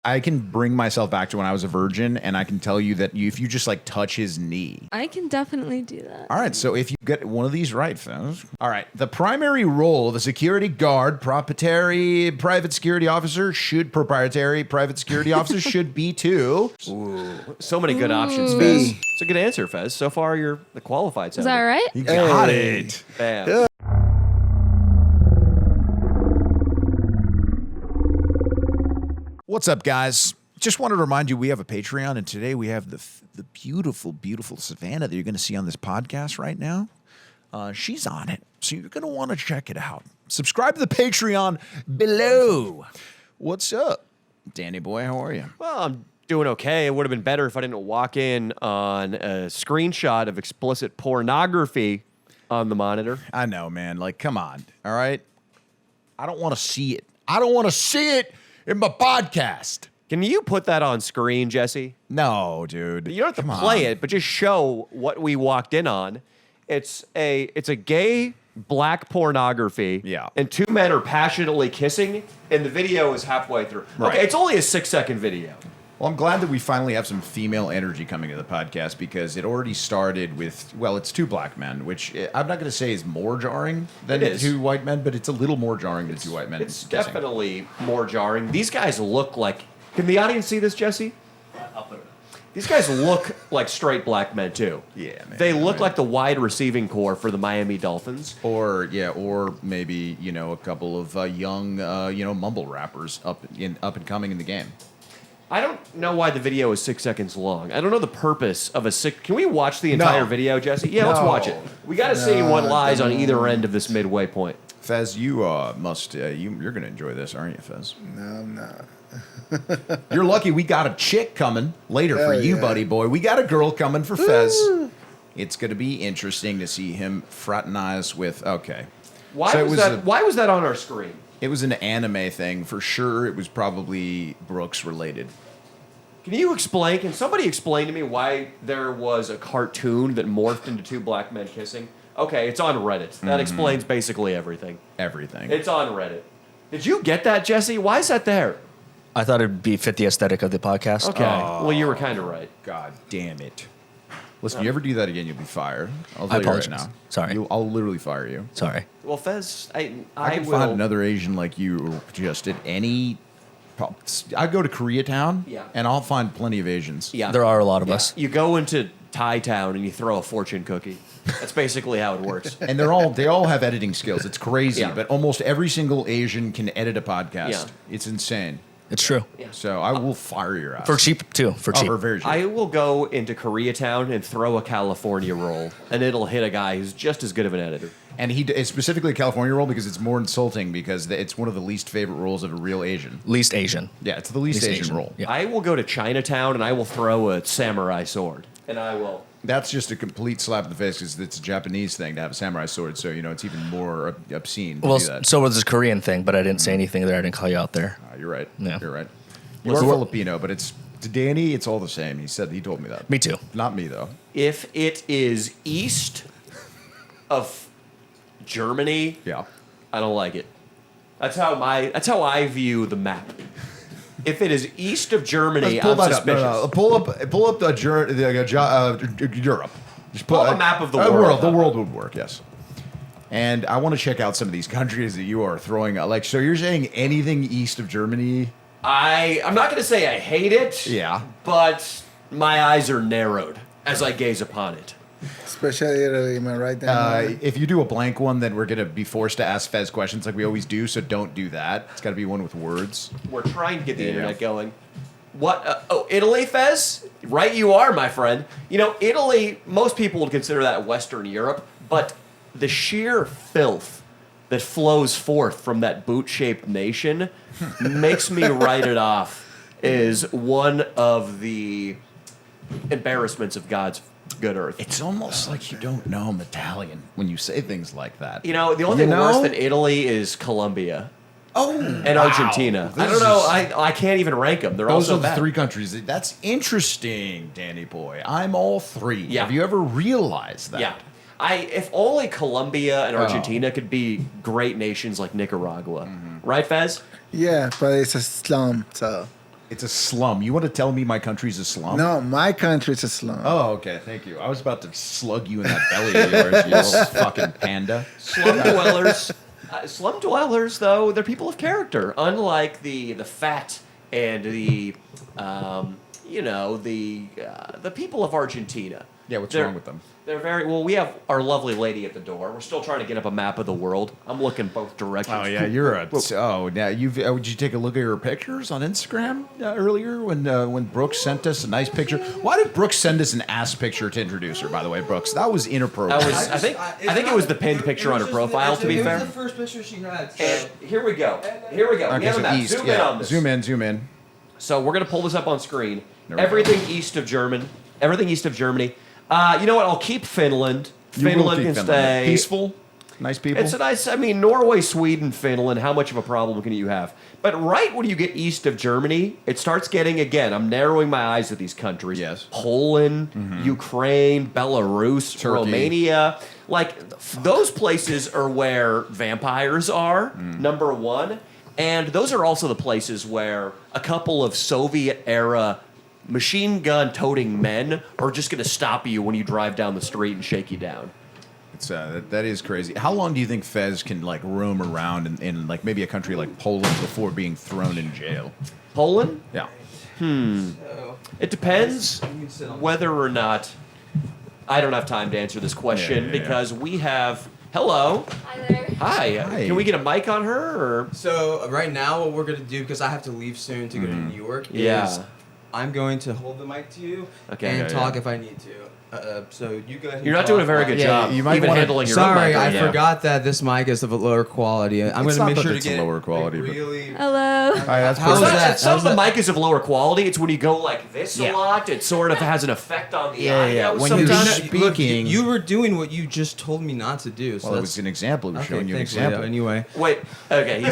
I can bring myself back to when I was a virgin, and I can tell you that if you just like touch his knee. I can definitely do that. All right, so if you get one of these right, Fez. All right, the primary role of a security guard, proprietary private security officer should be to. Ooh, so many good options, Fez. It's a good answer, Fez. So far, you're the qualified. Is that right? You got it. Bam. Yeah. What's up, guys? Just wanted to remind you we have a Patreon, and today we have the beautiful, beautiful Savannah that you're going to see on this podcast right now. She's on it, so you're going to want to check it out. Subscribe to the Patreon below. What's up, Danny boy? How are you? Well, I'm doing okay. It would have been better if I didn't walk in on a screenshot of explicit pornography on the monitor. I know, man. Like, come on. All right? I don't want to see it. I don't want to see it in my podcast. Can you put that on screen, Jesse? No, dude. You don't have to play it, but just show what we walked in on. It's a gay black pornography. Yeah. And two men are passionately kissing, and the video is halfway through. Right. Okay, it's only a 6-second video. Well, I'm glad that we finally have some female energy coming to the podcast because it already started with, well, it's two black men, which I'm not going to say is more jarring than two white men, but it's a little more jarring than two white men. It's definitely more jarring. These guys look like... Can the audience see this, Jesse? I'll put it up. These guys look like straight black men, too. Yeah, man. They look like the wide receiving core for the Miami Dolphins. Or maybe, a couple of young, mumble rappers up and coming in the game. I don't know why the video is 6 seconds long. I don't know the purpose of a six... Can we watch the entire video, Jesse? Yeah, let's watch it. We got to see what lies on either end of this midway point. Fez, you must... you're going to enjoy this, aren't you, Fez? No, I'm not. You're lucky we got a chick coming later for you, buddy boy. We got a girl coming for Fez. It's going to be interesting to see him fraternize with... Okay. Why was that on our screen? It was an anime thing. For sure, it was probably Brooks related. Can somebody explain to me why there was a cartoon that morphed into two black men kissing? Okay, it's on Reddit. That explains basically everything. Everything. It's on Reddit. Did you get that, Jesse? Why is that there? I thought it'd fit the aesthetic of the podcast. Okay. Well, you were kind of right. God damn it. Listen, you ever do that again, you'll be fired. I apologize. Right now. Sorry. I'll literally fire you. Sorry. Well, Fez, I can will find another Asian like you just at any... I go to Koreatown, and I'll find plenty of Asians. Yeah. There are a lot of us. You go into Thai Town and you throw a fortune cookie. That's basically how it works. And they all have editing skills. It's crazy, but almost every single Asian can edit a podcast. Yeah. It's insane. It's true. Yeah. So I will fire your ass. For cheap, too. For cheap. For very cheap. I will go into Koreatown and throw a California roll, and it'll hit a guy who's just as good of an editor. And it's specifically a California roll because it's more insulting because it's one of the least favorite rolls of a real Asian. Least Asian. Yeah, it's the least Asian roll. Yeah. I will go to Chinatown and I will throw a samurai sword. And I will... That's just a complete slap in the face because it's a Japanese thing to have a samurai sword, so it's even more obscene to do that. So was this Korean thing, but I didn't say anything there. I didn't call you out there. You're right. Yeah. You're right. You are Filipino, but to Danny, it's all the same. He told me that. Me too. Not me though. If it is east of Germany, I don't like it. That's how I view the map. If it is east of Germany, I'm suspicious. No. Pull up Europe. Just pull up a map of the world. The world would work, yes. And I want to check out some of these countries that you are throwing out. Like, so you're saying anything east of Germany? I'm not going to say I hate it. Yeah. But my eyes are narrowed as I gaze upon it. Especially Italy, am I right there? If you do a blank one, then we're going to be forced to ask Fez questions like we always do, so don't do that. It's got to be one with words. We're trying to get the internet going. What? Italy, Fez? Right you are, my friend. Italy, most people would consider that Western Europe, but the sheer filth that flows forth from that boot-shaped nation makes me write it off as one of the embarrassments of God's good earth. It's almost like you don't know I'm Italian when you say things like that. The only thing worse than Italy is Colombia. And Argentina. I don't know. I can't even rank them. Those are the three countries. That's interesting, Danny boy. I'm all three. Yeah. Have you ever realized that? Yeah. If only Colombia and Argentina could be great nations like Nicaragua. Right, Fez? Yeah, but it's a slum, so... It's a slum. You want to tell me my country's a slum? No, my country's a slum. Oh, okay. Thank you. I was about to slug you in that belly of yours, you little fucking panda. Slum dwellers, though, they're people of character. Unlike the fat and the people of Argentina. Yeah, what's They're- wrong with them? They're very well. We have our lovely lady at the door. We're still trying to get up a map of the world. I'm looking both directions. Oh yeah, you're a. Oh, now you've. Did you take a look at her pictures on Instagram earlier when Brooks sent us a nice picture? Why did Brooks send us an ass picture to introduce her? By the way, Brooks, that was inappropriate. I think it was the pinned picture on her profile. To be fair, it was the first picture she had. So. and here we go. We have a map. east. Zoom in on this. Zoom in. So we're gonna pull this up on screen. There we Everything east of Germany. You know what? I'll keep Finland. You will Finland keep can stay peaceful, nice people. It's a nice. I mean, Norway, Sweden, Finland. How much of a problem can you have? But right when you get east of Germany, it starts getting again. I'm narrowing my eyes at these countries. Yes. Poland, Ukraine, Belarus, Turkey. Romania. Like those places are where vampires are. Number one, and those are also the places where a couple of Soviet era machine gun toting men are just going to stop you when you drive down the street and shake you down. It's that is crazy. How long do you think Fez can like roam around in like maybe a country like Poland before being thrown in jail? Poland? Yeah. It depends whether or not. I don't have time to answer this question because we have. Hello. Hi there. Hi. Hi. Can we get a mic on her? Or? So right now, what we're gonna do, because I have to leave soon to go to New York, Yeah. is I'm going to hold the mic to you Okay. and Yeah, talk if I need to. So you guys. You're not doing a very good job. you might even wanna- handling your own Sorry, mic. I right now. forgot that this mic is of a lower quality. I'm It's going not to make that sure to it's get lower it, quality, like, but- really. Hello. Hi, that's How's It's not, that? it's not How's the that? mic is of lower quality. It's when you go like this Yeah. a lot. It sort of has an effect on the audio. When you're sometimes. Look, speaking. you were doing what you just told me not to do. So Well, it that's was an example. It was okay. showing you an Thanks, example. Leo. Anyway, Wait. Okay.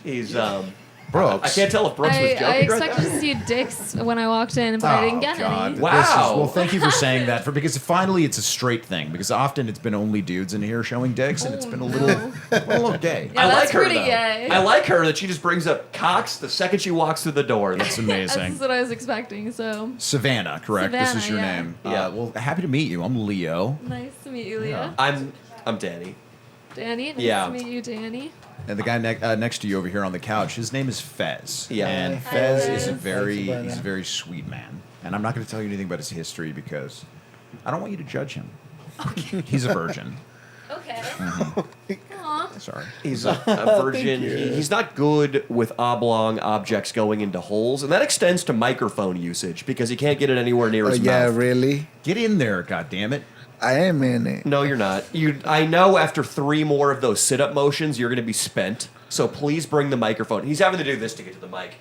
He's Brooks. I can't tell if Brooks was I joking right expected now. to see dicks when I walked in, but I didn't get any. Wow. This is, well, thank you for saying that. Because finally, it's a straight thing. Because often it's been only dudes in here showing dicks, and it's been a little gay. Yeah, I that's like her pretty though. gay. I like her that she just brings up cocks the second she walks through the door. That's That's amazing. what I was expecting. So Savannah, correct? This is your Savannah, yeah. name. Yeah. Well, happy to meet you. I'm Leo. nice to meet you, Leah. I'm Danny. Danny, nice Yeah. to meet you, Danny. And the guy next to you over here on the couch, his name is Fez. Yeah. And Hi, Fez Fez. is a Hi, Savannah. he's a very sweet man. And I'm not going to tell you anything about his history because I don't want you to judge him. He's a virgin. Okay. Mm-hmm. Aw. Sorry. He's a virgin. He's not good with oblong objects going into holes, and that extends to microphone usage because he can't get it anywhere near Oh, his yeah, mouth. really? Get in there, goddammit. I am in it. No, you're not. I know after 3 more of those sit-up motions, you're going to be spent. So please bring the microphone. He's having to do this to get to the mic.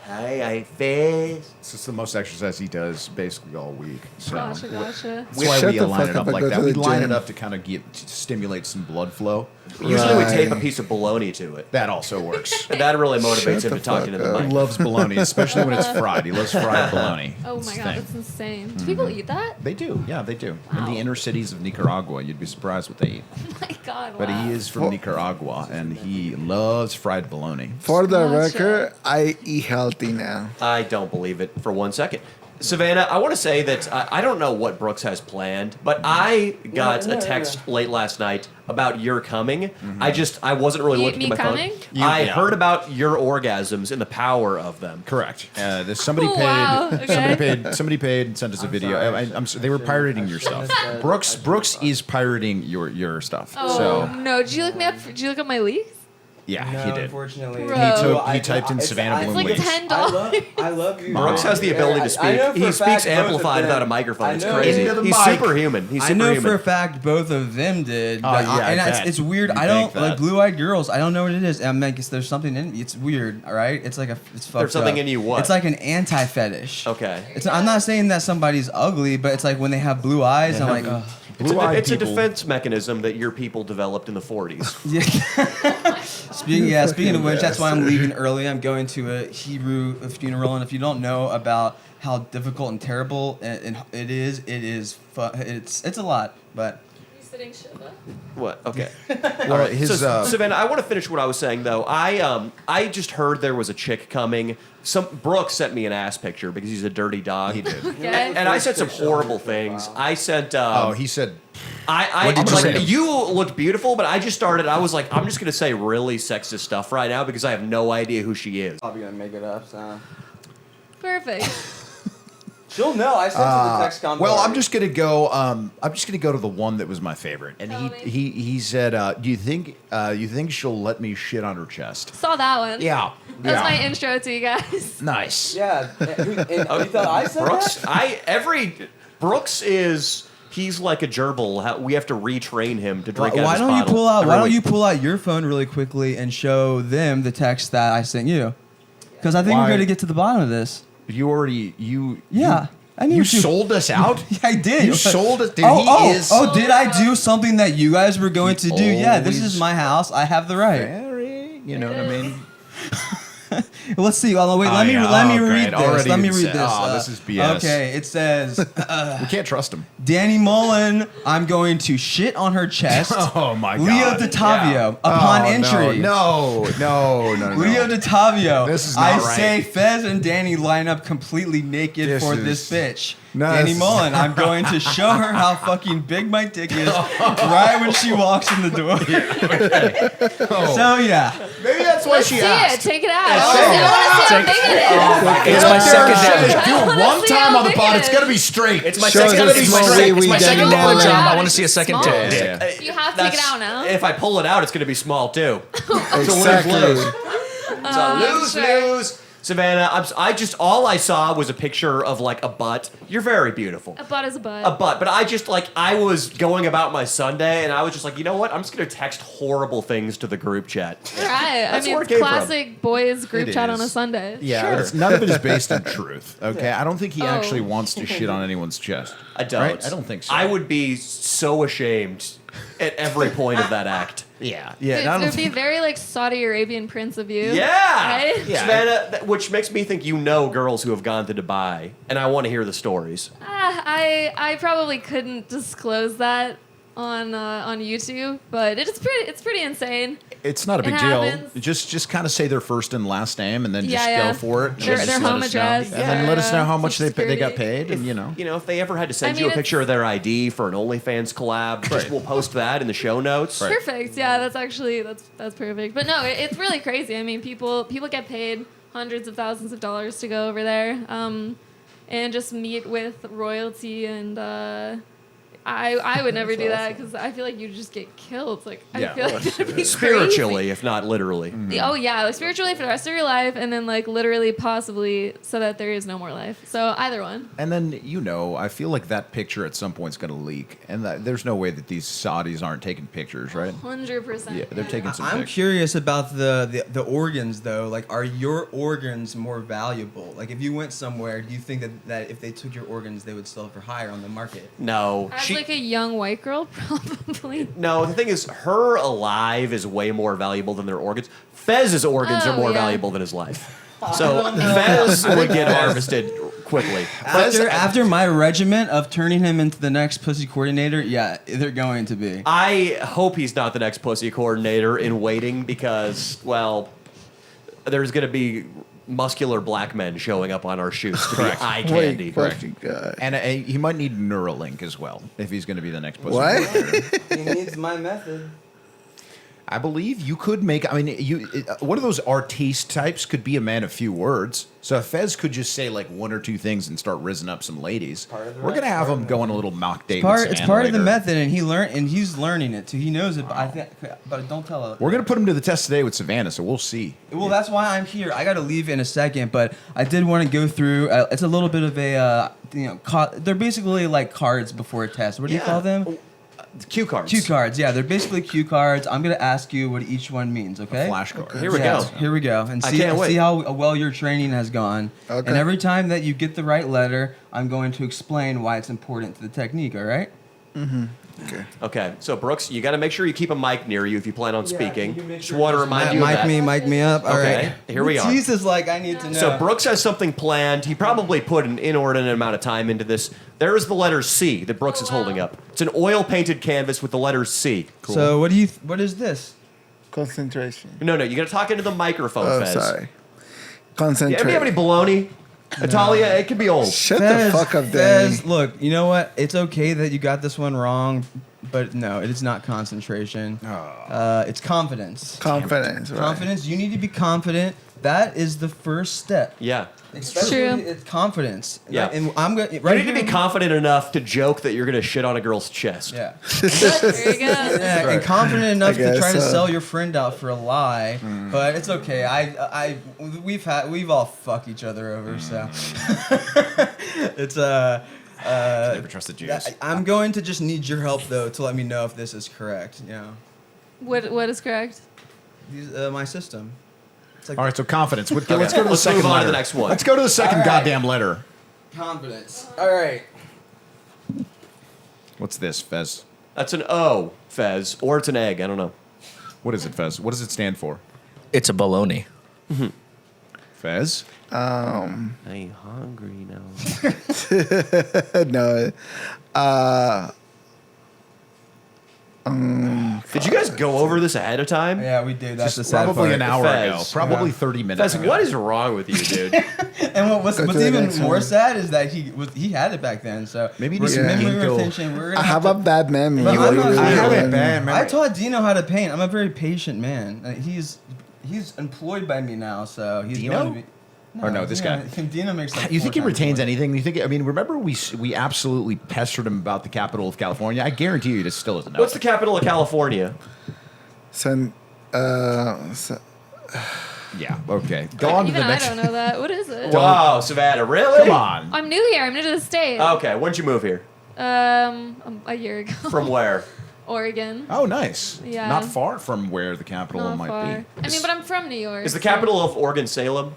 Hi, Fez. This is the most exercise he does basically all week. So Gotcha. that's why Shut we the line fuck it up up and like go that. to We the line it gym. up to kind of to stimulate some blood flow. Usually we tape a Right. piece of bologna to it. That also works. And that really motivates Shut him the to talk into fuck the up. He mic. loves bologna, especially when it's fried. He loves fried bologna. Oh That's my his god, thing. that's insane. Do people eat that? They do, yeah, they do. In Wow. the inner cities of Nicaragua, you'd be surprised what they eat. Oh my god, But wow. he is from Nicaragua, and he loves fried bologna. For the Gotcha. record, I eat healthy now. I don't believe it for 1 second. Savannah, I want to say that I don't know what Brooks has planned, but I got a text late last night about your coming. I wasn't really looking Me at my coming? phone. I heard about your orgasms and the power of them. Correct. There's somebody Oh, paid. wow, okay. Somebody paid and sent us a video. They were pirating your stuff. Brooks is pirating your stuff. Oh So no! Did you look me up? Did you look up my leaks? yeah, no, he did. unfortunately. Bro. He typed in Savannah Bloom like leaks. $10. I love you. Brooks has the ability to speak. I know for He a speaks fact both of amplified them- without a microphone. I It's know- crazy. Into the He's mic. superhuman. He's I know superhuman. for a fact both of them did. Oh, But yeah, I and bet. it's weird. You I don't think that. like blue-eyed girls. I don't know what it is. I mean, I guess there's something in it. It's weird. All right, it's like it's fucked There's something up. in you what? It's like an anti-fetish. Okay. I'm not saying that somebody's ugly, but it's like when they have blue eyes. I'm like, ugh. Blue-eyed It's a people. defense mechanism that your people developed in the 40s. Yeah. Speaking of which, that's why I'm leaving early. I'm going to a Hebrew funeral, and if you don't know about how difficult and terrible it is it's a lot. But including Shiva. What? Okay. Well, his So, Savannah, I want to finish what I was saying though. I just heard there was a chick coming. Brooks sent me an ass picture because he's a dirty dog. He did. Okay. And I said some horrible things. I sent. he said, I did you like, say? you looked beautiful, but I just started. I was like, I'm just gonna say really sexist stuff right now because I have no idea who she is. Probably gonna make it up. So Perfect. she'll know. I sent her the text combo. well, I'm just gonna go. I'm just gonna go to the one that was my favorite, and Tell me. he said, "Do you think she'll let me shit on her chest?" Saw that one. Yeah, That was my intro to you guys. nice. Yeah. You thought I said Brooks, that? Brooks is. He's like a gerbil. We have to retrain him to drink out Why of his don't you bottle pull out? every Why don't week. you pull out your phone really quickly and show them the text that I sent you? Because I think Why? we're going to get to the bottom of this. You already you Yeah, I knew you what you- sold us out. Yeah, I did. You sold us. Dude, Oh, did I do something that you guys were going to do? Yeah, this always- is my house. I have the right. very. You know what I mean? Let's see. Oh, wait, Oh, let me yeah. let me Oh, read great. this. Already Let me it's- read this. oh, this is BS. Okay, it says, We can't trust him. Danny Mullen, I'm going to shit on her chest. Oh my god. Leo DeTavio, upon entry. No. Leo DeTavio. This is not I right. say Fez and Danny line up completely naked This for is- this bitch. No, Danny this is- Mullen, I'm going to show her how fucking big my dick is right when she walks in the door. So yeah. Maybe that's why Let's she see asked. it. Take it out. I want to see how big it is. It's my second damage. I Do it wanna one see time how on the big pod. it It's is. gonna be straight. It's my Show second. us It's a my small second. wee It's my wee second Danny damage. Mullen. I want to see a second Small. dick. Yeah. You have to take it out now. If I pull it out, it's going to be small too. Exactly. Lose, sure. lose. Savannah, all I saw was a picture of like a butt. You're very beautiful. A butt is a butt. A butt, but I was going about my Sunday and I was just like, you know what? I'm just gonna text horrible things to the group chat. Right. I That's mean, where it it's came from. classic boys group It chat on is. a Sunday. Yeah, Sure. but none of it is based on truth. Okay, I don't think he Oh. actually wants to shit on anyone's chest. I don't. Right? I don't think so. I would be so ashamed at every point of that act. Yeah, It, and I it don't would be think. very like Saudi Arabian prince of you. Yeah, Right? Yeah. Savannah, which makes me think you know girls who have gone to Dubai, and I want to hear the stories. I probably couldn't disclose that on YouTube, but it's pretty insane. It's not a big It deal. happens. Just kind of say their first and last name, and then just Yeah. go for it. and Their- just their let home us know. address, and then let us know how much Social they got Security. paid, and you know. You know, if they ever had to send I you a mean, picture of their ID for an OnlyFans collab, just we'll post that in the show notes. Right. Perfect. Yeah, that's actually that's perfect. But no, it's really crazy. I mean, people get paid hundreds of thousands of dollars to go over there, and just meet with royalty. And I would never do that because I feel like you just get killed. Like Yeah. I feel like that'd be Spiritually, if not literally. crazy. Oh yeah, like spiritually for the rest of your life, and then like literally, possibly, so that there is no more life. So either one. And then I feel like that picture at some point is going to leak, and there's no way that these Saudis aren't taking pictures, right? 100%. Yeah, they're taking some I'm pictures. curious about the organs though. Like, are your organs more valuable? Like, if you went somewhere, do you think that if they took your organs, they would sell for higher on the market? No. As like a young white girl, probably. No, the thing is, her alive is way more valuable than their organs. Fez's organs are Oh, more yeah. valuable than his life. So Fez would get harvested quickly. After my regiment of turning him into the next pussy coordinator, yeah, they're going to be. I hope he's not the next pussy coordinator in waiting because, well, there's going to be muscular black men showing up on our shoots to be eye candy. Wait, fucking God. And he might need Neuralink as well if he's going to be the next pussy What? coordinator. He needs my method. I believe you could make. I mean, one of those artiste types could be a man of few words. So if Fez could just say like one or two things and start rizzing up some ladies, we're gonna have him go on a little mock date. with It's Savannah part of the later. method, and he's learning it too. He knows it, but don't tell her. We're gonna put him to the test today with Savannah, so we'll see. Well, that's why I'm here. I got to leave in a second, but I did want to go through. It's a little bit of a, they're basically like cards before a test. What do you call them? Cue cards. Cue cards. Yeah, they're basically cue cards. I'm gonna ask you what each one means. Okay. Flashcard. Here we Yeah, go. Here we go, and I see can't wait. how well your training has gone. Okay. And every time that you get the right letter, I'm going to explain why it's important to the technique. All right. Okay. Okay, so Brooks, you got to make sure you keep a mic near you if you plan on speaking. can you make Just sure want to just remind you of that. mic me up. All right. Okay, here we are. Jesus, like I need to know. So Brooks has something planned. He probably put an inordinate amount of time into this. There is the letter C that Brooks is holding up. It's an oil-painted canvas with the letter C. So what is this? Concentration. No, you got to talk into the microphone, Oh, Fez. sorry. Yeah, Concentrate. do you have any baloney? Natalia, it could be old. Shut the fuck up, Danny. Fez, look, you know what? It's okay that you got this one wrong, but no, it is not concentration. It's confidence. Confidence, right? Confidence. You need to be confident. That is the first step. Yeah. Especially True. it's confidence. Yeah. And I'm going You need to be confident enough to joke that you're going to shit on a girl's chest. Yeah. There you go. Yeah, and confident enough to guess try to so. sell your friend out for a lie, but it's okay. We've all fucked each other over, so it's Never trust the Jews. I'm going to just need your help though to let me know if this is correct. You know, What is correct? my system. It's like All right, so confidence. Let's go to the Let's second move on to letter. the next one. Let's go to the second All right. goddamn letter. confidence. All right. What's this, Fez? That's an O, Fez, or it's an egg. I don't know. What is it, Fez? What does it stand for? It's a baloney. Fez? I'm hungry now. No. Did you guys go over this ahead of time? Yeah, we did. That's the Just sad probably part. an hour Fez. ago. Probably Yeah. 30 minutes Fez, ago. what is wrong with you, dude? And what's Go to the even next more one. sad is that he had it back then. So Maybe we're- need some memory ginkgo. retention. We're I gonna have to- a bad memory. But I'm not- Really, I have really a bad. I taught Dino how to paint. I'm a very patient man. He's employed by me now, so he's Dino? going to be. Or no, this guy. Dino makes. Like You think he 4 times retains more. anything? You think? I mean, remember we absolutely pestered him about the capital of California. I guarantee you, he just still doesn't know. What's the capital of California? San, Yeah. Okay. Go on to Even the next. I don't know that. What is it? Wow, Savannah, really? Come on. I'm new here. I'm new to the state. Okay, when'd you move here? A year ago. From where? Oregon. Oh, nice. Yeah. Not far from where the capital Not might far. be. I mean, but I'm from New York. Is the so- capital of Oregon Salem?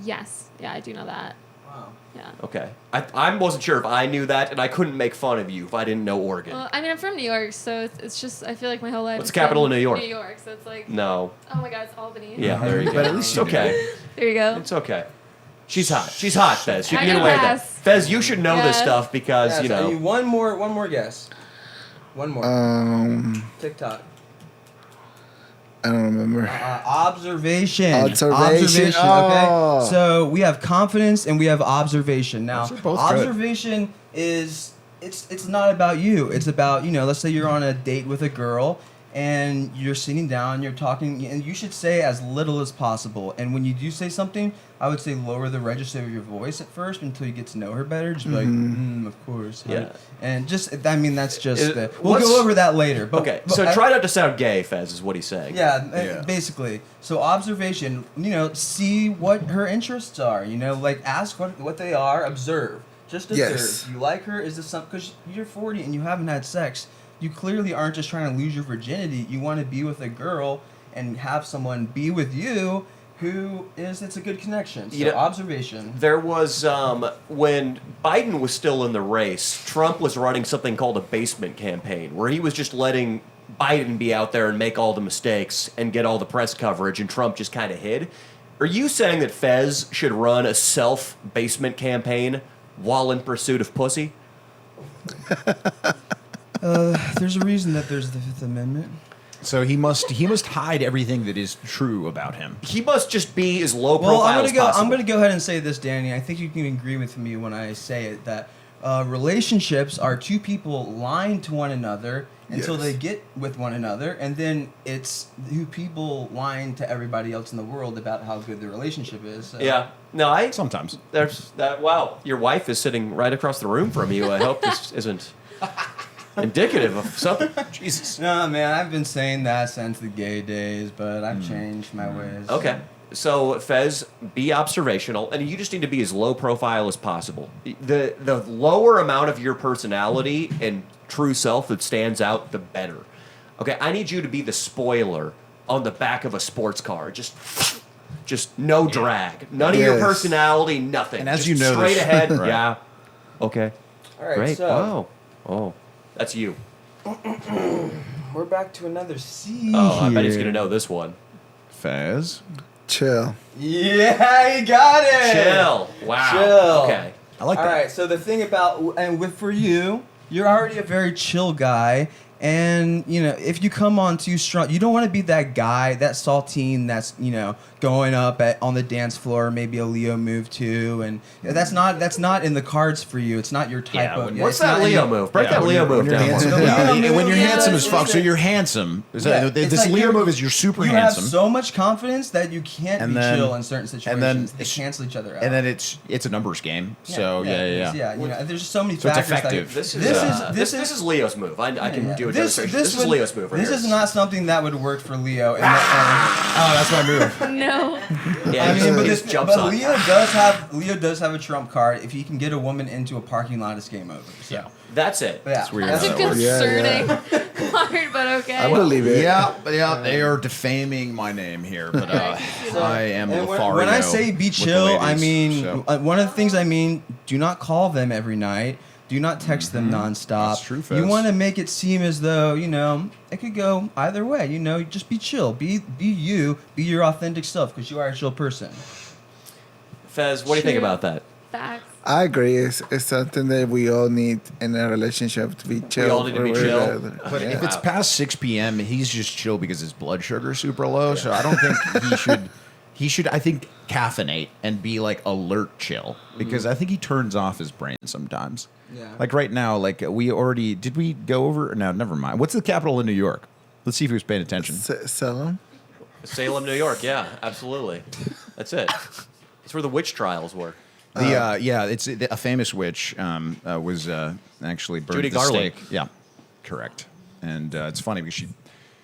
Yes. Yeah, I do know that. Wow. Yeah. Okay. I wasn't sure if I knew that, and I couldn't make fun of you if I didn't know Oregon. Well, I mean, I'm from New York, so it's just I feel like my whole life. What's has the capital been of New York? New York, so it's like. No. Oh my God, it's Albany. Yeah, there you go. But at least it's you okay. There you go. It's okay. She's hot. She's hot, Fez. You I can get can away with that. pass. Fez, you should know this Yeah. stuff because, Yeah, you so I know. need one more guess. One more. TikTok. I don't remember. Observation. Observation. Okay. Oh. So we have confidence and we have observation. Now, Those are both good. observation is it's not about you. It's about, let's say you're on a date with a girl and you're sitting down, you're talking, and you should say as little as possible. And when you do say something, I would say lower the register of your voice at first until you get to know her better. Just be like, of course. honey." Yeah. And that's just we'll what's- go over that later. But, Okay, but so I- try not to sound gay, Fez, is what he's saying. yeah, basically. So observation, see what her interests are. Like ask what they are. Observe. Just observe. Yes. You like her? Is this something? Because you're 40 and you haven't had sex. You clearly aren't just trying to lose your virginity. You want to be with a girl and have someone be with you it's a good connection. So observation. There was, when Biden was still in the race, Trump was running something called a basement campaign, where he was just letting Biden be out there and make all the mistakes and get all the press coverage, and Trump just kind of hid. Are you saying that Fez should run a self-basement campaign while in pursuit of pussy? There's a reason that there's the Fifth Amendment. So he must hide everything that is true about him. He must just be as low Well, profile as possible. I'm gonna go ahead and say this, Danny. I think you can agree with me when I say it that relationships are two people lying to one another until Yes. they get with one another, and then it's two people lying to everybody else in the world about how good the relationship is. So. Yeah. No, Sometimes. There's that. Wow, your wife is sitting right across the room from you. I hope this isn't indicative of something. Jesus. No, man, I've been saying that since the gay days, but I've changed my ways. Okay. So, Fez, be observational, and you just need to be as low profile as possible. The lower amount of your personality and true self that stands out, the better. Okay, I need you to be the spoiler on the back of a sports car. Just no drag. None of your Yes. personality, nothing. And as Just you notice- straight ahead. Right. Yeah. Okay. All right, Great. so Oh, that's you. We're back to another C. Oh, I bet he's here. gonna know this one. Fez. Chill. Yeah, he got it. Chill. Wow. Chill. Okay. I like All that. right. So the thing about for you, you're already a very chill guy, and if you come on too strong, you don't want to be that guy, that saltine that's going up on the dance floor, maybe a Leo move too, and that's not in the cards for you. It's not your type Yeah. of. What's it's that not in Leo your- move? Break that when Leo you're- move when you're down. handsome, for me. yeah, Leo when you're move, handsome yeah, as fuck, it's so like- you're handsome. Yeah, it's This like Leo you're- move is you're super You handsome. have so much confidence that you can't And be then- chill in certain situations. and then they cancel each other out. and then it's a numbers game. So yeah. There's so many So it's factors. effective. This This is is Leo's move. I can do a demonstration. This is would- Leo's move. Right This here. is not something that would work for Leo. Oh, that's my move. No. Yeah, I mean, but, he this, just jumps but on. Leo does have a trump card. If he can get a woman into a parking lot, it's game over. So, Yeah, that's it. but yeah, That's weird. That's a how that works. concerning part, but okay. I believe it. Yeah, they are defaming my name here, but I am And Lothario. when I say be with the chill, I ladies, mean so. one of the things I mean. Do not call them every night. Do not text them nonstop. That's true, Fez. You want to make it seem as though it could go either way. Just be chill. Be you. Be your authentic self because you are a chill person. Fez, what do you think Sure. about that? Facts. I agree. It's something that we all need in a relationship to be chill. all need to be for chill. each other. But Yeah. if it's past 6 p.m., he's just chill because his blood sugar is super low. So I don't think he should. He should, I think, caffeinate and be like alert chill because I think he turns off his brain sometimes. Yeah. Like right now, did we go over? No, never mind. What's the capital in New York? Let's see if he was paying attention. Salem? Salem, New York. Yeah, absolutely. That's it. It's where the witch trials were. It's a famous witch was actually burned Judy at the Garland. stake. Yeah, correct. And it's funny because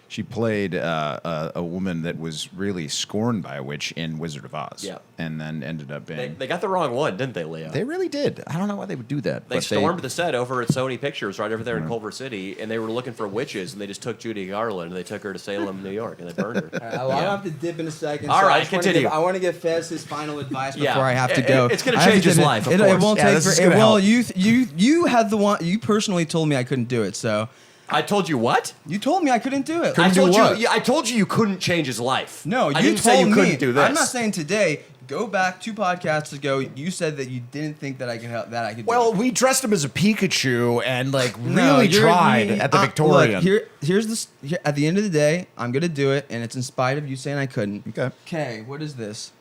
she played a woman that was really scorned by a witch in Wizard of Oz. Yeah. And then ended up being. They got the wrong one, didn't they, Leo? They really did. I don't know why they would do that. They but stormed the set over at Sony Pictures right over there in Culver City, and they were looking for witches, and they just took Judy Garland, and they took her to Salem, New York, and they burned her. Well, I have to dip in a second. All so right, I just wanna continue. I want to give Fez his final advice Yeah. before I have to It- go. it's gonna I have to change his dip in- life, of It course. won't Yeah, take. this is For, gonna well, help. you had the one. You personally told me I couldn't do it. So I told you what? you told me I couldn't do it. I do told what? you. I told you couldn't change his life. No, you I didn't told say you me. couldn't do this. I'm not saying today. Go back 2 podcasts ago. You said that you didn't think that I could help. That I could. Well, do it. we dressed him as a Pikachu and No, really you're- tried you- at the look, Victorian. here's this. At the end of the day, I'm gonna do it, and it's in spite of you saying I couldn't. Okay. Okay. What is this?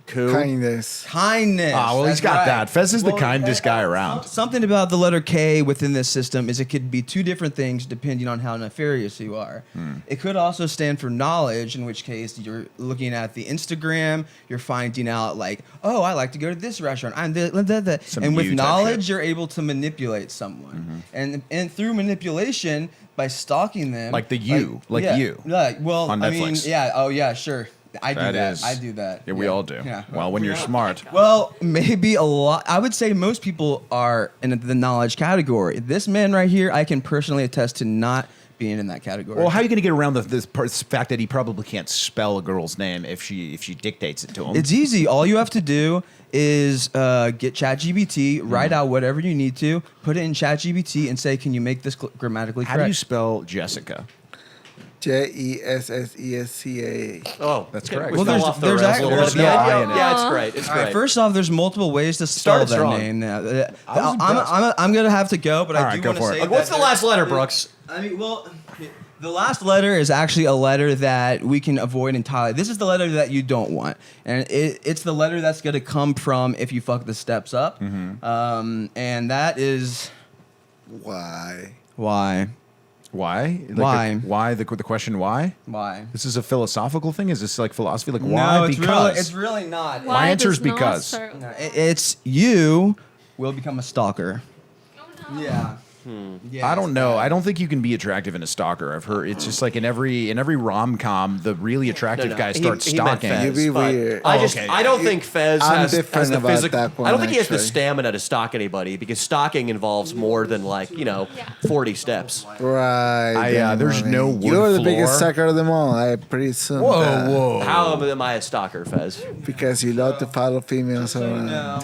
Coup. Kindness. Kindness. Ah, well, he's That's got right. that. Fez is the kindest guy around. Something about the letter K within this system is it could be 2 different things depending on how nefarious you are. It could also stand for knowledge, in which case you're looking at the Instagram, you're finding out like, oh, I like to go to this restaurant. I'm the. Some And with you type knowledge, shit. you're able to manipulate someone, and through manipulation by stalking them, Like the you, like yeah, you, Like, well, on I mean, Netflix. yeah. Oh, yeah. Sure. I do That that. is- I do that. Yeah, we all do. Yeah. Well, when you're smart. Well, maybe a lot. I would say most people are in the knowledge category. This man right here, I can personally attest to not being in that category. Well, how are you going to get around this fact that he probably can't spell a girl's name if she dictates it to him? It's easy. All you have to do is get ChatGPT, write out whatever you need to, put it in ChatGPT, and say, "Can you make this grammatically How correct?" do you spell Jessica? Jessesca. Oh, That's okay, correct. we Well, fell there's- off the there's rails act- a little there's bit. no Yeah, I yeah, in it. yeah, it's great. It's All right, great. first off, there's multiple ways to spell Started that strong. name. Now, was impressed. I'm gonna have to go, but All I right, do go want to for it. say. Like, what's that the last letter, there- Brooks? I mean, well, the last letter is actually a letter that we can avoid entirely. This is the letter that you don't want, and it's the letter that's gonna come from if you fuck the steps up, and that is Why? why. Why? Why? Why? The question why? Why? This is a philosophical thing? Is this like philosophy? Like why? No, it's Because. it's really not. Why answer is does not because. start- No, it's you will become a stalker. Oh, no. Yeah. Yeah, I don't it's know. bad. I don't think you can be attractive in a stalker. I've heard it's just like in every rom-com, the really attractive guy starts He meant stalking. Fez, You be but weird. I Oh, just, okay. I don't think Fez I'm has different the about physical. that one, I don't think he has the actually. stamina to stalk anybody because stalking involves more than 40 steps. Right. there's Danny no Mullen. wood You're the biggest floor. sucker of them all. I pretty soon. Whoa. How am I a stalker, Fez? Because you love to follow females around. No.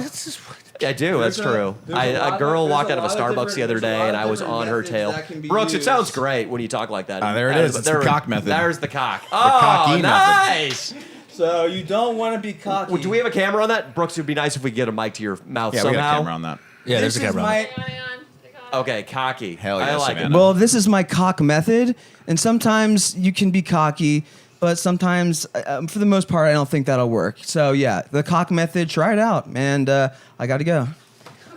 I do. That's true. A girl walked out of a Starbucks the other day, and I was on her tail. Brooks, it sounds great when you talk like that. There it is. It's the cock method. There's the cock. cocky Nice. So you don't want to be cocky. Well, do we have a camera on that? Brooks, it would be nice if we get a mic to your mouth Yeah, somehow. we got a camera on that. Yeah, there's This a is camera. on it. Hang on. Okay, cocky. Hell yeah, I like Savannah. it. Well, this is my cock method, and sometimes you can be cocky, but sometimes, for the most part, I don't think that'll work. So yeah, the cock method, try it out, and I got to go.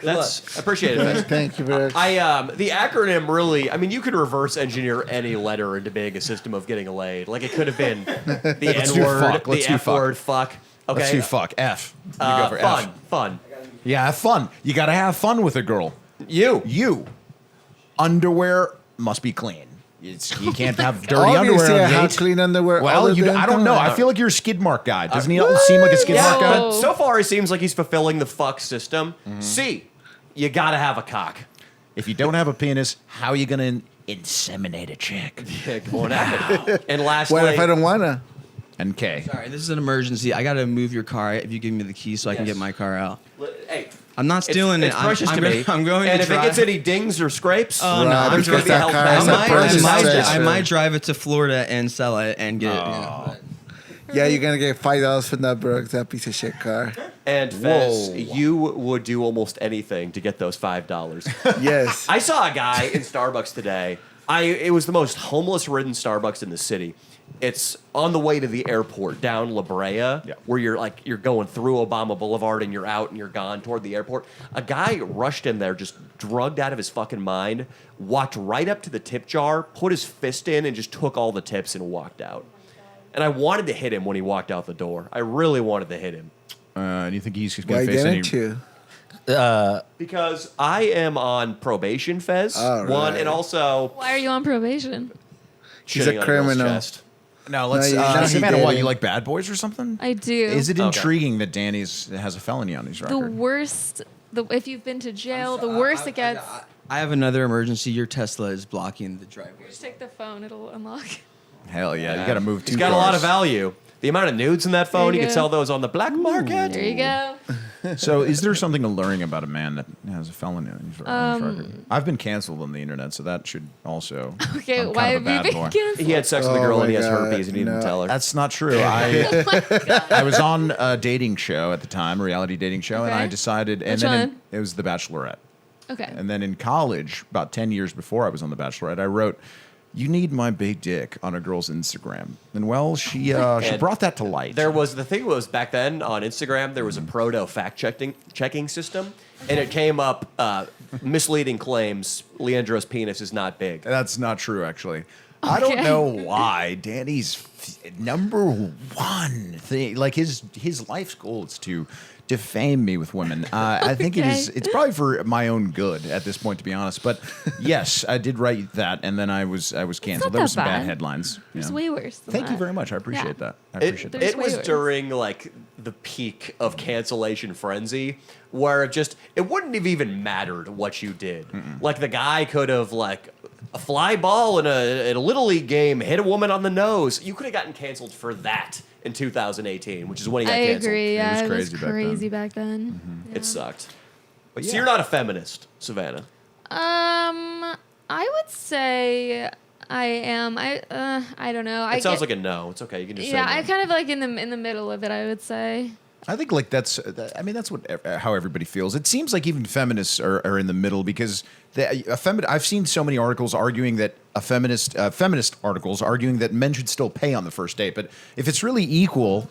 That's I appreciate it. Fez. Thank you very much. The acronym really. I mean, you could reverse engineer any letter into being a system of getting laid. Like it could have been the Let's do N word, fuck. the Let's do F word, fuck. Okay, Let's do fuck. F. You go for fun, F. fun. Yeah, have fun. You got to have fun with a girl. You. Underwear must be clean. You can't have dirty Obviously, underwear I on have dates. clean underwear. Well, all the damn I don't know. time. I feel like you're a skid mark guy. Doesn't he seem like a skid Yeah, mark guy? but so far he seems like he's fulfilling the fuck system. C. You gotta have a cock. If you don't have a penis, how are you going to inseminate a chick? Yeah, going at it. And lastly, What if I don't wanna? And K. Sorry, this is an emergency. I got to move your car if you give me the key so I can Yes. get my car out. hey, I'm not stealing it's it. precious I'm to gonna- me. I'm going and to if it drive. gets any dings or scrapes, Oh, no, Right, there's going to because be a that health car pass. is I a might, precious I treasure. might drive it to Florida and sell it and get it. You know, Yeah, you're gonna get $5 for that, Brooks. That piece of shit car. And Fez, Whoa. you would do almost anything to get those $5. Yes. I saw a guy in Starbucks today. It was the most homeless-ridden Starbucks in the city. It's on the way to the airport down La Brea, where you're going through Obama Boulevard and you're out and you're gone toward the airport. A guy rushed in there, just drugged out of his fucking mind, walked right up to the tip jar, put his fist in, and just took all the tips and walked out. And I wanted to hit him when he walked out the door. I really wanted to hit him. Do you think he's going Why to face any... didn't you? Because I am on probation, Fez. All One, right. and also Why are you on probation? He's shitting a on a girl's criminal. chest. No, let's... No, he Savannah, what, didn't. you like Bad Boys or something? I do. Is it Okay. intriguing that Danny has a felony on his the record? worst? If you've been to jail, the worse it gets. I have another emergency. Your Tesla is blocking the driveway. Just take the phone; it'll unlock. Hell yeah, you got to move two He's got a lot of cars. value. The amount of nudes in that phone, There you you can go. sell those on the black market. There you go. So, is there something alluring about a man that has a felony on his record? I've been canceled on the internet, so that should also. Okay, I'm why kind of have a you bad been boy. canceled? He had sex with a Oh girl my and he has God, herpes and he didn't no. tell her. That's not true. I was on a dating show at the time, a reality dating show, and I Okay. decided, and Which then one? it was The Bachelorette. Okay. And then in college, about 10 years before I was on The Bachelorette, I wrote, "You need my big dick" on a girl's Instagram. And well, she brought that to light. There was the thing was back then on Instagram there was a proto fact checking system, and it came up misleading claims. Leandro's penis is not big. That's not true, actually. I don't Okay. know why Danny's number one thing, like his life's goal is to defame me with women. I think Okay. it's probably for my own good at this point, to be honest. But yes, I did write that, and then I was canceled. not There were that some bad bad. headlines. There's Yeah. way worse. Than Thank you that. very much. I appreciate Yeah. that. I appreciate that. There's It was way worse. during like the peak of cancellation frenzy, where it wouldn't have even mattered what you did. Like the guy could have like a fly ball in a little league game hit a woman on the nose. You could have gotten canceled for that in 2018, which is when he got I canceled. agree. Yeah, was it was crazy back then. crazy back then. Yeah. It sucked. But So yeah. you're not a feminist, Savannah. I would say I am. I don't know. It sounds like a no. It's okay. You can just yeah. say no. I'm kind of like in the middle of it. I would say. I think like that's what how everybody feels. It seems like even feminists are in the middle because I've seen so many articles arguing that feminist articles arguing that men should still pay on the first date. But if it's really equal,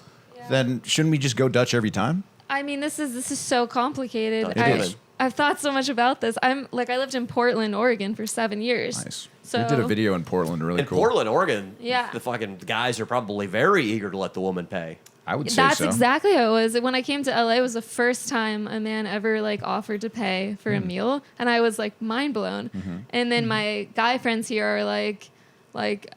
then shouldn't we just go Dutch every time? I mean, this is so complicated. It is. I've thought so much about this. I lived in Portland, Oregon for 7 years. Nice. So We did a video in Portland, really In cool. Portland, Oregon, Yeah. the fucking guys are probably very eager to let the woman pay. I would say That's so. exactly how it was. When I came to LA, it was the first time a man ever like offered to pay for a meal, and I was like mind blown. And then my guy friends here are like,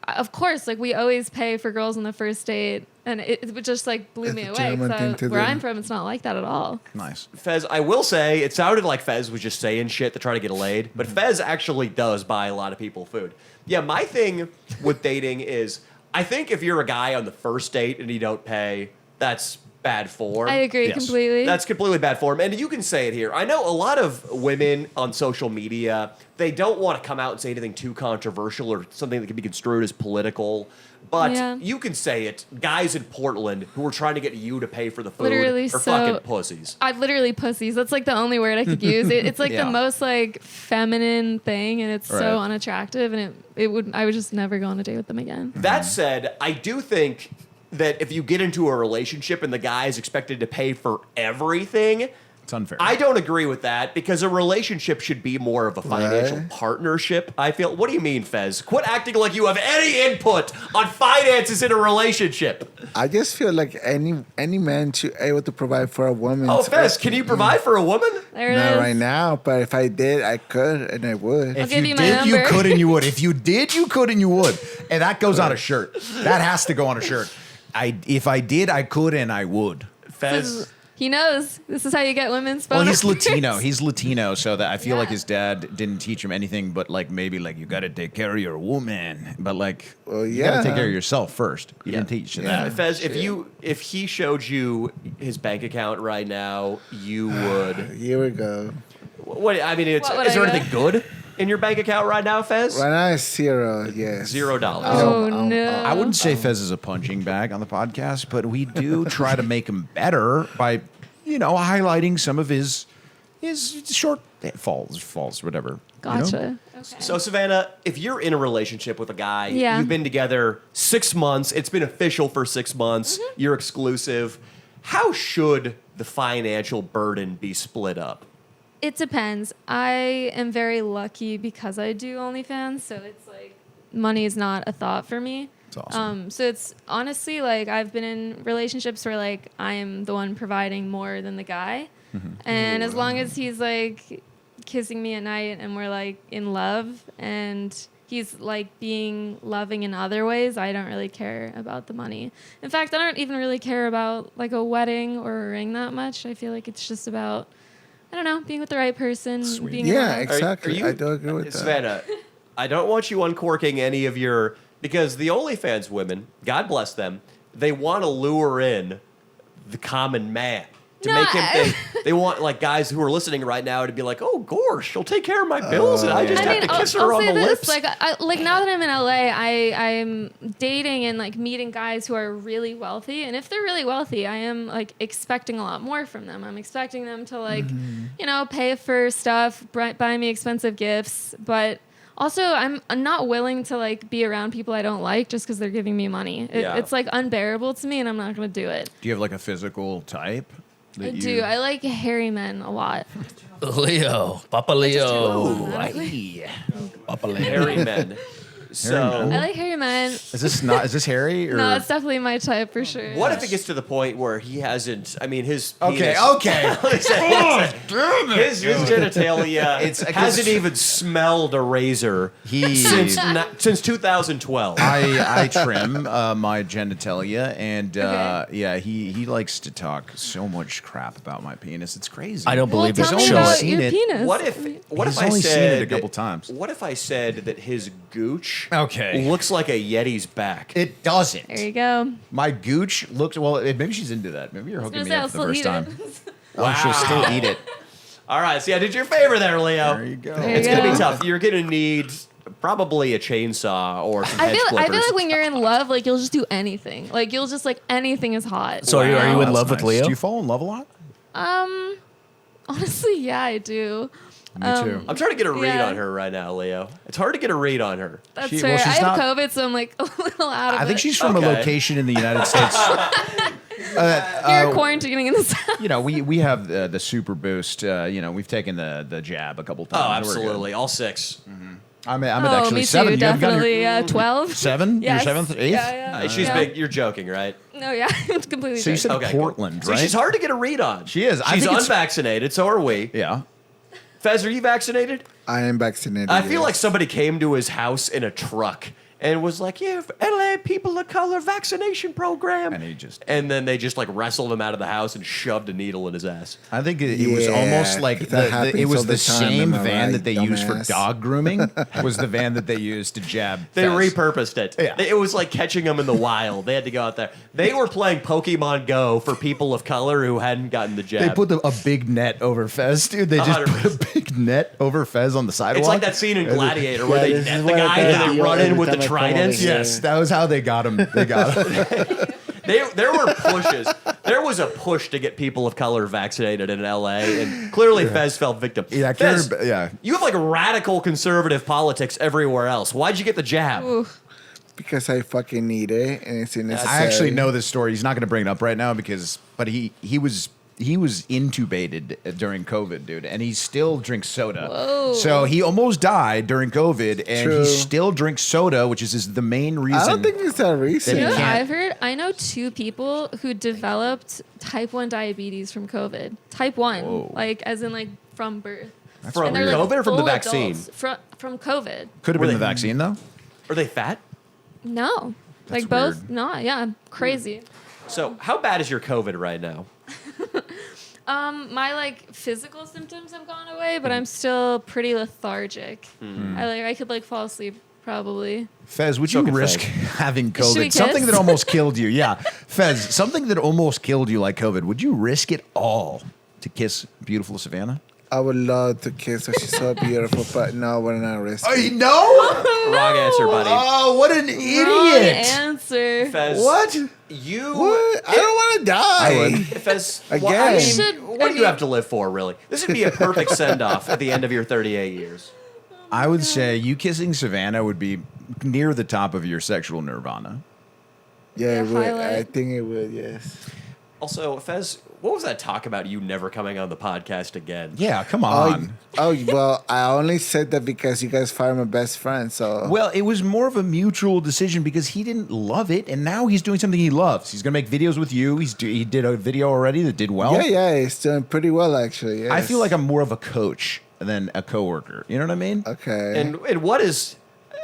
of course, like we always pay for girls on the first date, and it just like blew me It's a away. German thing So to where do. I'm from, it's not like that at all. Nice. Fez, I will say, it sounded like Fez was just saying shit to try to get laid, but Fez actually does buy a lot of people food. Yeah, my thing with dating is, I think if you're a guy on the first date and you don't pay, that's bad form. I agree Yes. completely. That's completely bad form. And you can say it here. I know a lot of women on social media, they don't want to come out and say anything too controversial or something that can be construed as political. But Yeah. you can say it. Guys in Portland who are trying to get you to pay for the food Literally are so- fucking pussies. I literally pussies. That's like the only word I could use. It's like Yeah. the most like feminine thing, and it's Right. so unattractive. And I would just never go on a date with them again. That said, I do think that if you get into a relationship and the guy is expected to pay for everything, It's unfair. I don't agree with that because a relationship should be more of a financial Right. partnership. I feel. What do you mean, Fez? Quit acting like you have any input on finances in a relationship. I just feel like any man should able to provide for a woman. Oh, Fez, can you provide for a woman? There it Not is. right now, but if I did, I could and I would. If give you you my did, you number. could and you would. If you did, you could and you would. And that goes on a shirt. That has to go on a shirt. If I did, I could and I would. Fez. He knows. This is how you get women's phone Well, he's numbers. Latino. He's Latino, so that I feel like Yeah. his dad didn't teach him anything, but like maybe like you got to take care of your woman, but like Well, you got to yeah. take care of yourself first. You Yeah. didn't teach you Yeah. that. Fez, if he showed you his bank account right now, you would. Here we go. What I mean, What would is there I anything good in your bank account right now, Fez? Right now it's zero. Yes. $0. Oh no! I wouldn't say Fez is a punching bag on the podcast, but we do try to make him better by, highlighting some of his falls, whatever. you know? Gotcha. Okay. So, Savannah, if you're in a relationship with a guy, Yeah. you've been together 6 months, it's been official for 6 months, you're exclusive, how should the financial burden be split up? It depends. I am very lucky because I do OnlyFans, so it's like money is not a thought for me. It's awesome. So it's honestly like I've been in relationships where like I am the one providing more than the guy, and as long as he's like kissing me at night and we're like in love and he's like being loving in other ways, I don't really care about the money. In fact, I don't even really care about like a wedding or a ring that much. I feel like it's just about, I don't know, being with the right person, Sweet. being in Yeah, love. exactly. I do agree with that. Savannah, I don't want you uncorking any of your, because the OnlyFans women, God bless them, they want to lure in the common man. To No, make him think, they want like guys who are listening right now to be like, oh, gosh, she'll take care of my bills and I just have to kiss her I'll on say the this, lips. like, like now that I'm in LA, I'm dating and like meeting guys who are really wealthy, and if they're really wealthy, I am like expecting a lot more from them. I'm expecting them to like, pay for stuff, buy me expensive gifts, but also I'm not willing to like be around people I don't like just because they're giving me money. Yeah. It's like unbearable to me, and I'm not going to do it. Do you have like a physical type? I do. I like hairy men a lot. Leo, Papa Leo, Automatically. Papa Leo. Hairy men. So, I like hairy men. Is this Harry or No, it's definitely my type for sure. what if it gets to the point where he hasn't, I mean, his Okay, penis, okay. his genitalia It's- hasn't even smelled a razor He since 2012. I trim my genitalia, and Okay. yeah, he likes to talk so much crap about my penis. It's crazy. I don't Well, believe tell it. me only Show about it. seen your it. penis. What if He's I only seen said it a couple times. What if I said that his gooch Okay. looks like a Yeti's back? It doesn't. There you go. My gooch looks well. Maybe she's into that. Maybe you're I was hooking gonna me say up I'll for the still first eat time. it. Oh, she'll still eat it. All right, see, I did your favor there, Leo. There you go. There you It's gonna go. be tough. You're gonna need probably a chainsaw or some I hedge feel clippers. like when you're in love, like you'll just do anything. Like you'll just like anything is hot. So are you in That's love with nice. Leo? Do you fall in love a lot? Honestly, yeah, I do. Me too. I'm trying to get a read Yeah. on her right now, Leo. It's hard to get a read on her. That's She- fair. well, I she's have not- COVID, so I'm like a little out of it. I think she's from Okay. a location in the United States. You're quarantining in this house. We have the super boost. We've taken the jab a couple Oh, times. We're good. absolutely. All 6. I'm Oh, actually me 7. too. You haven't gotten your- Definitely 12. 7? Yes. Your 7th, 8th? Yeah, yeah. She's Yeah. big. You're joking, right? No, yeah, it's completely. So you said different. Okay, cool. Portland, See, right? she's hard to get a read on. She is. I She's think it's- unvaccinated, so are we. Yeah. Fez, are you vaccinated? I am vaccinated. I feel yes. like somebody came to his house in a truck and was like, "Yeah, LA people of color vaccination program." And then they just like wrestled him out of the house and shoved a needle in his ass. I think it was almost like it was the same van that they used for dog grooming. Was the van that they used to jab. They Fez. repurposed it. Yeah. It was like catching them in the wild. They had to go out there. They were playing Pokemon Go for people of color who hadn't gotten the jab. They put a big net over Fez, dude. They just 100%. put a big net over Fez on the sidewalk. It's like that scene in Gladiator where they this net is the what I guy do and they run in every with the time I come over tridents. here. Yes, that was how they got him. They got him. There were pushes. There was a push to get people of color vaccinated in LA, and clearly Fez fell victim. Yeah, Fez, yeah. you have like radical conservative politics everywhere else. Why'd you get the jab? Ooh. Because I fucking need it, and it's necessary. I actually know this story. He's not going to bring it up right now but he was intubated during COVID, dude, and he still drinks soda. Whoa. So he almost died during COVID, and True. he still drinks soda, which is the main reason. I don't think it's that recent. You know what can't- I've heard? I know 2 people who developed type 1 diabetes from COVID. Type 1, Whoa. like as in like from birth. From And they're, like, COVID or from the full vaccine? adults. From COVID. Could have Were been the they- vaccine, though. Are they fat? No. That's Like both weird. not. Yeah. Crazy. So how bad is your COVID right now? My like physical symptoms have gone away, but I'm still pretty lethargic. I could like fall asleep probably. Fez, would So you could risk Fez. having Should we COVID? Something kiss? that almost killed you. Yeah. Fez, something that almost killed you like COVID. Would you risk it all to kiss beautiful Savannah? I would love to kiss her. She's so beautiful, but no, we're not risking. No? Wrong answer, buddy. Oh, what an Wrong idiot. answer. Fez, What? You What? I don't want to die. I would. Fez, Again. I mean, You should- what do you have to live for, really? This would be a perfect send-off at the end of your 38 years. I would say you kissing Savannah would be near the top of your sexual nirvana. Yeah, it Yeah, would. highlight. I think it would, yes. Also, Fez, what was that talk about you never coming on the podcast again? Yeah, come on. Well, I only said that because you guys fired my best friend, so. Well, it was more of a mutual decision because he didn't love it, and now he's doing something he loves. He's going to make videos with you. He did a video already that did well. Yeah, it's doing pretty well, actually. Yes. I feel like I'm more of a coach than a coworker. You know what I mean? Okay. And what is...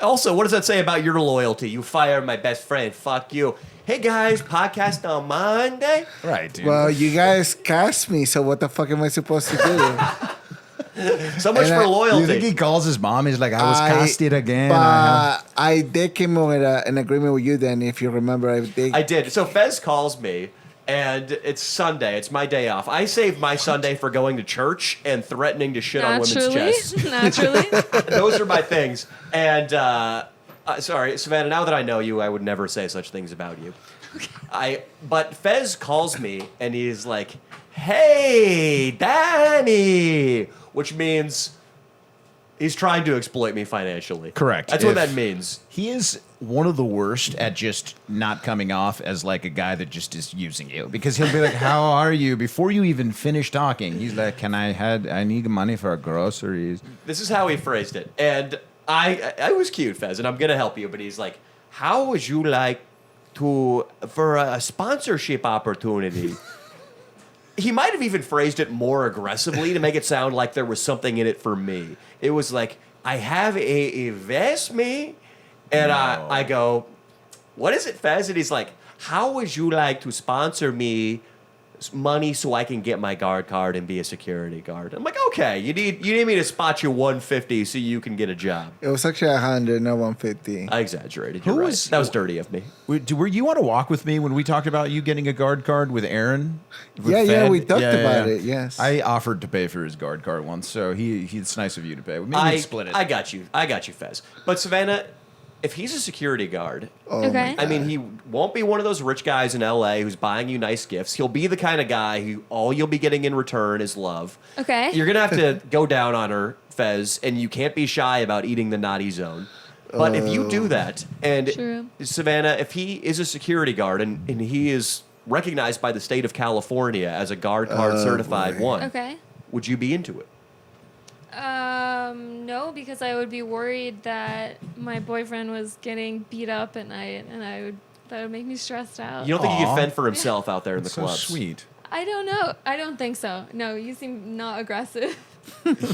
Also, what does that say about your loyalty? You fired my best friend. Fuck you. Hey, guys, podcast on Monday? Right, dude. Well, you guys cast me, so what the fuck am I supposed to do? So much And for I- loyalty. you think he calls his mom? He's like, I was casted again. But I did came up with an agreement with you then, if you remember. I did. So Fez calls me, and it's Sunday. It's my day off. I saved my Sunday for going to church and threatening to shit on women's Naturally. chests. Naturally. Those are my things. And sorry, Savannah. Now that I know you, I would never say such things about you. But Fez calls me and he's like, "Hey, Danny," which means he's trying to exploit me financially. Correct. That's what If- that means. He is one of the worst at just not coming off as like a guy that just is using you because he'll be like, "How are you?" Before you even finish talking, he's like, I need money for groceries." This is how he phrased it, and I was cute, Fez, and I'm gonna help you. But he's like, "How would you like for a sponsorship opportunity?" He might have even phrased it more aggressively to make it sound like there was something in it for me. It was like, "I have a investment," and I go, "What is it, Fez?" And he's like, "How would you like to sponsor me money so I can get my guard card and be a security guard?" I'm like, "Okay, you need me to spot you 150 so you can get a job." It was actually 100, not 150. I exaggerated. You're Who right. was- That was dirty of me. Were you on a walk with me when we talked about you getting a guard card with Aaron? With Yeah, Fed? we talked about it, yes. I offered to pay for his guard card once, so it's nice of you to pay. Maybe we can split it. I got you, Fez. But Savannah, if he's a security guard, Oh Okay. my I mean, he won't be one of those rich guys in LA who's buying you nice gifts. He'll be the kind of guy who all you'll be getting in return is love. Okay. You're gonna have to go down on her, Fez, and you can't be shy about eating the naughty zone. But if you do that, and True. Savannah, if he is a security guard and he is recognized by the state of California as a guard card certified boy. one, Okay. would you be into it? No, because I would be worried that my boyfriend was getting beat up at night, and that would make me stressed out. You don't think he Aw. could fend for himself out there in the That's so clubs? sweet. I don't know. I don't think so. No, you seem not aggressive.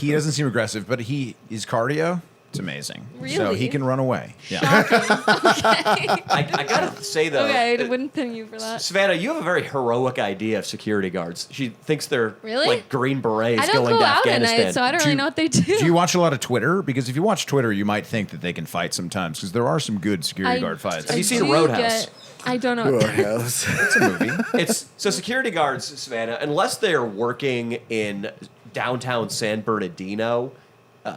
He doesn't seem aggressive, but he is cardio. It's amazing. Really? So he can run away. Yeah. I gotta say though, Okay, I wouldn't pin you for that. Savannah, you have a very heroic idea of security guards. She thinks they're Really? like Green Berets I don't going go to out at Afghanistan. night, so I don't really know what they do. Do you watch a lot of Twitter? Because if you watch Twitter, you might think that they can fight sometimes. Because there are some good security guard fights. Have you seen do Roadhouse? I don't know. Roadhouse. It's a movie. It's so security guards, Savannah, unless they're working in downtown San Bernardino.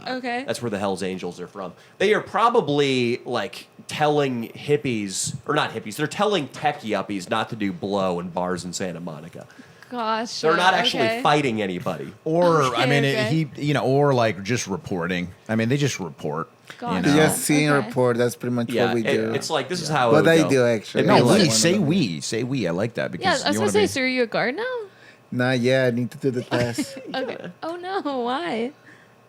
Okay. That's where the Hells Angels are from. They are probably like telling hippies, or not hippies, they're telling tech yuppies not to do blow in bars in Santa Monica. Gosh. They're not actually okay. fighting anybody. Or Okay, I mean, okay. or like just reporting. I mean, they just report. Gotcha. You know? Just seeing Okay. report. That's pretty much Yeah, what we do. it's like this is how it What would I go. do, actually. It'd No, be Yeah, like- we say we say we. I like that Yeah, because I was you gonna want say, to so are you a guard now? Nah, yeah, I need to do the test. Okay. Oh no, why?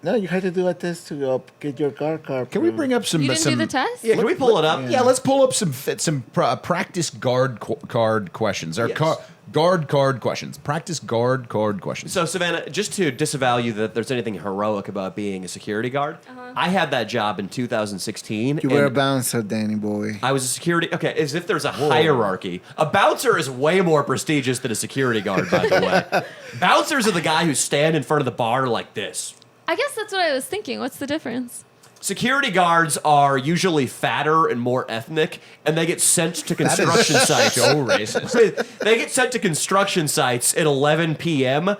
No, you had to do a test to get your car. Can we bring up some? You didn't some do the test? Yeah, can we pull it up? Yeah, let's pull up some practice card questions. Or Yes. card questions. Practice card questions. So, Savannah, just to disavow you that there's anything heroic about being a security guard, I had that job in 2016. You were a and bouncer, Danny boy. I was a security. Okay, as if there's a hierarchy. A bouncer is way more prestigious than a security guard, by the way. Bouncers are the guy who stand in front of the bar like this. I guess that's what I was thinking. What's the difference? Security guards are usually fatter and more ethnic, and they get sent to construction sites. So racist. They get sent to construction sites at 11 p.m.,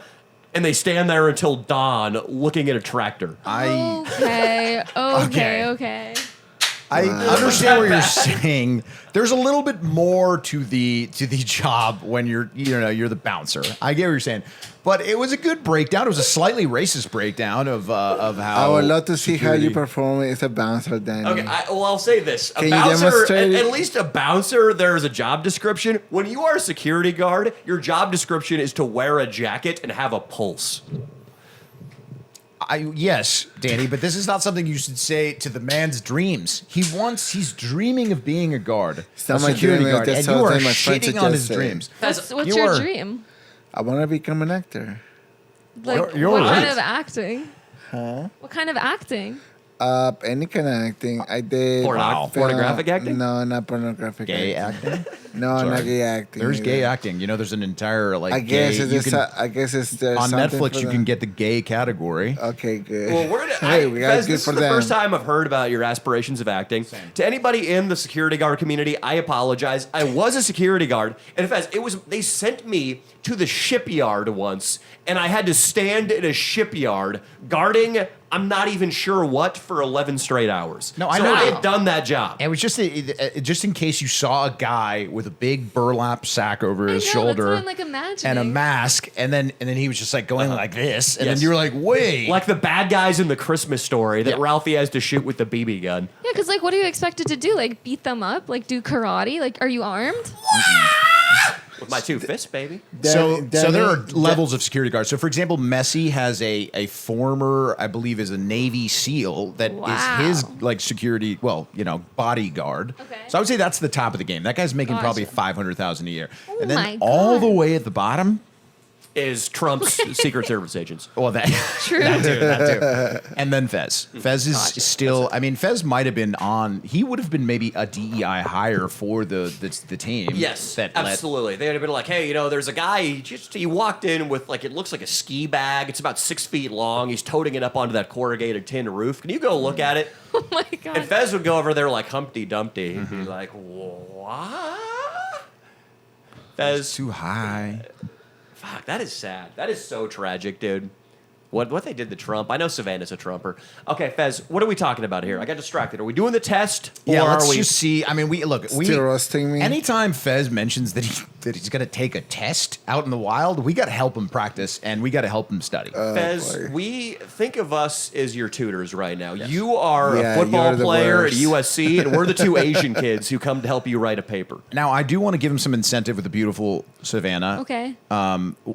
and they stand there until dawn looking at a tractor. Okay. Okay. Okay. I understand what you're saying. There's a little bit more to the job when you're the bouncer. I get what you're saying, but it was a good breakdown. It was a slightly racist breakdown of how. I would love to see how you security- perform as a bouncer, Danny. Okay, I'll say this. A Can you bouncer, demonstrate it? at least a bouncer, there is a job description. When you are a security guard, your job description is to wear a jacket and have a pulse. Yes, Danny, but this is not something you should say to the man's dreams. He's dreaming of being a guard, It's a not my security dream, guard, that's and you are something my friend shitting on his suggested. dreams. What's You your are- dream? I want to become an actor. Like, You're what right. kind of acting? Huh? What kind of acting? Any kind of acting. I did. Pornographic acting? No, not pornographic Gay acting. acting? No, Sorry. not gay acting. There's gay either. acting. You know, there's an entire like. I guess gay, it's you just can, I guess it's there's on something Netflix. for You them. can get the gay category. Okay, good. Well, we're gonna. Hey, we got Fez, good this for is the them. first time I've heard about your aspirations of acting. To anybody in the security guard community, I apologize. I was a security guard, and Fez, they sent me to the shipyard once, and I had to stand in a shipyard guarding. I'm not even sure what for 11 straight hours. No, I so know I that. had done that job. It was just just in case you saw a guy with a big burlap sack over his I know, that's shoulder what I'm, like, imagining. and a mask, and then he was just like going like this, and Yes. then you were like, wait, Like the bad guys in the Christmas Story that Yeah. Ralphie has to shoot with the BB gun. Yeah, because like, what are you expected to do? Like, beat them up? Like, do karate? Like, are you armed? With my two fists, baby. So there are Danny- levels of security guards. So for example, Messi has a former, I believe, is a Navy SEAL that is his Wow. like security, bodyguard. Okay. So I would say that's the top of the game. That guy's making Gotcha. probably $500,000 a year, Oh and then my all God. the way at the bottom. Is Trump's Secret Service agents. Well, that True. that too. And then Fez. Fez is Gotcha. still. I mean, Fez might have been on. He would have been maybe a DEI hire for the team. Yes, that let- absolutely. They would have been like, hey, there's a guy, he walked in with, like, it looks like a ski bag. It's about 6 feet long. He's toting it up onto that corrugated tin roof. Can you go look at it? Oh my god. And Fez would go over there like Humpty Dumpty. He'd be like, what? Fez, too high. fuck, that is sad. That is so tragic, dude. What they did to Trump. I know Savannah's a Trumper. Okay, Fez, what are we talking about here? I got distracted. Are we doing the test? Yeah, or let's are we just see. I mean, we Still roasting me? Anytime Fez mentions that he's going to take a test out in the wild, we got to help him practice and we got to help him study. Fez, boy. we think of us as your tutors right now. You are Yeah, a football you're the player at worst. USC, and we're the two Asian kids who come to help you write a paper. Now, I do want to give him some incentive with the beautiful Savannah. Okay.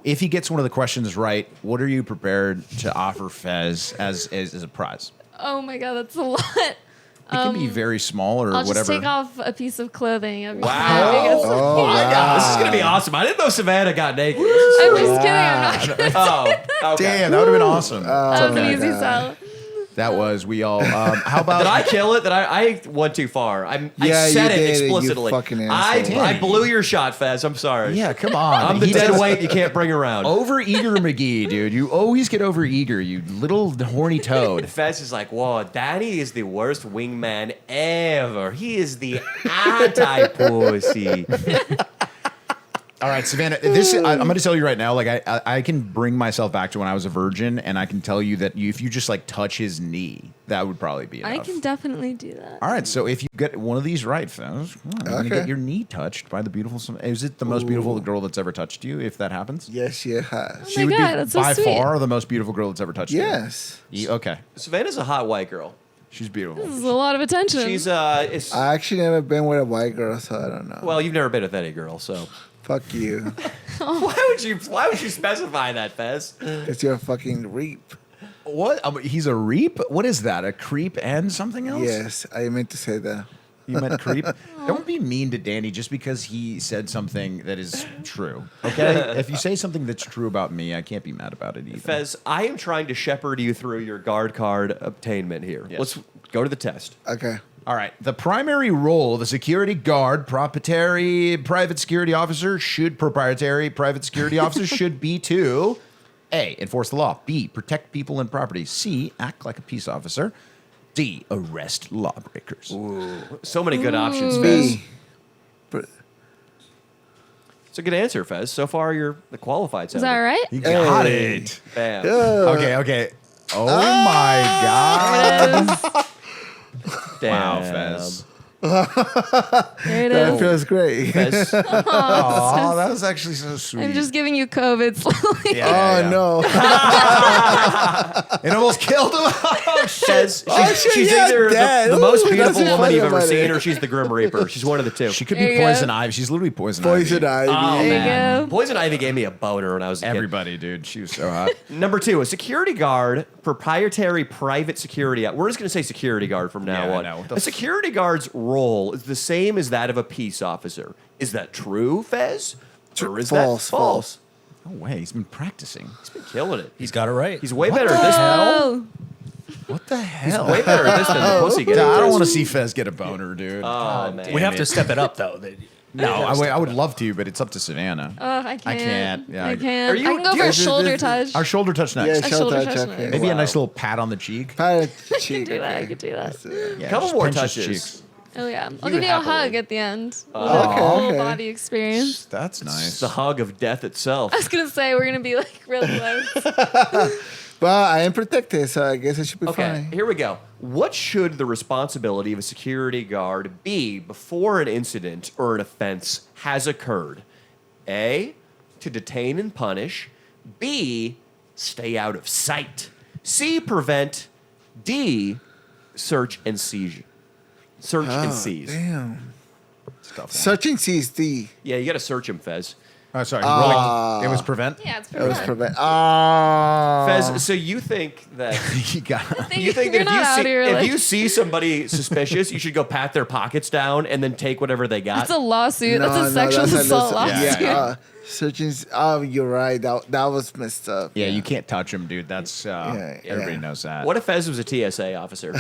If he gets one of the questions right, what are you prepared to offer Fez as a prize? Oh my god, that's a lot. It can be very small or I'll just whatever. take off a piece of clothing every Wow. time. because- Oh, My wow. God, this is going to be awesome. I didn't know Savannah got naked. I'm just kidding. I'm not gonna. Oh, okay. Damn, that would have been awesome. That was an my easy God. sell. That was we all. How about? Did I kill it? That I went too far. I Yeah, said you it did, you explicitly. fucking asshole. I blew your shot, Fez. I'm sorry. Yeah, come on. I'm the He dead does- weight you can't bring around. Over-eager McGee, dude. You always get over-eager, you little horny toad. Fez is like, whoa, Danny is the worst wingman ever. He is the anti-pussy. All right, Savannah. I'm going to tell you right now. Like, I can bring myself back to when I was a virgin, and I can tell you that if you just like touch his knee, that would probably be enough. I can definitely do that. All right, so if you get one of these right, Fez, you're going to Okay. get your knee touched by the beautiful. Is it the most beautiful girl that's ever touched you? If that happens, Yes, she has. Oh she my would God, be that's so by sweet. far the most beautiful girl that's ever touched Yes. you. Okay, Savannah's a hot white girl. she's beautiful. This is a lot of attention. She's I actually never been with a white girl, so I don't know. well, you've never been with any girl, so Fuck you. why would you specify that, Fez? It's your fucking reap. What? He's a reap? What is that? A creep and something else? Yes, I meant to say that. You meant creep? Don't be mean to Danny just because he said something that is true. Okay? If you say something that's true about me, I can't be mad about it either. Fez, I am trying to shepherd you through your guard card obtainment here. Yes. Let's go to the test. Okay. All right. The primary role of a security guard, proprietary private security officer should be to A, enforce the law. B, protect people and property. C, act like a peace officer. D, arrest lawbreakers. So many good options, Fez. B. Pr- It's a good answer, Fez. So far, you're the qualified. Is that right? You got Hey. it. Bam. Okay. Oh my God. Damn. Wow, Fez. There it That is. feels great. Fez, Oh, that was actually so sweet. I'm just giving you COVID slowly. Yeah. No. It almost killed him. Fez, shit, she's yeah, either Dad. the most Ooh, beautiful that's woman funny you've ever about seen, it. or she's the Grim Reaper. She's one of the two. She could There be you go. poison ivy. She's literally poison Poison ivy. ivy. There you go. Poison Ivy gave me a boner when I was a kid. Everybody, dude. She was so hot. Number 2, a security guard, proprietary private security. We're just going to say security guard from now Yeah, on. no, what the A security guard's role is the same as that of a peace officer. Is that true, Fez? Or is False, that false? No way. He's been practicing. He's been killing it. He's got it right. He's way better at this than Oh, What the hell? way better at this than the pussy Dude, getting. I don't want to see Fez get a boner, dude. Oh, man. we have to step it up, though. No, I would love to, but it's up to Savannah. I can't. I can't. Yeah, I can't. Are you- I can go do you- for a is it- shoulder touch. Our shoulder touch next. Yeah, A shoulder touch, touch okay. next. Maybe a Wow. nice little pat on the cheek. Pat I cheek. can do that. I okay. can do that. That's it. Yeah, Couple just more pinch his touches. cheeks. Oh yeah. I'll You give you a happily. hug at the end. Okay, Full okay. body experience. That's nice. It's the hug of death itself. I was gonna say we're gonna be like real close. Well, I am protected, so I guess it should be Okay, fine. here we go. What should the responsibility of a security guard be before an incident or an offense has occurred? A, to detain and punish. B, stay out of sight. C, prevent. D, search and seize. Search and seize. Damn. It's a tough one. Searching sees D. Yeah, you got to search him, Fez. Oh, sorry. It was prevent. Yeah, it's It was pretty prevent. Fez, so you think that You got. you think You're that not out here, if like- you see somebody suspicious, you should go pat their pockets down and then take whatever they got? That's a lawsuit. That's a sexual that's a assault lawsuit. lawsuit. Yeah. Searching. Oh, you're right. That was messed up. Yeah, you can't touch him, dude. That's everybody yeah. knows that. What if Fez was a TSA officer?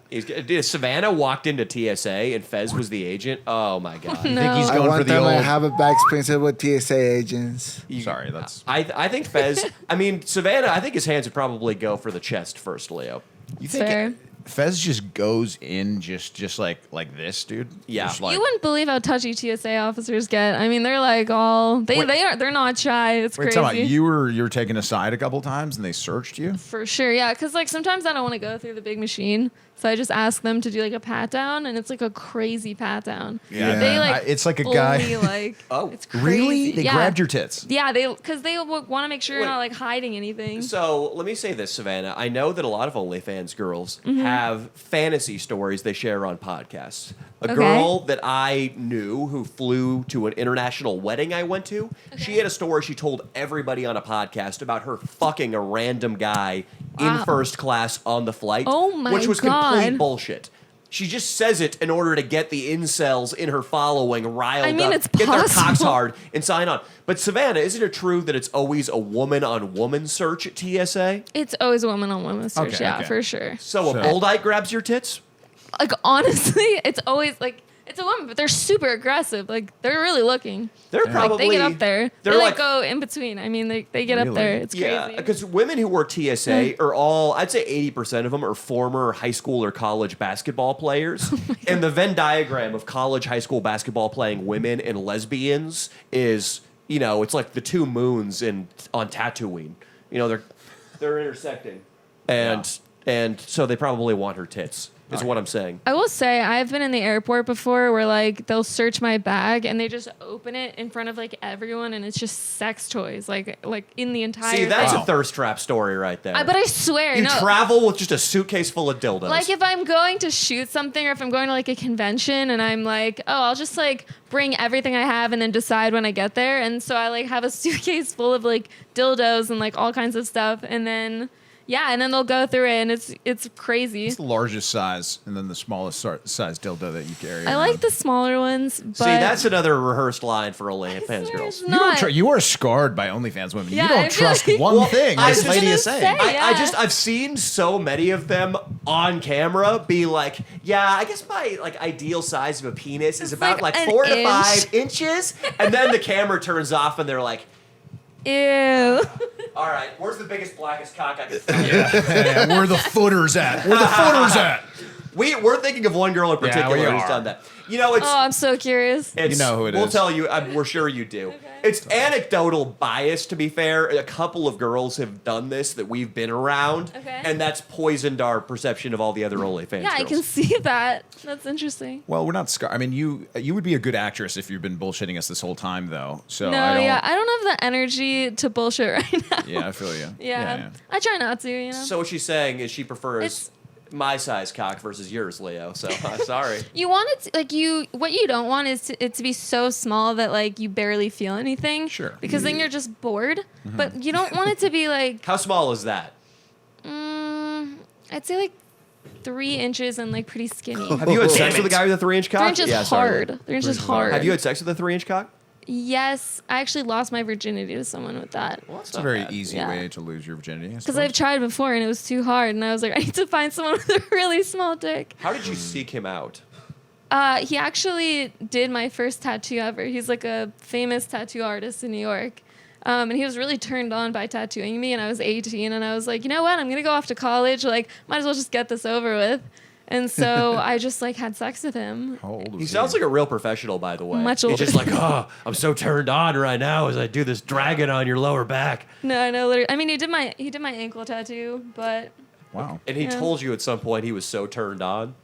Dude, Savannah walked into TSA and Fez was the agent. Oh my god! You think he's No. I going one for the time I old? have a bad experience with TSA agents. Sorry, that's. I think Fez. I mean Savannah. I think his hands would probably go for the chest first, Leo. You think Fair. Fez just goes in just like this, dude? Yeah. Just like, You wouldn't believe how touchy TSA officers get. I mean, they're like all they're not shy. It's wait, crazy. tell me, you were taken aside a couple times and they searched you? For sure, yeah. Because like sometimes I don't want to go through the big machine, so I just ask them to do like a pat down, and it's like a crazy pat down. Yeah. They like It's like a fully, guy- like Oh, it's crazy. Really? They yeah. grabbed your tits. Yeah, because they want to make sure you're Wait. not like hiding anything. So let me say this, Savannah. I know that a lot of OnlyFans girls Mm-hmm. have fantasy stories they share on podcasts. A Okay. girl that I knew who flew to an international wedding I went to, she had a story she told everybody on a podcast about her fucking a random guy in Wow. first class on the flight, Oh my which was complete God. bullshit. She just says it in order to get the incels in her following riled up, it's get their cocks possible. hard, and sign on. But Savannah, isn't it true that it's always a woman-on-woman search at TSA? It's always a woman-on-woman search, Okay, yeah, okay. for sure. So a bull dyke grabs your tits? Like, honestly, it's always, like, it's a woman, but they're super aggressive. Like, they're really looking. They're Like, probably... they get up there. They're They, like go in between. I mean, they get up Really? there. It's Yeah, crazy. because women who work TSA are all, I'd say 80% of them are former high school or college basketball players. And the Venn diagram of college, high school basketball playing women and lesbians is, it's like the two moons on Tatooine. They're intersecting. And so they probably want her tits, is what I'm saying. I will say, I've been in the airport before where, like, they'll search my bag and they just open it in front of, like, everyone and it's just sex toys, like in the entire See, that's thing. a thirst trap story right there. But I swear, you no. travel with just a suitcase full of dildos. Like, if I'm going to shoot something or if I'm going to, like, a convention and I'm like, oh, I'll just, like, bring everything I have and then decide when I get there. And so I, like, have a suitcase full of, like, dildos and, like, all kinds of stuff. And then... yeah, and then they'll go through it, and it's crazy. It's the largest size, and then the smallest size dildo that you carry. I like the smaller ones, but See, that's another rehearsed line for OnlyFans swear girls. it's You don't. not. You are scarred by OnlyFans women. Yeah, you don't I feel trust like- one Well, thing. I This was lady is gonna saying. say- Yeah. I've seen so many of them on camera be like, yeah, I guess my ideal size of a penis is about like like an 4 to inch. 5 inches, and then the camera turns off and they're like, ew. all right, where's the biggest blackest cock I can find? Yeah, where the footers at? Where the footers at? We're thinking of one girl in particular we who's are. done that. It's Oh, I'm so curious. It's, You know who it we'll is. tell you. We're sure you do. Okay. It's anecdotal bias, to be fair. A couple of girls have done this that we've been around, Okay. and that's poisoned our perception of all the other OnlyFans Yeah, I girls. can see that. That's interesting. Well, we're not scarred. I mean, you would be a good actress if you've been bullshitting us this whole time, though. So No, I don't. yeah, I don't have the energy to bullshit right now. Yeah, I feel you. Yeah. I try not to, you know. So what she's saying is she prefers It's- my size cock versus yours, Leo. So I'm sorry. You want it to, like what you don't want is it to be so small that like you barely feel anything. Sure. Because then you're just bored. But you don't want it to be like How small is that? I'd say like 3 inches and like pretty skinny. Have you had sex with a guy with a 3-inch cock? 3 inches Yeah, sorry. hard. 3 inches hard. Have you had sex with a 3-inch cock? Yes, I actually lost my virginity to someone with that. It's a very easy Yeah. way to lose your virginity. Because I've tried before and it was too hard, and I was like, I need to find someone with a really small dick. How did you seek him out? He actually did my first tattoo ever. He's like a famous tattoo artist in New York. And he was really turned on by tattooing me, and I was 18, and I was like, you know what? I'm gonna go off to college. Like, might as well just get this over with. And so I just like had sex with him. How old was He sounds like a real professional, by the way. Much He's older. just like, oh, I'm so turned on right now as I do this dragging on your lower back. No, I know. Literally, I mean, he did my ankle tattoo, but Wow. And he Yeah. told you at some point he was so turned on.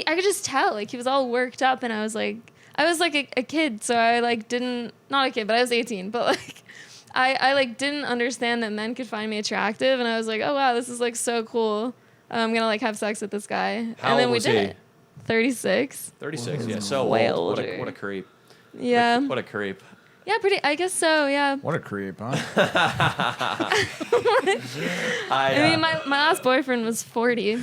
I could just tell. Like, he was all worked up, and I was like a kid, so I like didn't, not a kid, but I was 18, but like I like didn't understand that men could find me attractive, and I was like, oh wow, this is like so cool. I'm gonna like have sex with this guy. How and then old we was did he? it. 36. 36, yeah, so Way old. older. What a creep. Yeah. What a creep. Yeah, pretty. I guess so. Yeah. What a creep, huh? I mean, my last boyfriend was 40,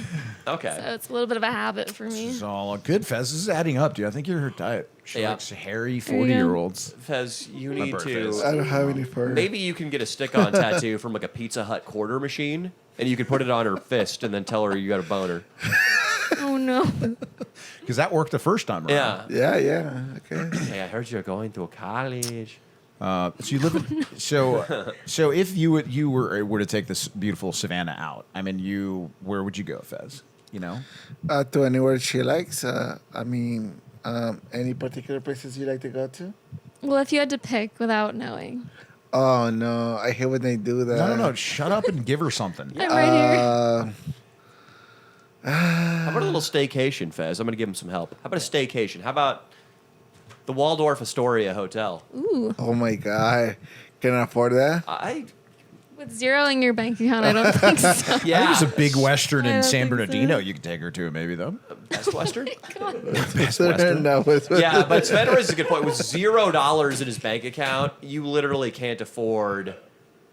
okay. so it's a little bit of a habit for me. It's all good, Fez. This is adding up, dude. I think you're type. She Yeah. likes hairy There you go. 40-year-olds. Fez, you My need birth to. is- I don't have any fur. Maybe you can get a stick-on tattoo from like a Pizza Hut quarter machine, and you can put it on her fist and then tell her you got a boner. Oh no. Because that worked the first time around. Yeah. Yeah. Okay. Hey, I heard you're going to college. So you live in, so if you were to take this beautiful Savannah out, I mean, where would you go, Fez? You know? To anywhere she likes. I mean, any particular places you like to go to? Well, if you had to pick without knowing, Oh no, I hate when they do that. No. Shut up and give her something. I'm right here. How about a little staycation, Fez? I'm going to give him some help. How about a staycation? How about the Waldorf Astoria Hotel? Ooh. Oh my god, can I afford that? With zero in your bank account, I don't think so. I think Yeah. there's a big Western I in don't San think so. Bernardino you could take her to, maybe, though. Best Western? Best Western. No, Yeah, but Sven raises a good point. With $0 in his bank account, you literally can't afford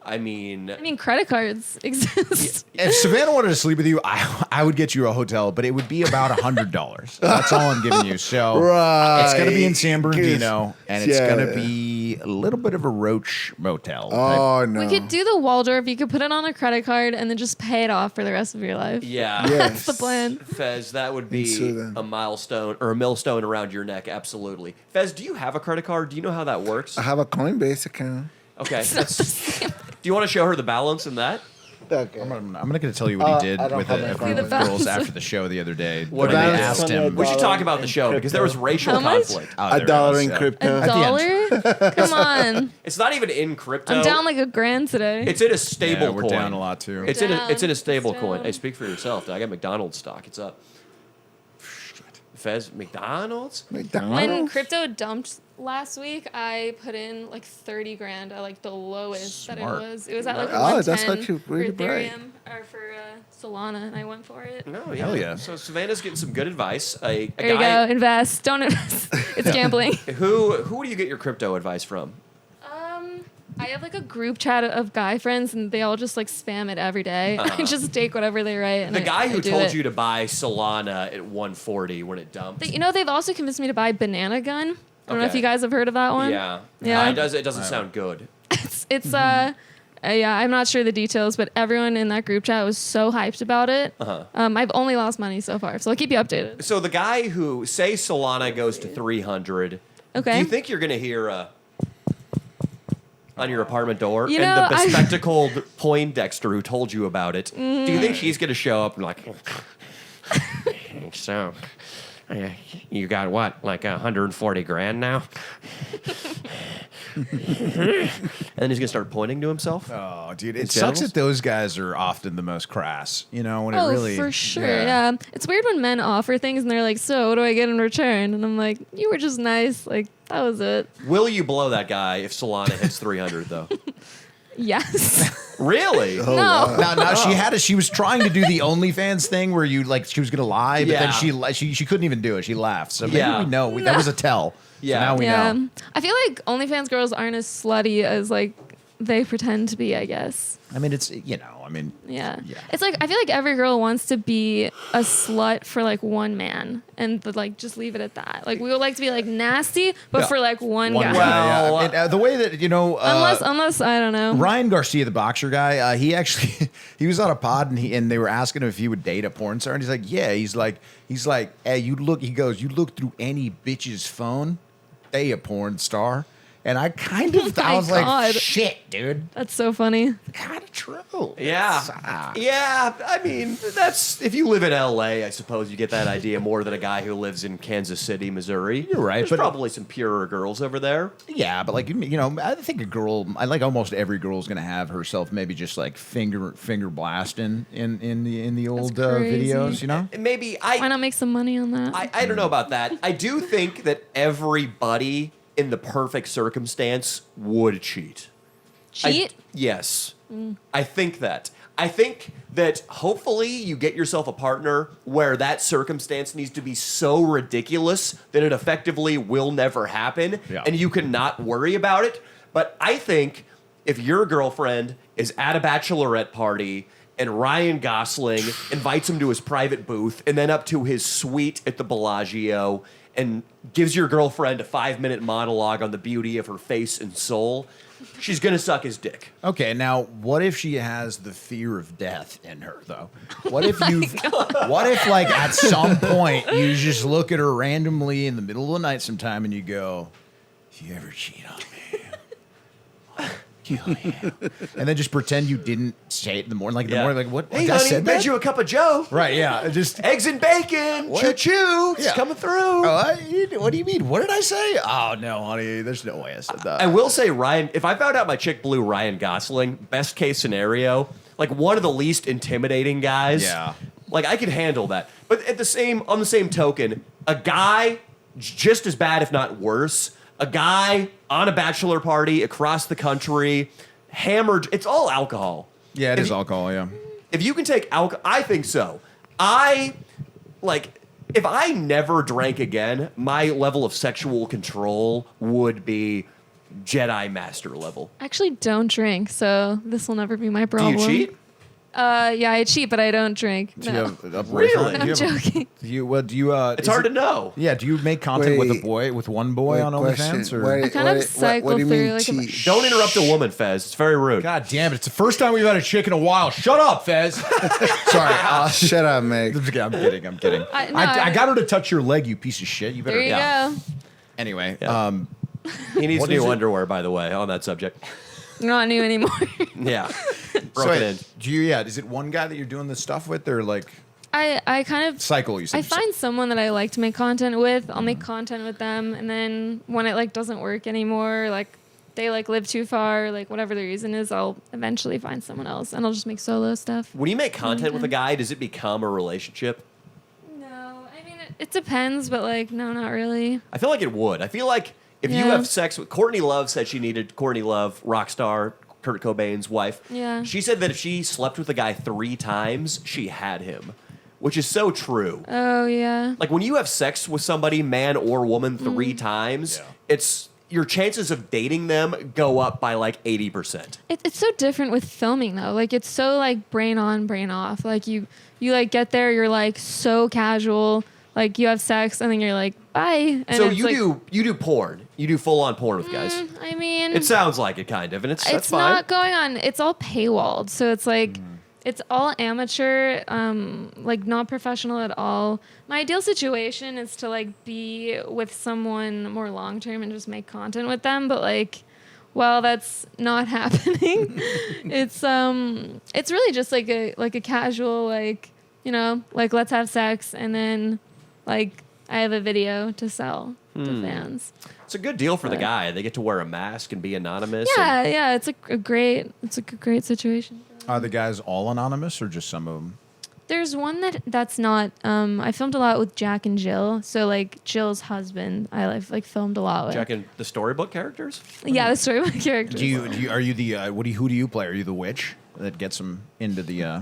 I mean, credit cards exist. If Savannah wanted to sleep with you, I would get you a hotel, but it would be about $100. That's all I'm giving you. So it's going to be in San Bernardino, and it's going to be a little bit of a roach motel. Oh, no. We could do the Waldorf. You could put it on a credit card and then just pay it off for the rest of your life. yeah. That's the plan. Fez, that would be Insane. a milestone or a millstone around your neck. Absolutely. Fez, do you have a credit card? Do you know how that works? I have a Coinbase account. Okay. Do you want to show her the balance in that? Okay. I'm going to tell you what he did I don't with have a my group phone. of girls after the show the other day. What when did they they asked him. We should talk about the show because there was racial How much? conflict. Oh, there it $1 was, in yeah. crypto. A At the end. dollar? Come on. It's not even in crypto. I'm down like $1,000 today. It's in a stable Yeah, we're coin. down a lot too. It's in a stable Down. coin. Hey, speak for yourself. I got McDonald's stock. It's up. Fez, McDonald's? When McDonald's? crypto dumped last week, I put in like $30,000 at like the lowest that Smart. it was. It was at like Oh, 110 that's actually for really bright. Ethereum or for Solana, and I went for it. No, yeah. Hell yeah. So Savannah's getting some good advice. A There you guy, go. Invest. Don't invest. It's gambling. Who do you get your crypto advice from? I have like a group chat of guy friends, and they all just like spam it every day. I just take whatever they write. And The guy I who do told it. you to buy Solana at 140 when it dumped. You know, they've also convinced me to buy Banana Gun. I don't know if Okay. you guys have heard of that one. Yeah. Yeah. It doesn't sound good. It's yeah, I'm not sure the details, but everyone in that group chat was so hyped about it. I've only lost money so far, so I'll keep you updated. So the guy who say Solana goes to 300. Okay. Do you think you're gonna hear on your apartment door You and know, the I- bespectacled Poindexter who told you about it? Do you think he's gonna show up and like? So, you got what, like 140 grand now? And then he's gonna start pointing to himself. Oh, dude, it It's sucks genitals? that those guys are often the most crass. You know, when it Oh, really. for sure. Yeah. It's weird when men offer things and they're like, "So, what do I get in return?" And I'm like, "You were just nice. Like, that was it." Will you blow that guy if Solana hits 300 though? Yes. Really? no. Now she was trying to do the OnlyFans thing where you like she was gonna lie, but then Yeah. she couldn't even do it. She laughed. So maybe Yeah. we know that was a tell. Yeah. So now we Yeah. know. I feel like OnlyFans girls aren't as slutty as like they pretend to be, I guess. I mean, it's Yeah. Yeah. It's like I feel like every girl wants to be a slut for like one man and like just leave it at that. Like we would like to be like nasty, but Yeah. for like one One guy. guy, Well, yeah. And, the way that Unless I don't know. Ryan Garcia, the boxer guy, he actually he was on a pod and they were asking him if he would date a porn star, and he's like, yeah. He's like, hey, you look through any bitch's phone, they a porn star. And I kind of my I was God. like, shit, dude, That's so funny. kind of true. Yeah. Yeah. I mean, that's if you live in LA, I suppose you get that idea more than a guy who lives in Kansas City, Missouri. You're right, There's but- probably some purer girls over there. Yeah, but like you know, I think a girl, I like almost every girl's gonna have herself maybe just like finger blasting in the old crazy. videos, you know. Maybe Why not make some money on that? I don't know about that. I do think that everybody in the perfect circumstance would cheat. Cheat? Yes. I think that. I think that hopefully you get yourself a partner where that circumstance needs to be so ridiculous that it effectively will never happen Yeah. and you can not worry about it. But I think if your girlfriend is at a bachelorette party and Ryan Gosling invites him to his private booth and then up to his suite at the Bellagio and gives your girlfriend a 5-minute monologue on the beauty of her face and soul, she's going to suck his dick. Okay, now what if she has the fear of death in her though? What if what if like at some point you just look at her randomly in the middle of the night sometime and you go, if you ever cheat on me, I'll kill you. And then just pretend you didn't say it in the morning, like in the morning, like what? Hey, I honey, said made that? you a cup of Joe. Right, yeah. Just Eggs and bacon. What? Choo-choo. It's Yeah. coming through. what do you mean? What did I say? Oh no, honey, there's no way I said that. I will say, Ryan, if I found out my chick blew Ryan Gosling, best case scenario, like one of the least intimidating guys. Yeah. Like I could handle that. But on the same token, a guy just as bad, if not worse, a guy on a bachelor party across the country, hammered. It's all alcohol. Yeah, it is alcohol, yeah. If you can take alcohol, I think so. If I never drank again, my level of sexual control would be Jedi Master level. I actually don't drink, so this will never be my problem. Do you cheat? Yeah, I cheat, but I don't drink. Do you No. have a boyfriend? Really? Do I'm you have a- joking. Do you? It's hard to know. Yeah. Do you make content with a Wait. boy, with one boy Wait, on question. OnlyFans? Or? What- I kind of what cycle do you through mean like a cheat? Don't interrupt a woman, Fez. It's very rude. God damn it! It's the first time we've had a chick in a while. Shut up, Fez. Sorry. Shut up, Meg. I'm kidding. I'm kidding. I I got her to touch your leg, you piece of shit. You better. There you Yeah. go. Anyway, Yeah. He needs What is new it? underwear, by the way, on that subject. Not new anymore. Yeah. so Broken in. do you? Yeah. Is it one guy that you're doing this stuff with, or like I kind of cycle? You said. I find someone that I like to make content with. I'll make content with them, and then when it like doesn't work anymore, like they like live too far, like whatever the reason is, I'll eventually find someone else, and I'll just make solo stuff. When you make content with a guy, does it become a relationship? No, I mean it depends, but like no, not really. I feel like it would. I feel like if you Yeah. have sex with Courtney Love, said she needed Courtney Love, rock star, Kurt Cobain's wife. Yeah. She said that if she slept with a guy 3 times, she had him, which is so true. Oh yeah. Like when you have sex with somebody, man or woman, 3 times, it's your chances of dating them go up by like 80%. It's so different with filming though. Like it's so like brain on, brain off. Like you like get there, you're like so casual. Like you have sex and then you're like bye. And So it's, like, you do porn. You do full on porn with guys. I mean, It sounds like it kind of, and that's it's fine. not going on. It's all paywalled, so it's like it's all amateur, like not professional at all. My ideal situation is to like be with someone more long term and just make content with them, but like. Well, that's not happening. It's really just like a casual like, you know, like let's have sex and then like I have a video to sell to fans. It's a good deal for the guy. They get to wear a mask and be anonymous. Yeah, and- yeah, it's a great situation. Are the guys all anonymous or just some of them? There's one that's not. I filmed a lot with Jack and Jill. So like Jill's husband, I like filmed a lot with. Jack and the storybook characters? Yeah, the storybook characters. Are you the who do you play? Are you the witch that gets them into the Yeah,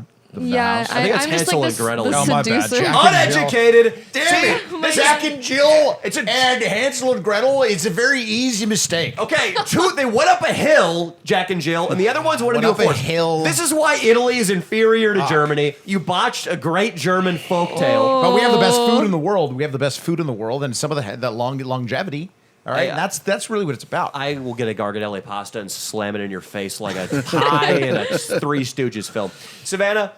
house? I think it's I'm just Hansel like and the, Gretel. the Oh, my bad. seducer. Jack- Uneducated! Damn it! Jack and Jill and Hansel and Gretel. It's a very easy mistake. Okay, they went up a hill, Jack and Jill, and the other ones wanted to Went do up a forest. hill. This is why Italy is inferior to Germany. You botched a great German folktale. But we have the best food in the world. We have the best food in the world, and some of the longevity. All right, and that's really what it's about. I will get a garganelli pasta and slam it in your face like a pie in a Three Stooges film. Savannah,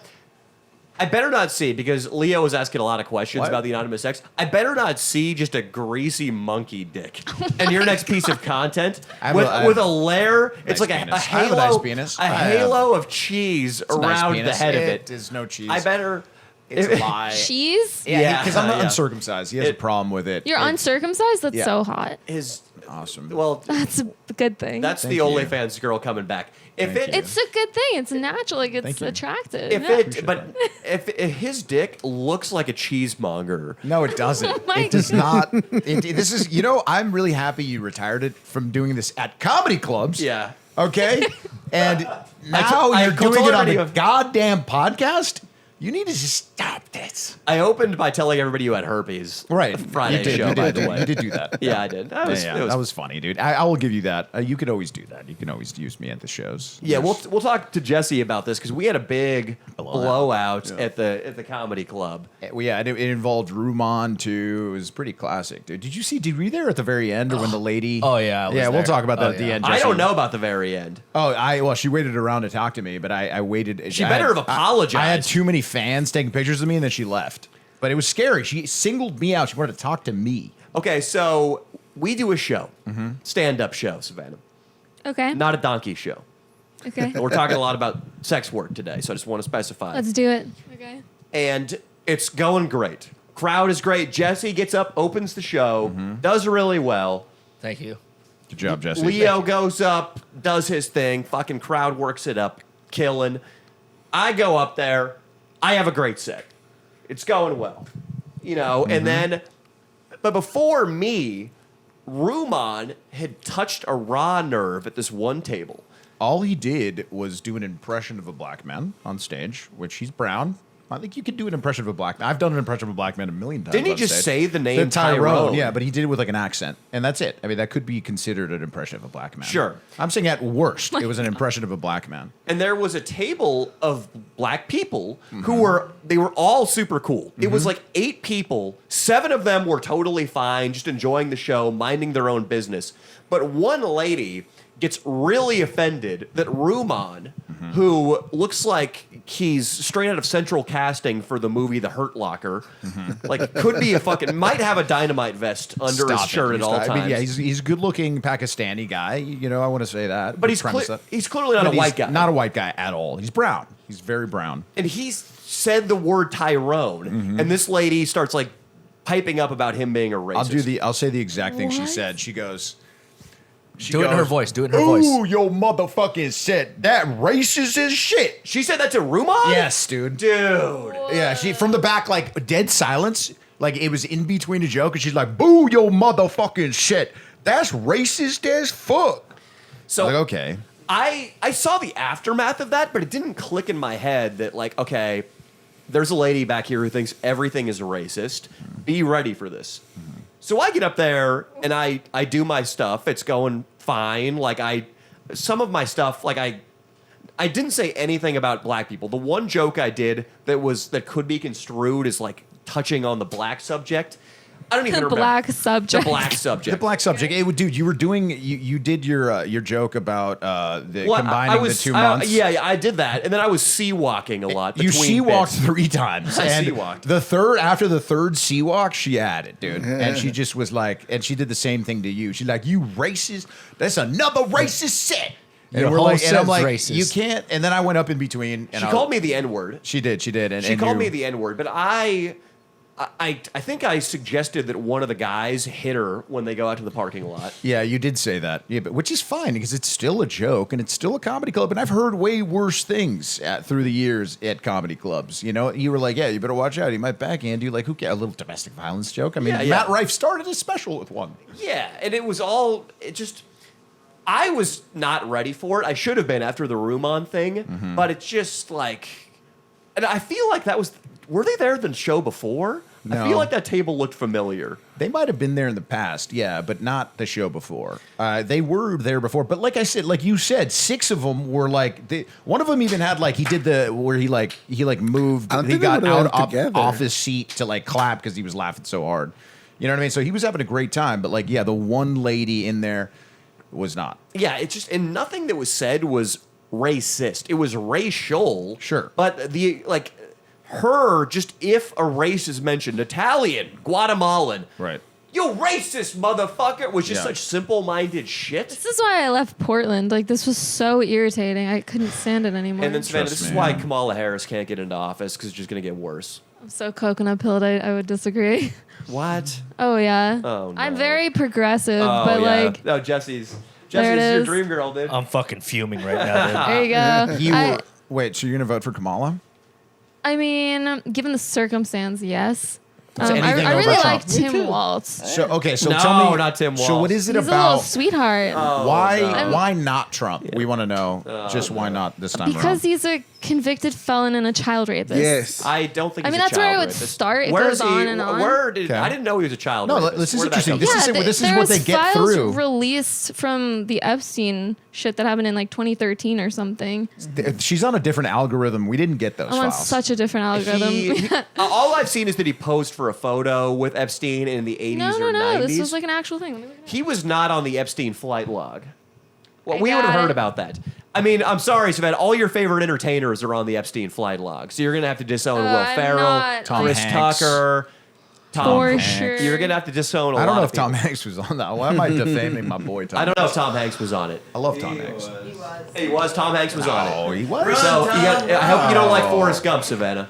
I better not see, because Leo was asking a lot of questions What? about the anonymous sex. I better not see just a greasy monkey dick in your next piece of content with a layer. It's like a penis. I halo, have a nice penis. a halo of cheese around the head of it. There's no cheese. I better. It's a lie. Cheese? Yeah, because I'm not yeah. uncircumcised. He has a It- problem with it. You're uncircumcised? That's Yeah. so hot. His Awesome. well, That's a good thing. that's Thank the you. OnlyFans girl coming back. If Thank it, you. it's a good thing. It's natural. Like Thank it's you. attractive. if yeah. it, but if his dick looks like a cheesemonger. No, it doesn't. my It does not. This is, I'm really happy you retired it from doing this at comedy clubs. Yeah. Okay? And now I you're told doing it on everybody a of- goddamn podcast? You need to just stop this. I opened by telling everybody you had herpes. Right. Friday You did, show, you by did, the way. You did do that. Yeah, I did. That was, Yeah, it was- that was funny, dude. I will give you that. You could always do that. You can always use me at the shows. Yeah, we'll talk to Jesse about this, because we had a big blowout Yeah. at the comedy club. Well, yeah, it involved Rumon too. It was pretty classic, dude. Did you were you there at the very end, or when the lady? Oh, yeah, I was yeah. We'll there. talk about that Oh, at the yeah. end. I Jesse. don't know about the very end. Well, she waited around to talk to me, but I waited. She better have apologized. I had too many fans taking pictures of me, and then she left. But it was scary. She singled me out. She wanted to talk to me. Okay, so we do a show, stand-up show, Savannah, Okay. not a donkey show. Okay. We're talking a lot about sex work today, so I just want to specify. Let's do it. Okay. And it's going great. Crowd is great. Jesse gets up, opens the show, does really well. Thank you. Good job, Jesse. Leo goes up, does his thing. Fucking crowd works it up, killing. I go up there. I have a great set. It's going well, And then, but before me, Rumon had touched a raw nerve at this one table. All he did was do an impression of a black man on stage, which he's brown. I think you could do an impression of a black man. I've done an impression of a black man a million times. Didn't he on just stage. say the name Tyrone? Tyrone? Yeah, but he did it with like an accent, and that's it. I mean, that could be considered an impression of a black man. Sure. I'm saying at worst, it was an impression of a black man. And there was a table of black people who were all super cool. It was like 8 people. 7 of them were totally fine, just enjoying the show, minding their own business. But one lady gets really offended that Ruman, who looks like he's straight out of central casting for the movie The Hurt Locker, like could be might have a dynamite vest under his shirt at all times. I mean, yeah, he's a good-looking Pakistani guy. You know, I want to say that. But he's clearly not a white guy. Not a white guy at all. He's brown. He's very brown. And he's said the word Tyrone, and this lady starts like piping up about him being a racist. I'll say the exact thing she said. She goes. Do it in her voice. Do it in her voice. Ooh, yo motherfucking shit. That racist as shit. She said that to Ruman? Yes, dude. Dude. Yeah, she from the back, like dead silence. Like it was in between a joke, and she's like, boo, yo motherfucking shit. That's racist as fuck. So like, okay. I saw the aftermath of that, but it didn't click in my head that like, okay, there's a lady back here who thinks everything is racist. Be ready for this. So I get up there and I do my stuff. It's going fine. Like some of my stuff, like I didn't say anything about black people. The one joke I did that could be construed as like touching on the black subject. I don't even remember. Black subject. The black subject. The black subject. Hey, dude, you were doing you did your joke about combining the 2 months. Yeah, I did that, and then I was sea walking a lot. You between sea walked bits. 3 times. I and sea-walked. after the third sea walk, she had it, dude. And she just was like, and she did the same thing to you. She's like, you racist. That's another racist shit. Your And we're whole like, and I'm set's like, racist. you can't. And then I went up in between. And She called me the N-word. She did. And She called me the N-word, but I think I suggested that one of the guys hit her when they go out to the parking lot. Yeah, you did say that. Yeah, but which is fine because it's still a joke and it's still a comedy club. And I've heard way worse things through the years at comedy clubs. You know, you were like, yeah, you better watch out. He might backhand you. Like, who cares? A little domestic violence joke. I mean, Yeah, Matt Rife started a special with one. Yeah, and I was not ready for it. I should have been after the Ruman thing, but it's just like, and I feel like were they there the show before? No. I feel like that table looked familiar. They might have been there in the past, yeah, but not the show before. They were there before, but like I said, like you said, 6 of them were like one of them even had like he did where he moved. He got out off his seat to like clap because he was laughing so hard. You know what I mean? So he was having a great time, but like yeah, the one lady in there was not. Yeah, it's just, and nothing that was said was racist. It was racial. Sure. But just if a race is mentioned, Italian, Guatemalan. Right. You racist motherfucker, was just Yeah. such simple-minded shit. This is why I left Portland. Like, this was so irritating. I couldn't stand it anymore. And then Savannah, Trust this is me. why Kamala Harris can't get into office, because it's just going to get worse. I'm so coconut pilled, I would disagree. What? Oh, yeah. Oh, no. I'm very progressive, Oh, but, yeah. like, No, Jesse's There it your is. dream girl, dude. I'm fucking fuming right now, there you go. Wait, so you're gonna vote for Kamala? I mean, given the circumstance, yes. So anything I over really Trump. like Tim Waltz. So okay, so No, tell me, not Tim So Walz. what is it He's a little about? sweetheart. Why no. why not Trump? We want to know just why not this time Because around. he's a convicted felon and a child rapist. Yes. I don't think I he's mean, a that's where I child would rapist. start. It Where goes is he? on and on. Okay. I didn't know he was a child No, rapist. this is Where did that interesting. come This from? is this is there what was they get files through. released from the Epstein shit that happened in like 2013 or something. She's on a different algorithm. We didn't get those I'm on files. such a different algorithm. All I've seen is that he posed for a photo with Epstein in the 80s no, or 90s. this was like an actual thing. Let me look it up. He was not on the Epstein flight log. Well, I we would have got heard it. about that. I mean, I'm sorry, Savannah. All your favorite entertainers are on the Epstein flight log. So you're going to have to disown Will I'm Ferrell, not, Tom Chris Hanks. Tucker, Tom For Hanks. sure. You're going to have to disown a lot I don't know of if Tom people. Hanks was on that. Why am I defaming my boy Tom? I don't know if Tom Hanks was on it. I love Tom Hanks. He was. Tom Hanks was on it. Oh, he was. So I hope you don't like Forrest Gump, Savannah.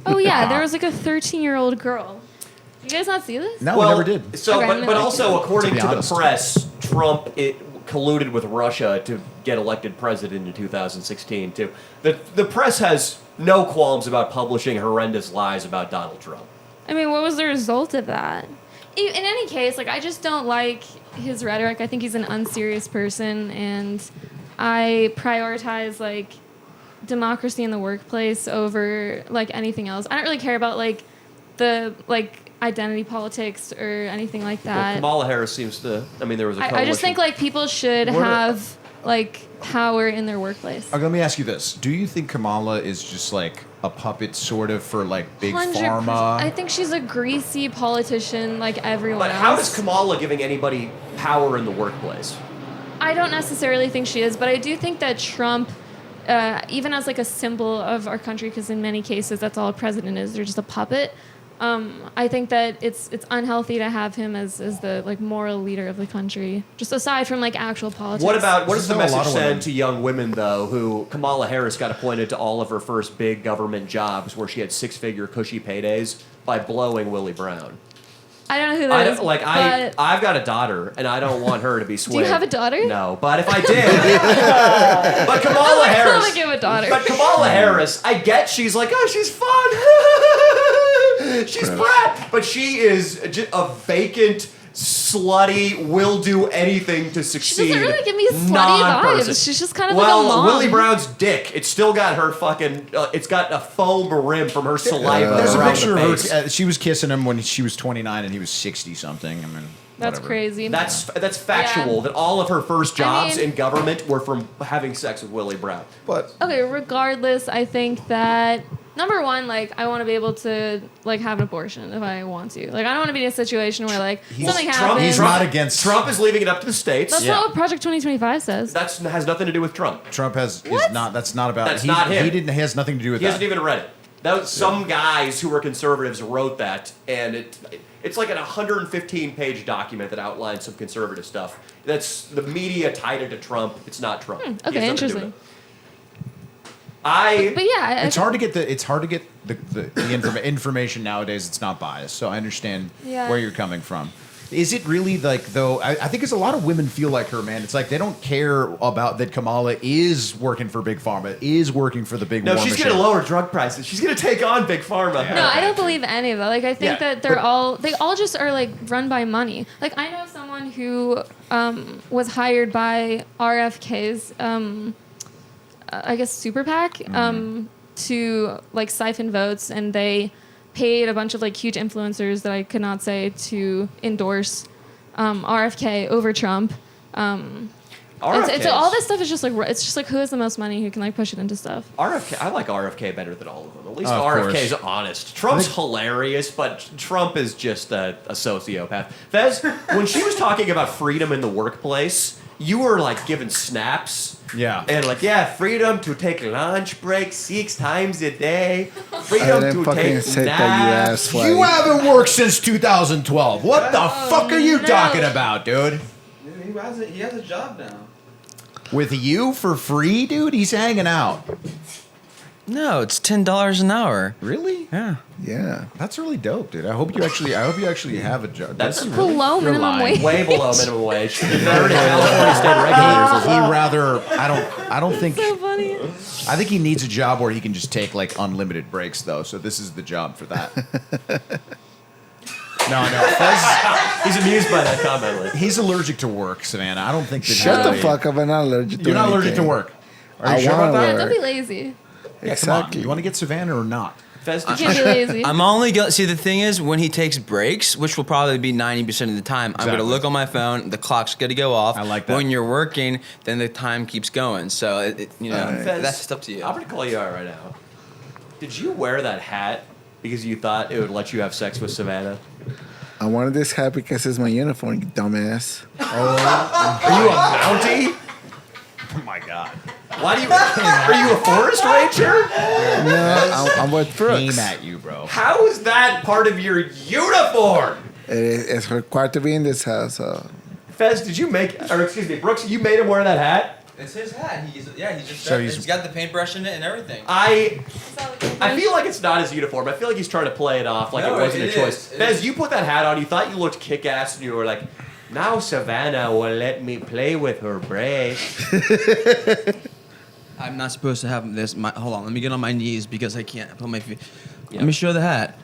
Oh yeah, there was like a 13-year-old girl. You guys not see this? No, we never did. So, Okay, but, I'm but gonna- also, according To to, be the honest. press, Trump colluded with Russia to get elected president in 2016 too. The press has no qualms about publishing horrendous lies about Donald Trump. I mean, what was the result of that? In any case, like, I just don't like his rhetoric. I think he's an unserious person, and I prioritize, like, democracy in the workplace over like anything else. I don't really care about like the like identity politics or anything like Well, that. Kamala Harris seems to. I mean, there was a coalition. I just think like people should have like power in their workplace. Okay, let me ask you this: do you think Kamala is just like a puppet, sort of, for like big 100%. pharma? I think she's a greasy politician like everyone But else. how is Kamala giving anybody power in the workplace? I don't necessarily think she is, but I do think that Trump, even as like a symbol of our country, because in many cases that's all a president is, they're just a puppet. I think that it's unhealthy to have him as the like moral leader of the country. Just aside from like actual politics. What does the There's a lot message of women. send to young women though, who Kamala Harris got appointed to all of her first big government jobs, where she had 6-figure cushy paydays by blowing Willie Brown? I don't know who that is. I've got a daughter, and I don't want her to be swayed. Do you have a daughter? No, but if I did, but Kamala Harris. I want to give a daughter. But Kamala Harris, I get she's like, oh, she's fun. She's brat. But she is just a vacant, slutty, will do anything to succeed. She doesn't really give me slutty non-person. vibes. She's just kind of like a mom. Willie Brown's dick, it's still got her fucking, it's got a foam rim from her saliva. There's a around picture the of face. her. She was kissing him when she was 29 and he was 60 something. I mean, That's whatever. crazy. That's factual. Yeah. That all of her first jobs mean- in government were from having sex with Willie Brown. But Okay, regardless, I think that number one, like, I want to be able to like have an abortion if I want to. Like, I don't want to be in a situation where like something happens. he's not against Trump is leaving it up to the states. That's not what Project 2025 says. That has nothing to do with Trump. Trump is What? not. That's not about. That's not him. He didn't. He has nothing to do with He that. hasn't even read it. That was some guys who were conservatives wrote that, and it's like an 115-page document that outlines some conservative stuff. That's the media tied it to Trump. It's not Trump. He has Okay, nothing to do with interesting. it. I But yeah, It's hard to get the information nowadays. It's not biased, so I understand Yeah. where you're coming from. Is it really like though? I think it's a lot of women feel like her, man. It's like they don't care about that Kamala is working for Big Pharma, is working for the big. no, war she's machine. going to lower drug prices. She's going to take on Big Pharma. No, I don't believe any of that. Like, I think Yeah, that they all just are like run by money. Like, I know someone who was hired by RFK's, I guess, super PAC to like siphon votes, and they paid a bunch of like huge influencers that I could not say to endorse RFK over Trump. RFK So all this stuff is just like it's just like who has the most money who can like push it into stuff. RFK, I like RFK better than all of them. At least Of RFK is course. honest. Trump's hilarious, but Trump is just a sociopath. Fez, when she was talking about freedom in the workplace, you were like giving snaps. Yeah. And like, yeah, freedom to take lunch breaks 6 times a day. I Freedom didn't to fucking take say that, you naps. ass You white. haven't worked since 2012. What the fuck are you no. talking about, dude? He has a job now. With you for free, dude? He's hanging out. No, it's $10 an hour. Really? Yeah. Yeah. That's really dope, dude. I hope you actually have a job. That's Below You're minimum lying. wage. way below minimum wage. They're already California state regulators. He rather. I don't think. So funny. I think he needs a job where he can just take like unlimited breaks, though. So this is the job for that. No, Fez, He's amused by that comment. Like, he's allergic to work, Savannah. I don't think that. Shut the really- fuck up. I'm not allergic to You're not allergic anything. to work. Are you I sure about wanna that? Yeah, work. don't be lazy. Yeah, come on. Exactly. You want to get Savannah or not? Fez, You did you can't be lazy. I'm only going to see the thing is when he takes breaks, which will probably be 90% of the time, I'm going to Exactly. look on my phone, the clock's going to go off. I like that. When you're working, then the time keeps going. So, Fez, that's just up to you. I'm going to call you out right now. Did you wear that hat because you thought it would let you have sex with Savannah? I wanted this hat because it's my uniform, you dumbass. Are you a Mountie? Oh my god. Why do you? Are you a forest ranger? No, I'm with Brooks. Aim at you, bro. How is that part of your uniform? It's required to be in this house. So. Fez, did you make? Or excuse me, Brooks, you made him wear that hat? It's his hat. He's just So he's- got the paintbrush in it and everything. I feel like it's not his uniform. I feel like he's trying to play it off like No, it wasn't it a choice. is. It Fez, is. you put that hat on. You thought you looked kick-ass, and you were like, "Now Savannah will let me play with her braids." I'm not supposed to have this. Hold on, let me get on my knees because I can't put my feet. Yeah. Let me show the hat.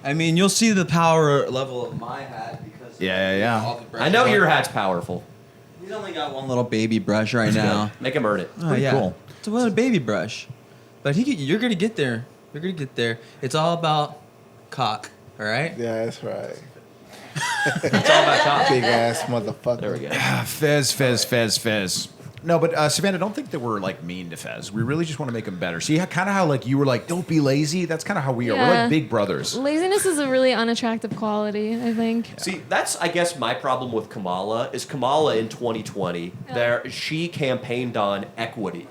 I mean, you'll see the power level of my hat because Yeah. all the I brushes know on. your hat's powerful. He's only got one little baby brush right now. Make him earn it. Oh Pretty yeah. cool. It's a little baby brush. But you're gonna get there. You're gonna get there. It's all about cock. All right. Yeah, that's right. It's all about cock. Big ass motherfucker. There we go. Fez. No, but Savannah, don't think that we're like mean to Fez. We really just want to make him better. See, kind of how like you were like, don't be lazy. That's kind of how we are. We're Yeah. like big brothers. Laziness is a really unattractive quality, I think. See, that's I guess my problem with Kamala is Kamala in 2020. She campaigned on equity.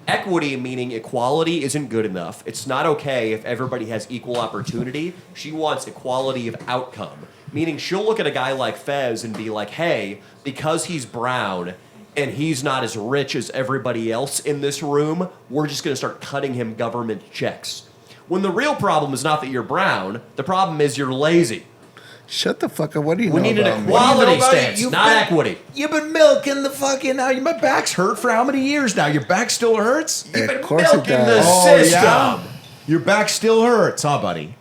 Equity meaning equality isn't good enough. It's not okay if everybody has equal opportunity. She wants equality of outcome. Meaning she'll look at a guy like Fez and be like, hey, because he's brown and he's not as rich as everybody else in this room, we're just going to start cutting him government checks. When the real problem is not that you're brown, the problem is you're lazy. Shut the fuck up. What do you We know need an about me? equality What do you know about stance, it? not equity. You've been milking the fucking. My back's hurt for how many years now? Your back still hurts? You've been Of course it milking the does. Oh, system. yeah? Your back still hurts, huh, buddy?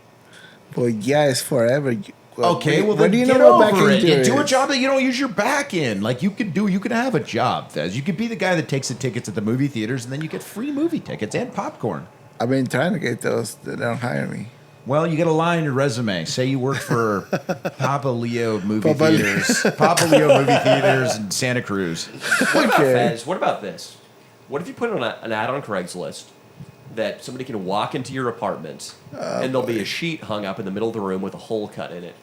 Well, yeah, it's forever. Okay, well what then do you get know about over back it. You injuries? do a job that you don't use your back in. Like you could have a job, Fez. You could be the guy that takes the tickets at the movie theaters, and then you get free movie tickets and popcorn. I've been trying to get those. They don't hire me. Well, you got to lie in your resume. Say you work for Papa Leo movie Papa Leo. theaters, Papa Leo movie theaters in Santa Cruz. What about Okay. Fez? What about this? What if you put on an ad on Craigslist that somebody can walk into your apartment and there'll be a sheet hung up in the middle of the room with a hole cut in it,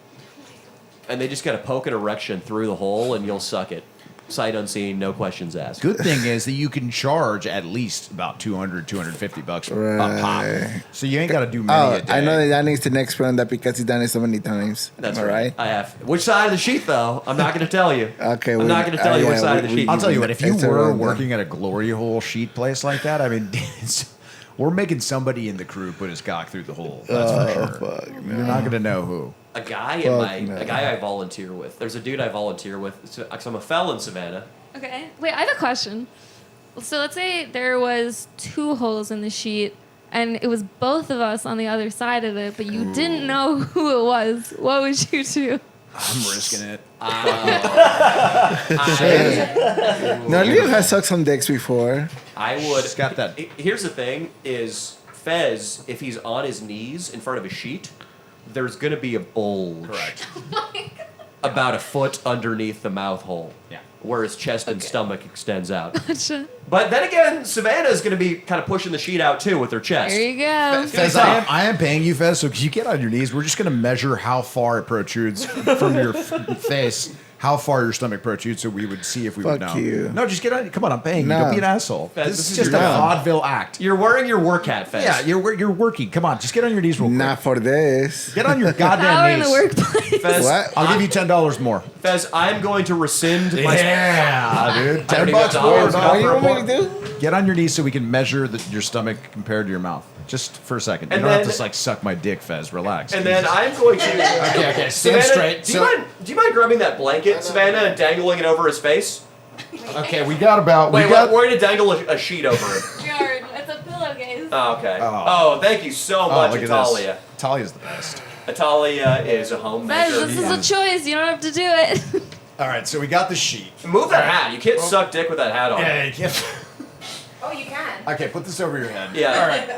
and they just got to poke an erection through the hole and you'll suck it, sight unseen, no questions asked. Good thing is that you can charge at least about $200, $250 a pop. So you ain't got to do many a day. I know that needs the next one that because he's done it so many times. That's All right. I have. Which side of the sheet, though? I'm not going to tell you. Okay, I'm not going to tell you which side of the sheet. I'll tell you what, if you It's a were rundown. working at a glory hole sheet place like that, I mean, we're making somebody in the crew put his cock through the hole. That's for sure. Fuck, You're not going to know who. A guy no. a guy I volunteer with. There's a dude I volunteer with. Because I'm a felon, Savannah. Okay. Wait, I have a question. So let's say there was 2 holes in the sheet, and it was both of us on the other side of it, but you didn't know who it was. What would you do? I'm risking it. No, Leo has sucked some dicks before. I would. Just got that. Here's the thing: is Fez, if he's on his knees in front of a sheet, there's gonna be a bulge. Correct. About a foot underneath the mouth hole. Yeah. Where his chest and stomach extends out. Gotcha. But then again, Savannah's going to be kind of pushing the sheet out too with her chest. There you go. Fez, I am paying you, Fez, so you get on your knees. We're just going to measure how far it protrudes from your face, how far your stomach protrudes, so we would see if we would know. Fuck you. No, just get on. Come on, I'm paying No. you. Don't be an asshole. Fez, This this is is just a your job. vaudeville act. You're wearing your work hat, Fez. Yeah, you're working. Come on, just get on your knees real quick. Not for this. Get on your Power goddamn in knees. the workplace. Fez, What? I'll give you $10 more. Fez, I'm going to rescind my... Yeah, dude. I don't even $10 have more. dollars. dog. What do you want me to do? Get on your knees so we can measure your stomach compared to your mouth. Just for a second. You And don't have then- to like suck my dick, Fez. Relax. And then I'm going to... okay, stand Savannah, straight. Do you mind grabbing that blanket, Savannah, and dangling it over his face? Okay, we got about. Wait, we got, we're going to dangle a sheet over him. Jared, it's a pillowcase. Oh, okay. Oh. Oh, thank you so much, look at Atalia. this. Talia's the best. Atalia is a Fez, homemaker. this is a choice. You don't have to do it. All right, so we got the sheet. Move that hat. You can't suck dick with that hat on. Yeah, you can't. Oh, you can. Okay, put this over your head. Yeah. All right.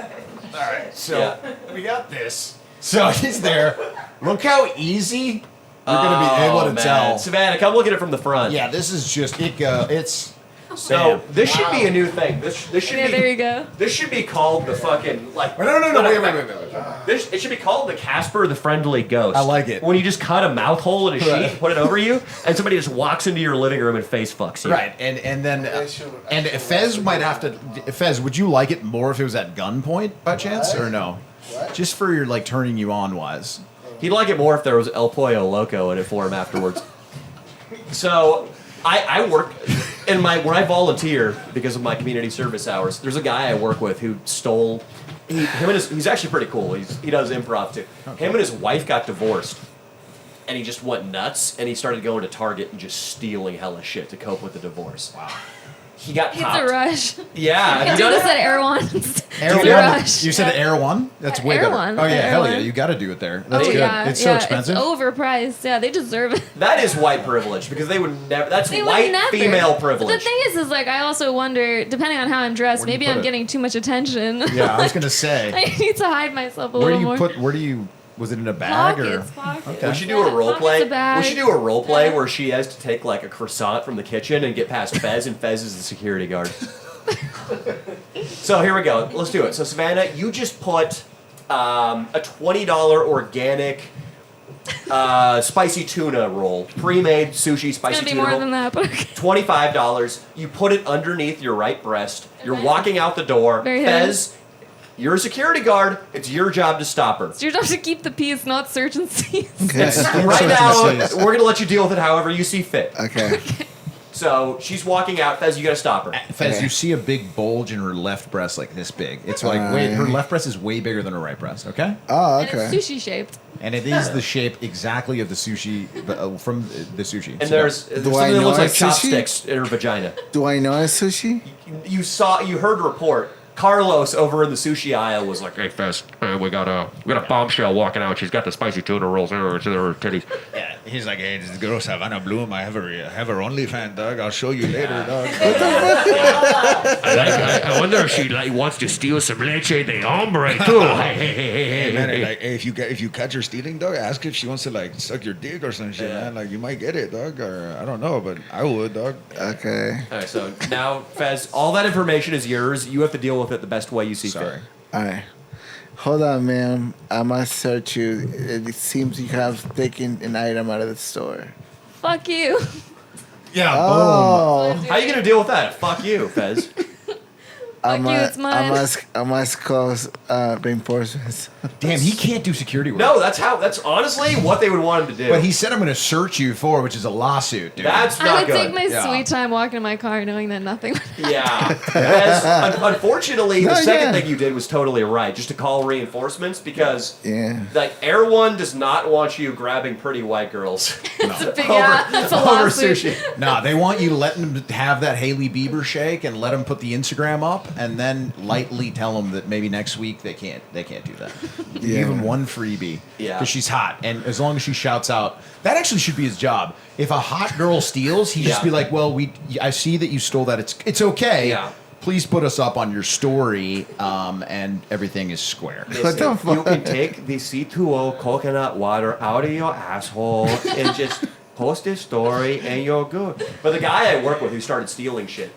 All right. So Yeah. we got this. So he's there. Look how easy you're gonna be able to man. tell. Savannah, come look at it from the front. Yeah, this is just it. It's So bam. this should be a new thing. This should Yeah, be. there you go. This should be called the fucking like. No. Wait. It should be called the Casper the Friendly Ghost. I like it. When you just cut a mouth hole in a sheet, Right. put it over you, and somebody just walks into your living room and face fucks you. Right, and then and Fez might have to. Fez, would you like it more if it was at gunpoint by chance, or no? Just for your like turning you on wise. He'd like it more if there was El Pollo Loco in it for him afterwards. So, I work in when I volunteer because of my community service hours. There's a guy I work with who stole. He's actually pretty cool. He does improv too. Him and his wife got divorced, and he just went nuts. And he started going to Target and just stealing hella shit to cope with the divorce. Wow. he got It's popped. a rush. Yeah, You have do you done this at that? Air One. Air It's One. a rush. You said Air One? That's way Air better. One. Oh yeah, Air hell One. yeah, you got to do it there. That's Oh good. yeah, It's so yeah, expensive. It's overpriced. Yeah, they deserve it. That is white privilege because they would never. That's They would white never. female But privilege. the thing is like I also wonder, depending on how I'm dressed, Where do you maybe put I'm it? getting too much attention. Yeah, I was gonna say. I need to hide myself a Where little do you more. put? Where do you? Was it in a bag Pockets. Okay. Would she do a role Pockets play? a bag. Would she do a role play where she has to take like a croissant from the kitchen and get past Fez, and Fez is the security guard? So here we go. Let's do it. So Savannah, you just put a $20 organic spicy tuna roll, pre-made sushi It's spicy gonna be tuna more roll. than that, but okay. $25. You put it underneath your right breast. You're Okay. walking out the door. Very hidden. Fez, you're a security guard. It's your job to stop her. It's your job to keep the peace, not search and seize. Okay. Right now, Search and we're gonna let you deal with it however you see fit. Okay. So she's walking out. Fez, you gotta stop her. Fez, Okay. you see a big bulge in her left breast, like this big. It's like way, her left breast is way bigger than her right breast. Okay, Oh, And okay. it's sushi shaped. and it is the shape exactly of the sushi from the sushi. And So there's Do something I that know looks like it's sushi? chopsticks in her vagina. Do I know it's sushi? You heard report. Carlos over in the sushi aisle was like, Hey Fez, we got a bombshell walking out. She's got the spicy tuna rolls in her titties. Yeah, he's like, hey, this girl Savannah Bloom, I have her OnlyFans, dog. I'll show you later, dog. I wonder if she wants to steal some leche de hombre too. Hey man, like, hey, if you catch her stealing, dog, ask if she wants to like suck your dick or some shit, man. Like you might get it, dog, or I don't know, but I would, dog. Okay. all right, so now Fez, all that information is yours. You have to deal with it the best way you see Sorry. fit. All right. Hold on, ma'am. I must search you. It seems you have taken an item out of the store. Fuck you. yeah, Oh, How you gonna deal with that? Fuck you, Fez. I Fuck you, it's mine. I must call reinforcements. damn, he can't do security work. No, that's honestly what they would want him to do. But he said I'm going to search you for, which is a lawsuit, dude. That's I not would good. take my Yeah. sweet time walking to my car knowing that nothing would happen. Yeah. Fez, unfortunately, the No, second yeah. thing you did was totally right, just to call reinforcements because Yeah. like Air One does not want you grabbing pretty white girls It's a big, yeah, it's a over lawsuit. sushi. Nah, they want you letting them have that Hailey Bieber shake and let them put the Instagram up, and then lightly tell them that maybe next week they can't do that. You can give them one freebie Yeah. because she's hot, and as long as she shouts out, that actually should be his job. If a hot girl steals, he just Yeah. be like, "Well, I see that you stole that. It's okay. Yeah. Please put us up on your story, and everything is square." What the fuck? You can take the C2O coconut water out of your asshole and just post a story and you're good. But the guy I work with who started stealing shit,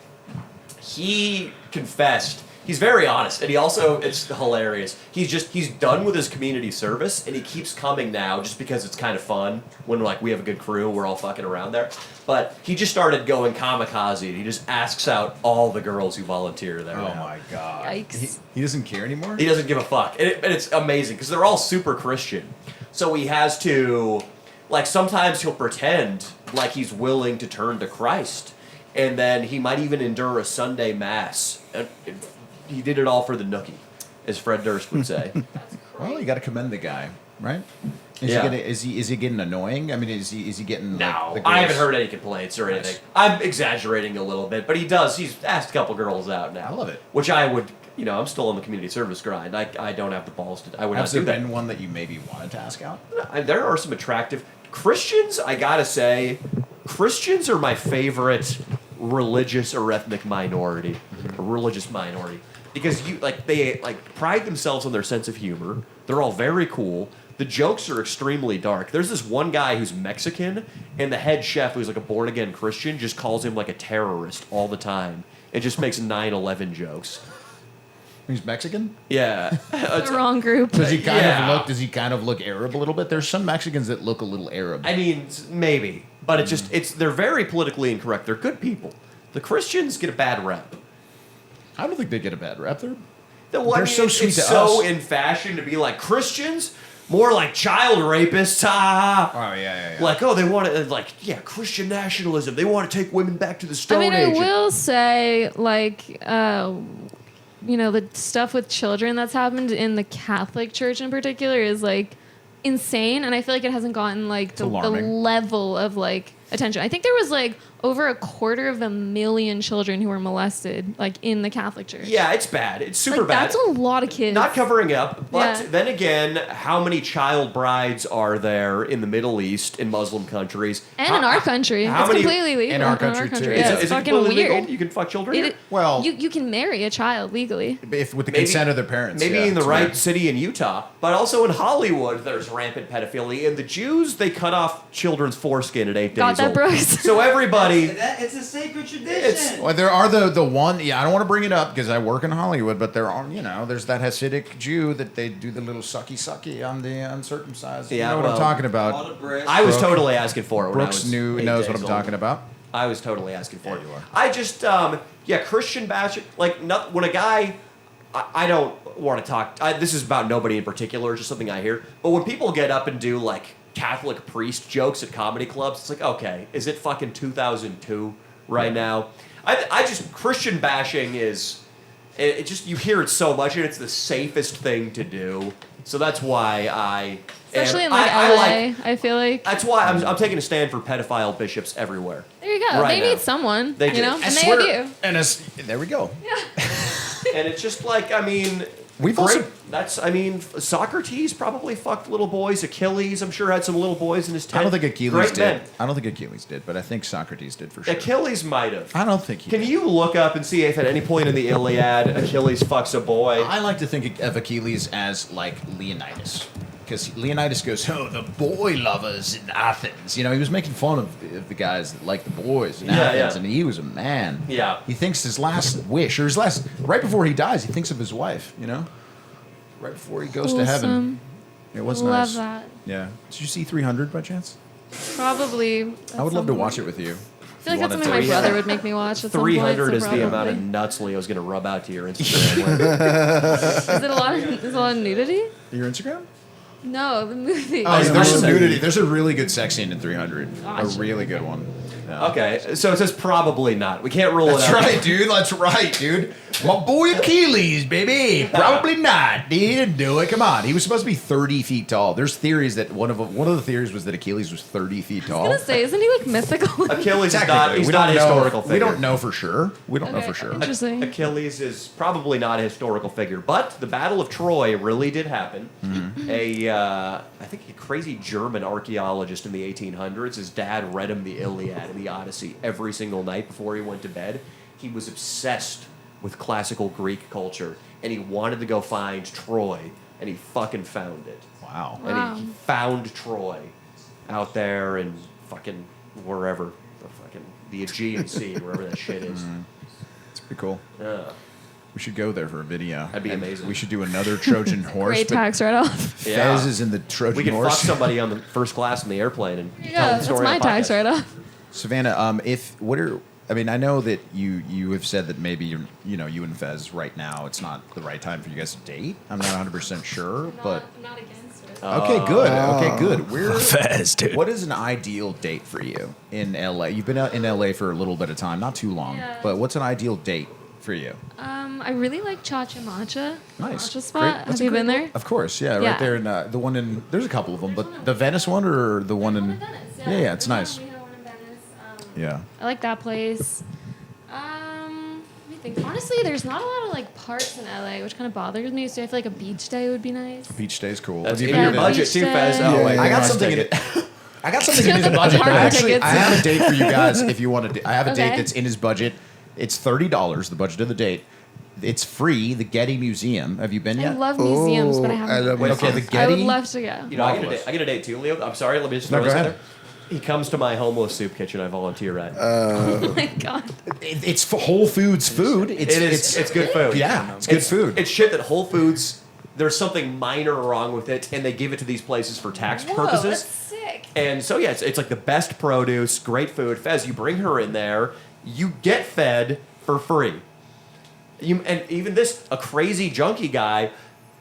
he confessed. He's very honest, and he also, it's hilarious. He's done with his community service, and he keeps coming now just because it's kind of fun when like we have a good crew, we're all fucking around there. But he just started going kamikaze, and he just asks out all the girls who volunteer there. Oh now. my god! Yikes. He doesn't care anymore. He doesn't give a fuck. And it's amazing because they're all super Christian. So he has to, like, sometimes he'll pretend like he's willing to turn to Christ. And then he might even endure a Sunday Mass. And he did it all for the nookie, as Fred Durst would say. Well, you got to commend the guy, right? Is Yeah. he getting annoying? I mean, is he getting? No, like, the I haven't girls- heard any complaints or anything. I'm exaggerating a little bit, but he does. He's asked a couple girls out now. I love it. Which I would, I'm still in the community service grind. I don't have the balls to. I would Has not there do that. been one that you maybe wanted to ask out? There are some attractive Christians. I gotta say, Christians are my favorite religious or ethnic minority, a religious minority, because they pride themselves on their sense of humor. They're all very cool. The jokes are extremely dark. There's this one guy who's Mexican, and the head chef, who's like a born again Christian, just calls him like a terrorist all the time, and just makes 9/11 jokes. He's Mexican. Yeah, The wrong group. Does he Yeah. Does he kind of look Arab a little bit? There's some Mexicans that look a little Arab. I mean, maybe, but they're very politically incorrect. They're good people. The Christians get a bad rep. I don't think they get a bad rep. They're They're so sweet it's to so us. in fashion to be like Christians, more like child rapists. Oh yeah. Like, oh, they want to Christian nationalism. They want to take women back to the I Stone mean, I Age. will say, the stuff with children that's happened in the Catholic Church in particular is like insane, and I feel like it hasn't gotten like the alarming. level of like attention. I think there was like over 250,000 children who were molested, like in the Catholic Church. Yeah, it's bad. It's super like, bad. That's a lot of kids. Not covering up, but Yeah. then again, how many child brides are there in the Middle East, in Muslim countries? And in our country. how It's many- completely legal. in our country, too. Yeah, Is it's it fucking completely weird. legal? You can fuck children here? Well- you can marry a child legally. If with the Maybe- consent of their parents. Maybe yeah, in the it's right weird. city in Utah, but also in Hollywood, there's rampant pedophilia. And the Jews, they cut off children's foreskin at 8 days Got that, old. Brooks? So everybody, It's a sacred tradition. Well, there are the one. Yeah, I don't want to bring it up because I work in Hollywood, but there are there's that Hasidic Jew that they do the little sucky on the uncircumcised. Yeah, you know what well, I'm talking All about. the breasts. I was Brooke- totally asking for it. When I Brooks was 8 knows what days I'm old. talking about. I was totally asking for it. you are. I just, Christian bashing. Like, not, when a guy, I don't want to talk. This is about nobody in particular, just something I hear. But when people get up and do like Catholic priest jokes at comedy clubs, it's like, okay, is it fucking 2002 right now? I just Christian bashing is, it just you hear it so much, and it's the safest thing to do. So that's why Especially in and like LA, I feel like. That's why I'm taking a stand for pedophile bishops everywhere. There you go. Right they now. need someone, They do. you know, I and they have you. And there we go. And it's just like, I mean, We've also- Socrates probably fucked little boys. Achilles, I'm sure, had some little boys in his tent. I don't think Achilles Great did. men. I don't think Achilles did, but I think Socrates did for sure. Achilles might have. I don't think he Can did. you look up and see if at any point in the Iliad Achilles fucks a boy? I like to think of Achilles as like Leonidas. Because Leonidas goes, oh, the boy lovers in Athens. You know, he was making fun of the guys that like the boys in Yeah, Athens, yeah. and he was a man. Yeah. He thinks his last wish, or right before he dies, he thinks of his wife, you know? Right before he goes to heaven. Wholesome. It was Love nice. that. Yeah. Did you see 300 by chance? Probably. I would love to watch it with you. I feel like that's something my brother would make me watch at some point. 300 so is the amount of probably. nuts Leo's going to rub out to your Instagram with. Is it a lot of nudity? Your Instagram? No, the movie. Oh, the there's some movie. nudity. There's a really good sex scene in 300. Gosh. A really good one. Yeah. Okay, so it says probably not. We can't rule That's it out. right, dude. That's right, dude. My boy Achilles, baby. Probably not. He didn't do it. Come on. He was supposed to be 30 feet tall. There's theories that one of the theories was that Achilles was 30 feet I tall. was gonna say, isn't he like mythical? Achilles is not, Technically, he's we not a don't know. historical figure. We don't know for sure. We don't know Okay, for sure. interesting. Achilles is probably not a historical figure, but the Battle of Troy really did happen. I think a crazy German archaeologist in the 1800s, his dad read him the Iliad and the Odyssey every single night before he went to bed. He was obsessed with classical Greek culture, and he wanted to go find Troy, and he fucking found it. Wow. Wow. And he found Troy out there in fucking wherever, the Aegean Sea, wherever that shit is. It's pretty cool. Yeah. We should go there for a video. That'd be And amazing. We should do another Trojan horse. Great but tax write-off. Fez Yeah. is in the Trojan We can fuck horse. somebody on the first class in the airplane and tell Yeah, the that's story my on the tax podcast. write-off. Savannah, I know that you have said that maybe you and Fez right now it's not the right time for you guys to date. I'm not 100% sure, but I'm not against it. okay, good. Okay, good. We're Fez, dude. What is an ideal date for you in LA? You've been out in LA for a little bit of time, not too long, Yeah. but what's an ideal date for you? I really like Cha Cha Matcha. Nice. Matcha Great. spot. That's Have a you great been there? Of course, yeah, Yeah. right there in the one in. There's a couple of them, but the Venice one or the one in. Yeah, it's nice. We have one in Venice. Yeah. I like that place. Let me think. Honestly, there's not a lot of like parks in LA, which kind of bothers me. So I feel like a beach day would be nice. Beach day's cool. That's Have you in been your to- budget beach too, day? Fez. Oh, Yeah, wait, yeah. I got nice something in ticket. it. I got something in his The budget. park I actually, tickets. I have a date for you guys if you want to. I have a date Okay. that's in his budget. It's $30. The budget of the date. It's free. The Getty Museum. Have you been I yet? love museums, but I I haven't. love been. Okay, the I Getty. would love to go. You know, I get a date too, Leo. I'm sorry, let me just No, throw go this out ahead. there. He comes to my homeless soup kitchen I volunteer at. Oh my god. It's for Whole Foods food. It's good food. Yeah, it's good food. It's shit that Whole Foods, there's something minor wrong with it, and they give it to these places for tax Whoa, purposes. that's sick. And so, yeah, it's like the best produce, great food. Fez, you bring her in there, you get fed for free. And even a crazy junkie guy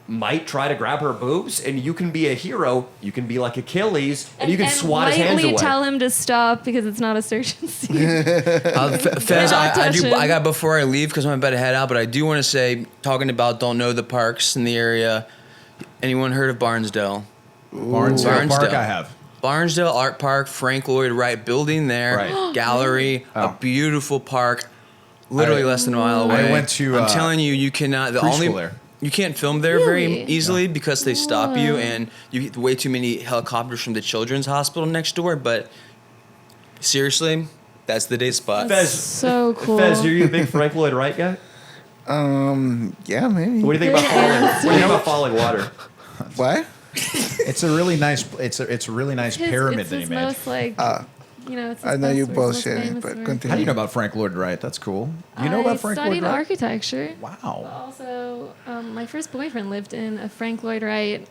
might try to grab her boobs, and you can be a hero. You can be like Achilles, and you can swat his hands lightly away. tell him to stop because it's not a search and see. Fez, not I do. touching. I got before I leave because I'm about to head out. But I do want to say, talking about don't know the parks in the area. Anyone heard of Barnsdale? Barnesdale Park. Barnesdale. I have. Barnesdale Art Park, Frank Lloyd Wright building there, Right. gallery, Oh. a beautiful park, literally less than a mile away. I went to, I'm telling you, you cannot. The only preschool there. you can't film there very Really? easily because they stop you, Whoa. and you get way too many helicopters from the children's hospital next door. But seriously, that's the day spot. Fez, So cool. Fez, are you a big Frank Lloyd Wright guy? Yeah, maybe. What do you think about falling? What do you think about falling water? What? It's a really nice. It's a really nice pyramid it's that he his made. most like, it's his I know you best work, his most bullshitting, famous but work. continue. How do you know about Frank Lloyd Wright? That's cool. You know about Frank I Lloyd studied Wright? architecture. But Wow. also, my first boyfriend lived in a Frank Lloyd Wright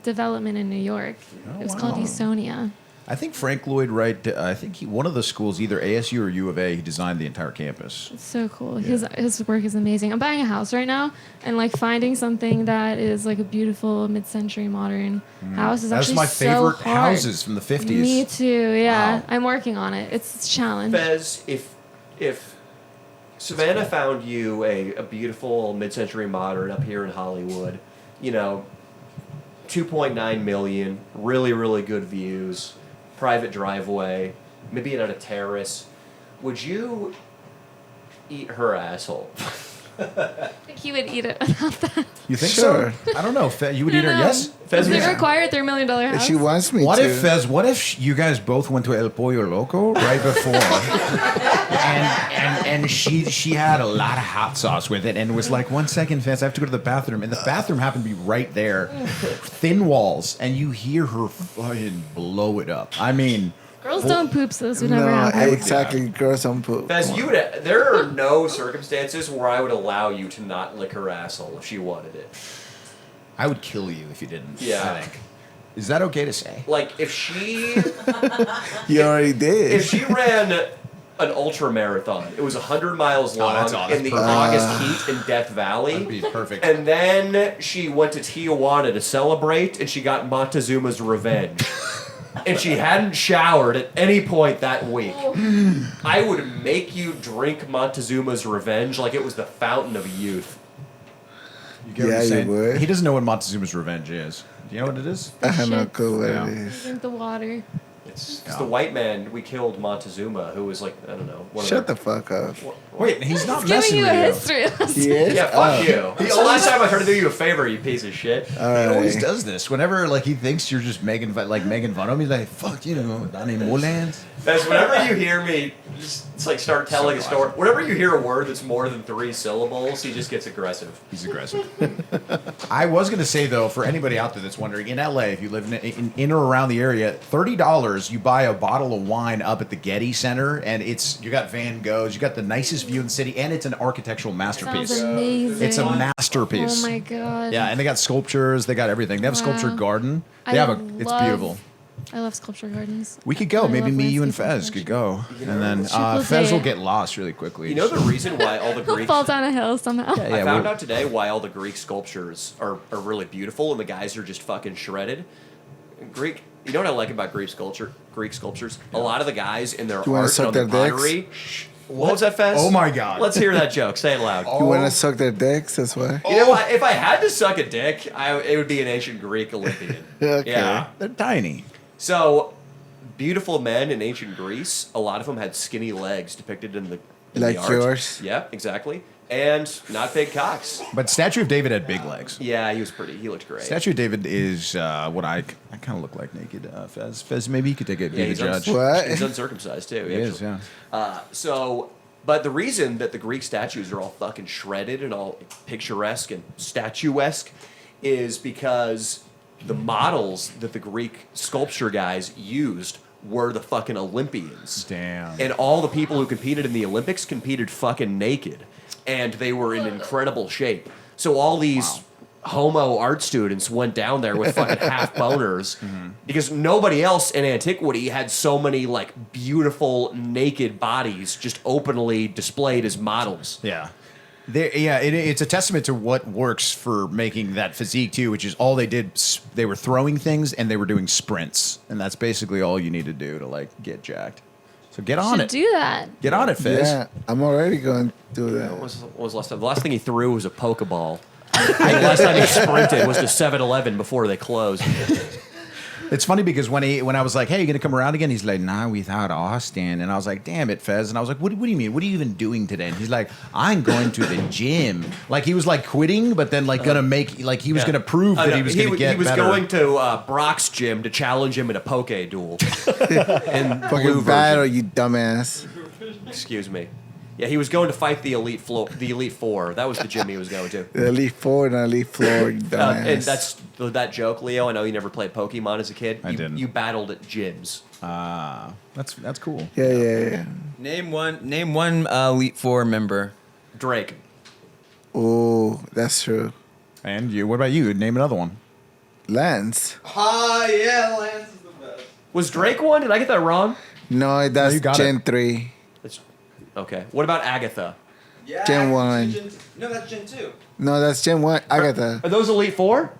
development in New York. Oh, It was called wow. Estonia. I think Frank Lloyd Wright. I think one of the schools, either ASU or U of A, he designed the entire campus. It's so cool. His work is amazing. I'm buying a house right now, and like finding something that is like a beautiful mid-century modern house is That's actually my so favorite hard. houses from the 50s. Me too. Yeah, Wow. I'm working on it. It's a challenge. Fez, if Savannah found you a beautiful mid-century modern up here in Hollywood, 2.9 million, really, really good views, private driveway, maybe on a terrace, would you eat her asshole? I think he would eat it without that. You think Sure. so? I don't know. You would eat her? No. Yes. Fez, Does would it you- require a $3 million If house? she wants me What to. if Fez? What if you guys both went to El Pollo Loco right before, and she had a lot of hot sauce with it, and was like, 1 second, Fez, I have to go to the bathroom, and the bathroom happened to be right there, thin walls, and you hear her fucking blow it up. I mean, Girls don't poop, so this would No, never happen. exactly. Girls don't poop. Fez, Come on. there are no circumstances where I would allow you to not lick her asshole if she wanted it. I would kill you if you didn't. Yeah. I think. Is that okay to say? Like, if she You already did. if she ran an ultra marathon, it was 100 miles long that's awesome. in the Perfect. August heat in Death Valley. That'd be perfect. And then she went to Tijuana to celebrate, and she got Montezuma's revenge. And she hadn't showered at any point that week. I would make you drink Montezuma's revenge like it was the fountain of youth. You get what Yeah, I'm you saying? would. He doesn't know what Montezuma's Revenge is. Do you know what it is? I have no Shit. clue what Yeah. it is. Drink the water. It's the white man we killed Montezuma, who was like, I don't know. One Shut of the fuck up. Wait, he's not Giving messing you with a you. history lesson. Yes? Yeah, fuck you. It's the last time I tried to do you a favor, you piece of shit. He always Alright. does this. Whenever he thinks you're just making fun of him, he's like, "Fuck you, Danny Mullen." That's whenever you hear me start telling a story. Whenever you hear a word that's more than 3 syllables, he just gets aggressive. He's aggressive. I was gonna say though, for anybody out there that's wondering, in LA, if you live in or around the area, $30 you buy a bottle of wine up at the Getty Center, and you got Van Goghs, you got the nicest view in the city, and it's an architectural masterpiece. Sounds amazing. It's a masterpiece. Oh my god. Yeah, and they got sculptures, they got everything. They have a Wow. sculptured garden. I They have it's love- beautiful. I love sculpture gardens. We could go. I Maybe love me, you, and landscape Fez could go, architecture. and then Triple Fez will date. get lost really quickly. You know the reason why all the He'll Greek fall down a hill somehow. Yeah, I found we'll- out today why all the Greek sculptures are really beautiful and the guys are just fucking shredded. You know what I like about Greek sculptures? A lot of the guys in their You wanna art suck on the their dicks? pottery. What was that, Fez? Oh my God. Let's hear that joke. Say it loud. You want to suck their dicks? That's why. You know, if I had to suck a dick, it would be an ancient Greek Olympian. Okay. Yeah. They're tiny. So, beautiful men in ancient Greece, a lot of them had skinny legs depicted in the Like art. yours? Yeah, exactly. And not big cocks. But Statue of David had big legs. Yeah, he was pretty. He looked great. Statue of David is what I kind of look like naked. Fez. Fez, maybe you could take it. Yeah, Be the he's, judge. What? he's uncircumcised too. He is, yeah. But the reason that the Greek statues are all fucking shredded and all picturesque and statuesque is because the models that the Greek sculpture guys used were the fucking Olympians. Damn. And all the people who competed in the Olympics competed fucking naked. And they were in incredible shape. So all these homo art students went down there with fucking half boners because nobody else in antiquity had so many like beautiful naked bodies just openly displayed as models. Yeah. It's a testament to what works for making that physique too, which is all they did. They were throwing things and they were doing sprints, and that's basically all you need to do to like get jacked. So get on Should it. do that. Get on it, Fizz. Yeah, I'm already going to do that. What was last time? The last thing he threw was a Pokeball. The last time he sprinted was to 7-Eleven before they closed. It's funny because when I was like, "Hey, you gonna come around again?" He's like, "Nah, without Austin." And I was like, "Damn it, Fez!" And I was like, "What do you mean? What are you even doing today?" And he's like, "I'm going to the gym." Like he was like quitting, but then like gonna make like he was gonna prove that he was gonna get He was better. going to Brock's gym to challenge him in a poke duel. And Fucking battle, you dumbass. Excuse me. Yeah, he was going to fight the Elite Four. That was the gym he was going to. The Elite Four and the Elite Floor, you dumbass. And that's that joke, Leo. I know you never played Pokemon as a kid. I didn't. You battled at gyms. That's cool. Yeah. Name one Elite Four member. Drake. Oh, that's true. And you? What about you? Name another one. Lance. Yeah, Lance is the best. Was Drake one? Did I get that wrong? No, that's you got Gen 3. Okay. What about Agatha? Yeah, Gen 1. No, that's Gen 2. No, that's Gen 1. Agatha. Are those Elite Four?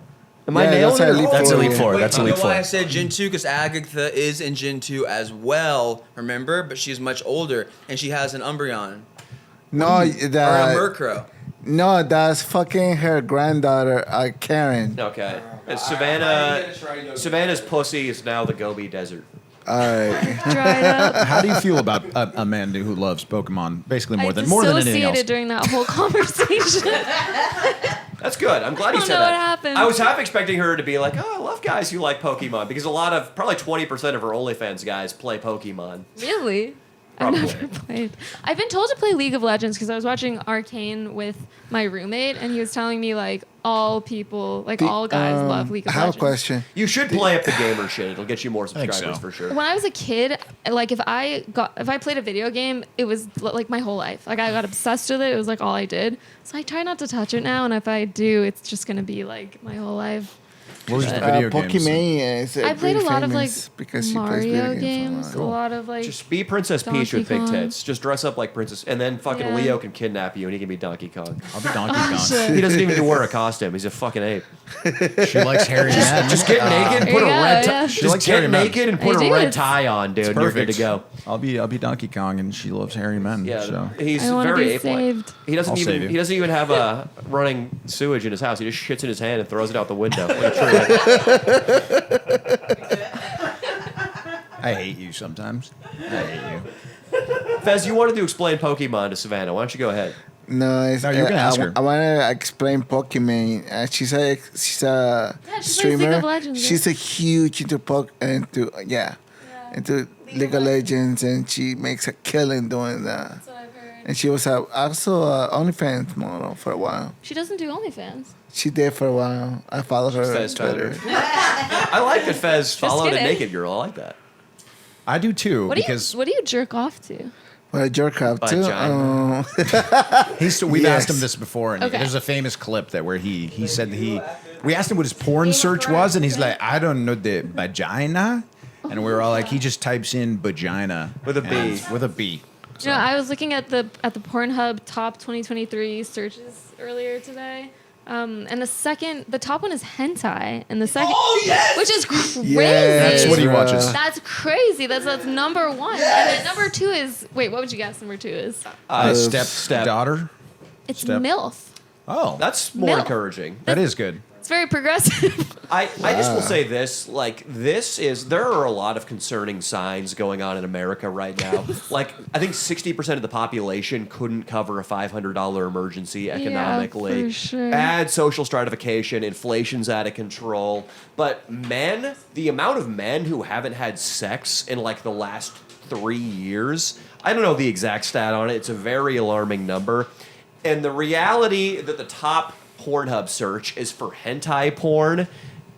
Am I Yeah, nailing that's it? Elite That's Four, Elite yeah. Four. Wait, That's you Elite know Four. why I said Gen 2 because Agatha is in Gen 2 as well, remember? But she's much older, and she has an Umbreon. No, Or a that. Murkrow. No, that's fucking her granddaughter, Karen. Okay. And Savannah's pussy is now the Gobi Desert. All right. Dried up. How do you feel about a man who loves Pokemon basically more I than anything else? dissociated during that whole conversation. That's good. I'm glad you I don't said know that. what happened. I was half expecting her to be like, "Oh, I love guys who like Pokemon," because probably 20% of her OnlyFans guys play Pokemon. Really? Probably. I've never played. I've been told to play League of Legends because I was watching Arcane with my roommate, and he was telling me like all guys love League of I have Legends. a question. You should play up the gamer shit. It'll get you more think subscribers so. for sure. When I was a kid, like if I played a video game, it was like my whole life. Like I got obsessed with it. It was like all I did. So I try not to touch it now, and if I do, it's just gonna be like my whole life. What was the video games? Pokemon is I played a pretty lot of like famous because she plays Mario video games. games, a lot of like. Just be Princess Peach with Donkey big Kong. tits. Just dress up like Princess, and then fucking Yeah. Leo can kidnap you, and he can be Donkey Kong. I'll be Donkey Oh, Kong. shit. He doesn't even need to wear a costume. He's a fucking ape. She likes hairy men. Just get naked and There put a you go, red. yeah. She Just likes hairy get men. naked and I put a do. red It's- tie on, dude. And you're good to go. I'll be Donkey Kong, and she loves hairy men. Yeah, So. he's I wanna very be ape-like. saved. I'll save you. He doesn't even have a running sewage in his house. He just shits in his hand and throws it out the window. Like a tree. I hate you sometimes. I hate you. Fez, you wanted to explain Pokemon to Savannah. Why don't you go ahead? No, it's, No, you're gonna ask her. I want to explain Pokemon. She's a Yeah, she plays streamer. League of Legends, She's a huge into into League of Legends, and she makes a killing doing that. That's what I've heard. And she was also a OnlyFans model for a while. She doesn't do OnlyFans. She did for a while. I followed her on Fez Twitter. I like that Fez followed a kidding. naked girl. I like that. I do too What because do you jerk off to? Well, jerk off too. Vagina. we've Yes. asked him this before, and Okay. there's a famous clip that where he said we asked him what his porn search was, and he's like, I don't know the vagina, and we were all like, he just types in vagina With a B. and- with a B. You know, I was looking at the Pornhub top 2023 searches earlier today. And the top one is hentai, and the second, which is crazy. Yeah, That's what he watches. That's crazy. That's number one. And then number two is what would you guess? Number two is Step daughter. it's Step. MILF. Oh, That's more Milk. encouraging. that is good. It's very progressive. I just will say this, there are a lot of concerning signs going on in America right now. Like, I think 60% of the population couldn't cover a $500 emergency economically. for sure. Add social stratification, inflation's out of control. But the amount of men who haven't had sex in like the last 3 years, I don't know the exact stat on it. It's a very alarming number. And the reality that the top Pornhub search is for hentai porn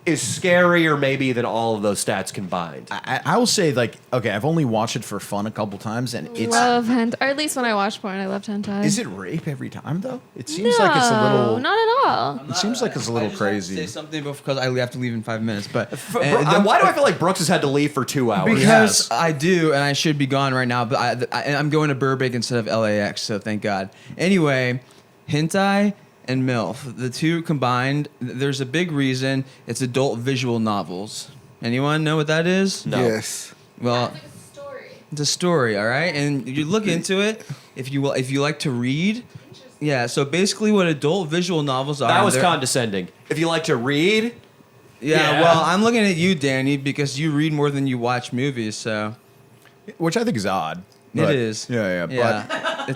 is scarier maybe than all of those stats combined. I will say, like, okay, I've only watched it for fun a couple times, and it's Love hentai, or at least when I watch porn, I loved hentai. is it rape every time though? It seems like it's a No, little. not at all. It seems like it's a little I just crazy. Have to say something because I have to leave in 5 minutes. But Why do I feel like Brooks has had to leave for 2 hours? Because I do, and I should be gone right now. But I'm going to Burbank instead of LAX, so thank God. Anyway, hentai and MILF, the two combined, there's a big reason. It's adult visual novels. Anyone know what that is? No. Yes. Well, it's a story, all right? And you look into it if you like to read. Yeah, so basically what adult visual novels are. That was they're- condescending. If you like to read, Yeah, well, I'm looking at you, Danny, because you read more than you watch movies, so. Which I think is odd. It but- is. Yeah. Yeah.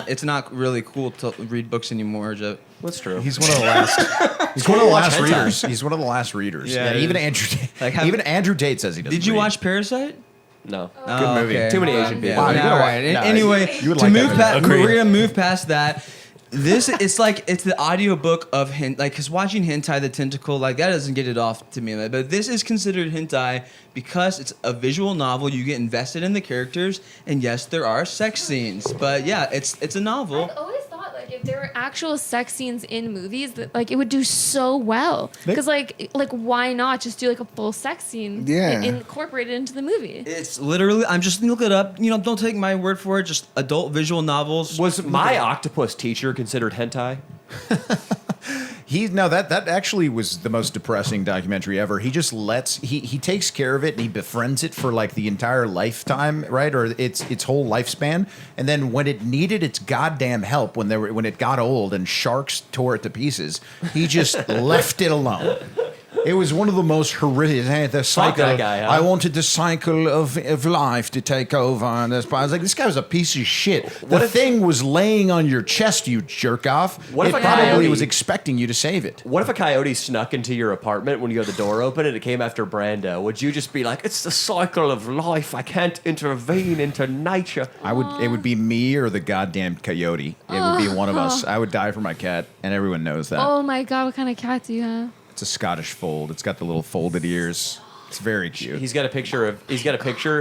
It's not really cool to read books anymore, Joe. What's true? He's one of the last. He's one of the last hentai. readers. He's one of the last readers. Yeah, it even is. Andrew. Andrew Tate says he doesn't. Did you read. watch Parasite? No. Oh, movie. okay. Too many Asian people. Wow, you gotta All watch- right. no, Anyway, you would to like move that movie. past, we're gonna move past that. This it's the audiobook of because watching hentai the tentacle that doesn't get it off to me, but this is considered hentai because it's a visual novel. You get invested in the characters, and yes, there are sex scenes, but yeah, it's a novel. I've always thought if there were actual sex scenes in movies, that it would do so well. Because why not just do a full sex scene? Yeah. Incorporated into the movie. It's literally I'm just gonna look it up. Don't take my word for it. Just adult visual novels. Was My Octopus Teacher considered hentai? That actually was the most depressing documentary ever. He just he takes care of it and he befriends it for the entire lifetime, right? Or its whole lifespan. And then when it needed its goddamn help, when it got old and sharks tore it to pieces, he just left it alone. It was one of the most horrific. The cycle. that guy, huh? I wanted the cycle of life to take over. And I was like, this guy was a piece of shit. The thing was laying on your chest, you jerk off. What if it a probably coyote- was expecting you to save it. What if a coyote snuck into your apartment when you had the door open and it came after Brando? Would you just be like, it's the cycle of life. I can't intervene into nature. It would be me or the goddamn coyote. It would be one of us. I would die for my cat, and everyone knows that. Oh my god, what kind of cat do you have? It's a Scottish fold. It's got the little folded ears. It's very cute. He's got a picture.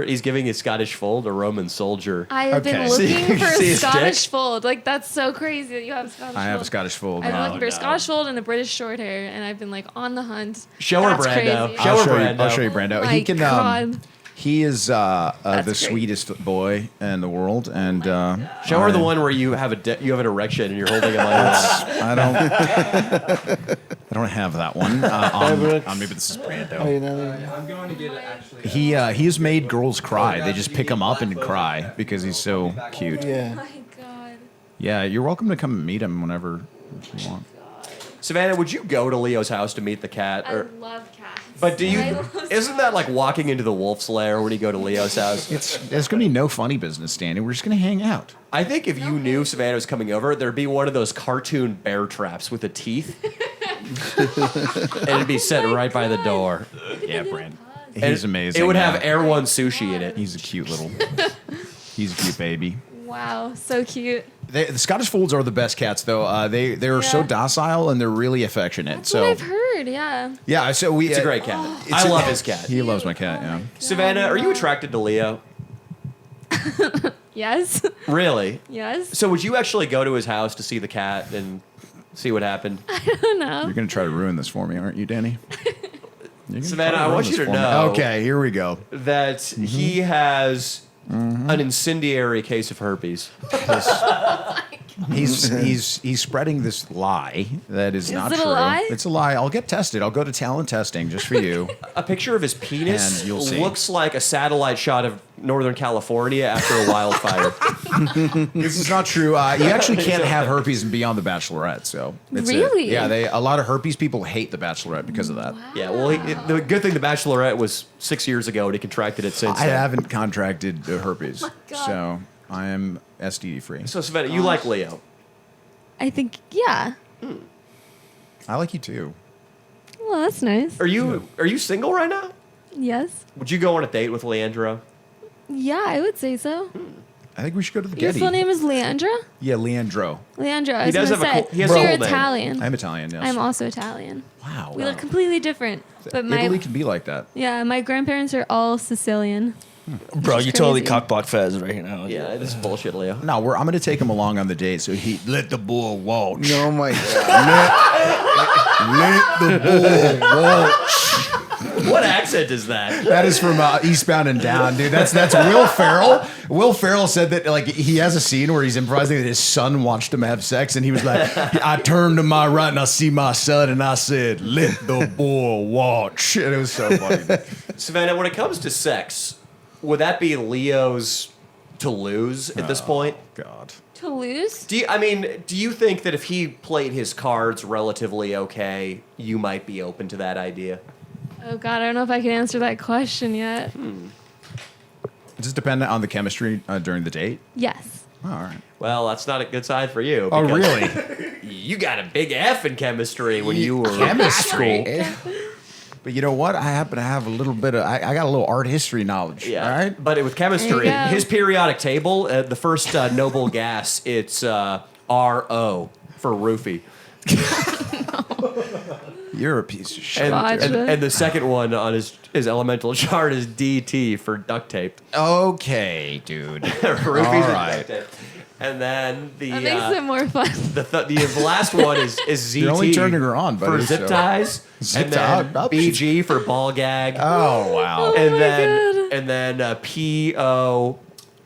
He's giving his Scottish fold a Roman soldier. I have been Okay. looking for See a his Scottish dick? fold. That's so crazy that you have a Scottish fold. I have a Scottish fold. I've been now. looking for a Scottish fold and a British short hair, and I've been on the hunt. Show her That's Brando. crazy. Show her Brando. I'll show you Brando. Oh he my can. God. He is the great. sweetest boy in the world, and Show her the one where you have an erection and you're holding him on. I don't have that one. On maybe this is Brando. I'm going to get it actually. He has made girls cry. They just pick him up and cry because he's so cute. Oh Yeah. my god. Yeah, you're welcome to come and meet him whenever you want. Savannah, would you go to Leo's house to meet the cat? I love cats. But I love isn't that like walking into the wolf's lair when you go to Leo's house? There's gonna be no funny business, Danny. We're just gonna hang out. I think if you knew Savannah was coming over, there'd be one of those cartoon bear traps with the teeth. And it'd be set right by the door. Yeah, Brand. And He's amazing. It would yeah. have Air One sushi in it. He's a cute baby. Wow, so cute. The Scottish Folds are the best cats, though. They're so Yeah. docile and they're really affectionate. That's so what I've heard, yeah. yeah, so we. It's a great cat. I love his cat. He loves my cat. Yeah. Savannah, are you attracted to Leo? Yes. Really? Yes. So would you actually go to his house to see the cat and see what happened? I don't know. You're gonna try to ruin this for me, aren't you, Danny? You're gonna Savannah, try I ruin want this you to for me. know- Okay, here we go. That he has an incendiary case of herpes. He's spreading this lie that is not it a true. lie? It's a lie. I'll get tested. I'll go to talent testing just for you. A picture of his penis And you'll see. looks like a satellite shot of Northern California after a wildfire. This is not true. You actually can't have herpes and be on The Bachelorette. So it's Really? a lot of herpes people hate The Bachelorette because of that. Yeah, well, the good thing the Bachelorette was 6 years ago and he contracted it since. I then. haven't contracted the herpes, God. so I am STD free. So Savannah, you like Leo? I think, yeah. I like you too. Well, that's nice. Are you single right now? Yes. Would you go on a date with Leandro? Yeah, I would say so. I think we should go to the Your Getty. full name is Leandra? Yeah, Leandro. Leandro, I He was does going to have a say. he has So a you're whole name. Italian. I'm Italian. Yes. I'm also Italian. Wow. We look completely different. But Italy can be like that. yeah, my grandparents are all Sicilian. Bro, Which you is totally crazy. cockblocked Fez right now. Yeah, this is bullshit, Leo. No, I'm going to take him along on the date so he let the bull watch. Oh my god. Let the bull watch. What accent is that? That is from Eastbound and Down, dude. That's Will Ferrell. Will Ferrell said that he has a scene where he's improvising that his son watched him have sex, and he was like, "I turned to my right and I see my son, and I said, let the boy watch." And it was so funny. Savannah, when it comes to sex, would that be Leo's to lose at this point? God. To lose? Do you think that if he played his cards relatively okay, you might be open to that idea? Oh God, I don't know if I can answer that question yet. Does it depend on the chemistry during the date? Yes. Oh, all right. Well, that's not a good sign for you. Oh, because really? You got a big F in chemistry when you were Chemistry? in high school. But you know what? I happen to have a little bit of, I got a little art history knowledge. Yeah. All right. But with chemistry, There you go. his periodic table, the first noble gas, it's RO for roofie. You're a piece of shit. And, Gotcha. and the second one on his elemental chart is DT for duct tape. Okay, dude. Roofies All and right. duct tape. And then the That makes it more fun. the last one is ZT. You're only turning her on, buddy. for zip so- ties. Zip and then tie? Oh, BG for ball gag. Oh, wow. and my then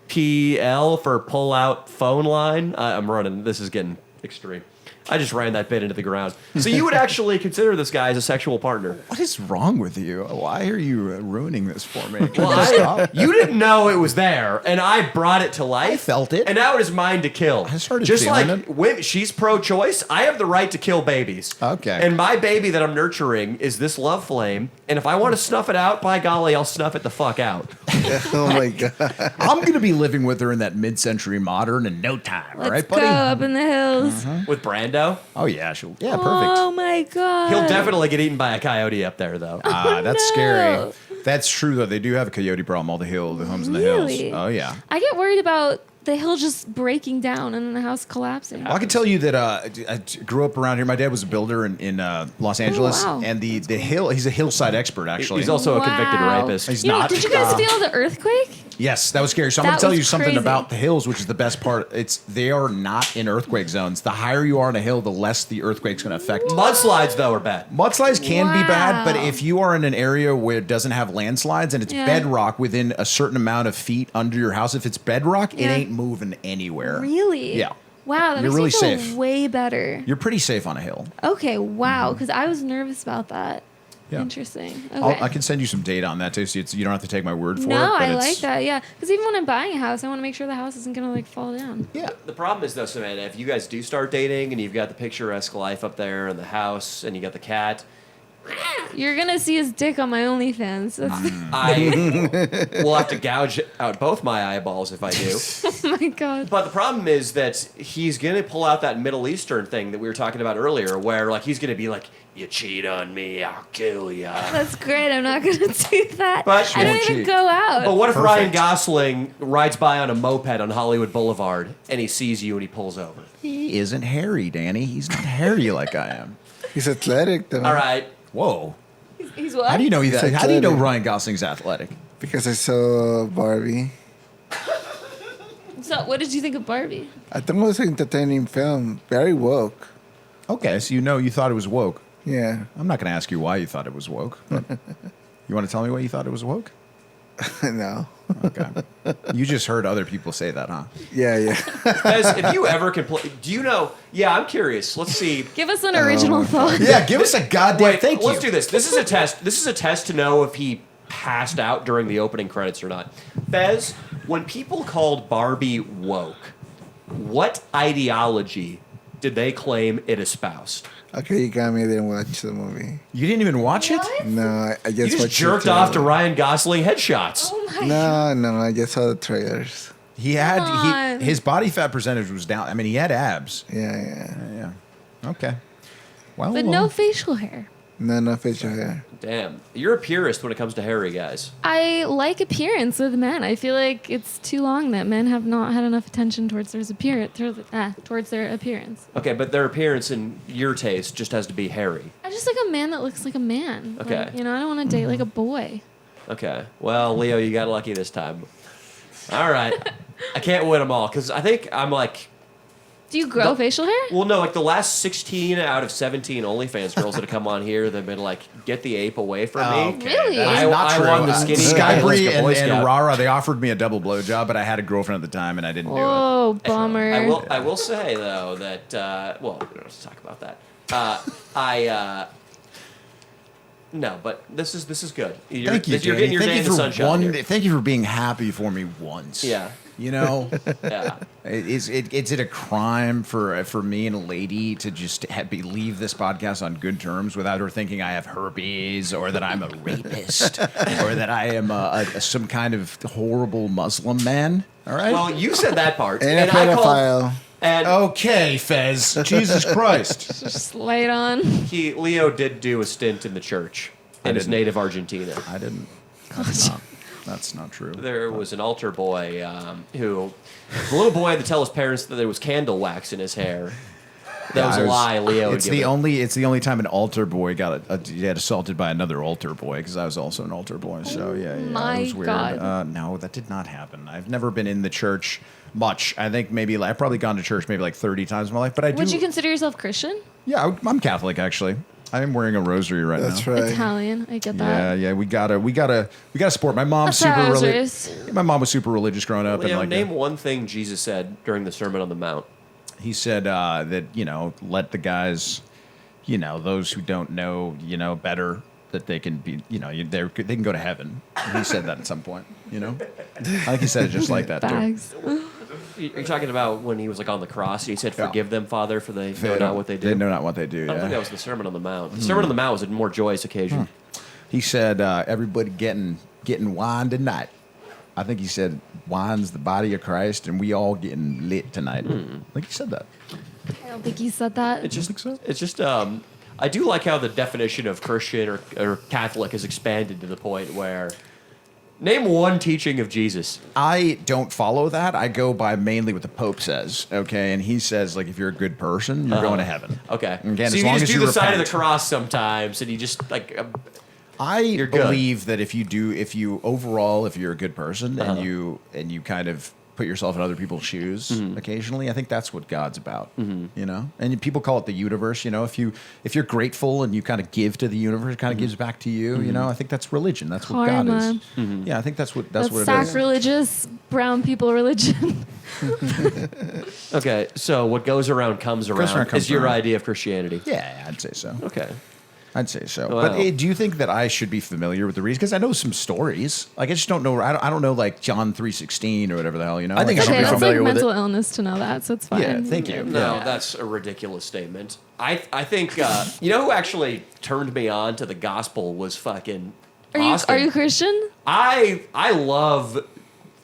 POPL for pull out phone line. I'm running. This is getting extreme. I just ran that bit into the ground. So you would actually consider this guy as a sexual partner? What is wrong with you? Why are you ruining this for me? Can Well, you stop? you didn't know it was there, and I brought it to life. I felt it. and now it is mine to kill. I started just feeling like it. women, she's pro-choice. I have the right to kill babies. Okay. And my baby that I'm nurturing is this love flame, and if I want to snuff it out, by golly, I'll snuff it the fuck out. Oh my god. I'm going to be living with her in that mid-century modern in no time. Let's all right, go buddy? up in the hills. With Brando, Oh, yeah. Yeah, perfect. Oh my God. he'll definitely get eaten by a coyote up there, though. That's no. scary. That's true, though. They do have a coyote problem, all the homes in the Really? hills. Oh, yeah. I get worried about the hill just breaking down and then the house collapsing. Well, I can tell you that I grew up around here. My dad was a builder in Los Angeles, wow. and the hill. He's a hillside expert, actually. He's also a convicted Wow. rapist. He's You know, not. did you guys feel the earthquake? Yes, that was scary. So I'm That going to tell was you something crazy. about the hills, which is the best part. They are not in earthquake zones. The higher you are on a hill, the less the earthquake's going to affect you. Mudslides, though, are bad. Mudslides can be bad, but Wow. if you are in an area where it doesn't have landslides and it's Yeah. bedrock within a certain amount of feet under your house, if it's bedrock, it Yeah. ain't moving anywhere. Really? Yeah. Wow, that You're makes really me feel safe. way better. You're pretty safe on a hill. Okay, wow, because I was nervous about that. Yeah. Interesting. Okay. I can send you some data on that too, so you don't have to take my word for it. No, but I it's- like that. Yeah, because even when I'm buying a house, I want to make sure the house isn't gonna like fall down. Yeah. The problem is, though, Savannah, if you guys do start dating and you've got the picturesque life up there and the house and you got the cat, You're gonna see his dick on my OnlyFans. That's, I will have to gouge out both my eyeballs if I do. oh my God. But the problem is that he's going to pull out that Middle Eastern thing that we were talking about earlier, where like he's going to be like, "You cheat on me, I'll kill ya." That's great. I'm not gonna do that. But- I don't Won't even cheat. go out. But what if Perfect. Ryan Gosling rides by on a moped on Hollywood Boulevard and he sees you and he pulls over? He isn't hairy, Danny. He's not hairy like I am. He's athletic though. All right. Whoa. He's what? How do you know He's that? How do you know athletic. Ryan Gosling's athletic? Because I saw Barbie. So, what did you think of Barbie? I thought it was an entertaining film. Very woke. Okay, so you thought it was woke. Yeah. I'm not going to ask you why you thought it was woke. But you want to tell me why you thought it was woke? No. Okay. You just heard other people say that, huh? Yeah, yeah. Guys, if you ever can play, do you know? Yeah, I'm curious. Let's see. Give us an original thought. Yeah, give us a goddamn Wait, thank you. let's do this. This is a test. This is a test to know if he passed out during the opening credits or not. Fez, when people called Barbie woke, what ideology did they claim it espoused? Okay, you got me. I didn't watch the movie. You didn't even watch it? No, I You just just watched jerked the off to trailer. Ryan Gosling headshots. Oh my No, I just saw the trailers. He had Come on. his body fat percentage was down. I mean, he had abs. Yeah. Yeah. Okay. Well, But no facial hair. No facial hair. Damn, you're a purist when it comes to hairy guys. I like appearance with men. I feel like it's too long that men have not had enough attention towards their appearance. Towards their appearance. Okay, but their appearance and your taste just has to be hairy. I just like a man that looks like a man. Okay. Like, I don't want to date like a boy. Okay, well, Leo, you got lucky this time. All right, I can't win them all because I think I'm like. Do you grow facial hair? Well, no, like the last 16 out of 17 OnlyFans girls that have come on here, they've been like, "Get the ape away from me." Really? That's I- not I true. won the skinny Sky Boy Bree and Scout. Rara, they offered me a double blowjob, but I had a girlfriend at the time and I didn't do it. Oh, bummer. I will say though that well, we don't have to talk about that. No, but this is good. Thank you, You're Danny. getting your Thank day you in the for sunshine. here. Thank you for being happy for me once. Yeah. You know, Yeah. is it a crime for me and a lady to just leave this podcast on good terms without her thinking I have herpes or that I'm a rapist or that I am some kind of horrible Muslim man? All right. Well, you said that part. And a I called. pedophile. And Okay, Fez. Jesus Christ. Just lay it on. Leo did do a stint in the church in his didn't. native Argentina. I didn't. That's not true. There was an altar boy who, the little boy had to tell his parents that there was candle wax in his hair. That was a lie. Leo. It's the only time an altar boy got assaulted by another altar boy because I was also an altar boy. So yeah, my it was weird. God. No, that did not happen. I've never been in the church much. I think I've probably gone to church maybe like 30 times in my life. But I do. Would you consider yourself Christian? Yeah, I'm Catholic actually. I am wearing a rosary right now. That's right. Italian. I get that. Yeah, we gotta support. My mom's That's how super I was religious. raised. My mom was super religious growing up, Leo, and like name one thing Jesus said during the Sermon on the Mount. he said that let the guys, those who don't know, better, that they can be, they can go to heaven. And he said that at some point. I think he said it just like that too. Bags. You're talking about when he was like on the cross. He said, "Forgive them, Father, for they know not what they do." They know not what they do. I don't Yeah. think that was the Sermon on the Mount. The Sermon on the Mount was a more joyous occasion. He said, everybody getting wine tonight. I think he said, wine's the body of Christ, and we all getting lit tonight. I think he said that. I don't think he said that. It's just, think so? it's just. I do like how the definition of Christian or Catholic has expanded to the point where, name one teaching of Jesus. I don't follow that. I go by mainly what the Pope says, okay? And he says, like, if you're a good person, you're going to heaven. Okay. Again, so as you long just as do you the sign of repent. the cross sometimes, and you just like. I You're good. believe that if you're a good person and you kind of put yourself in other people's shoes occasionally, I think that's what God's about. And people call it the universe. If you're grateful and you kind of give to the universe, it kind of gives back to you. I think that's religion. That's what God is. Karma. Yeah, I think that's what it is. sacrilegious brown people religion. Okay, so what goes around comes around comes is your around. idea of Christianity. Yeah, I'd say so. Okay. I'd say so. Wow. But do you think that I should be familiar with the reasons? Because I know some stories. Like I just don't know. I don't know like John 3:16 or whatever the hell. I think Like, I should Okay, be that's familiar like with mental it. illness to know that, so it's fine. Yeah, thank you. No, Yeah. that's a ridiculous statement. I think you know who actually turned me on to the gospel was fucking Austin. Are you Christian? I love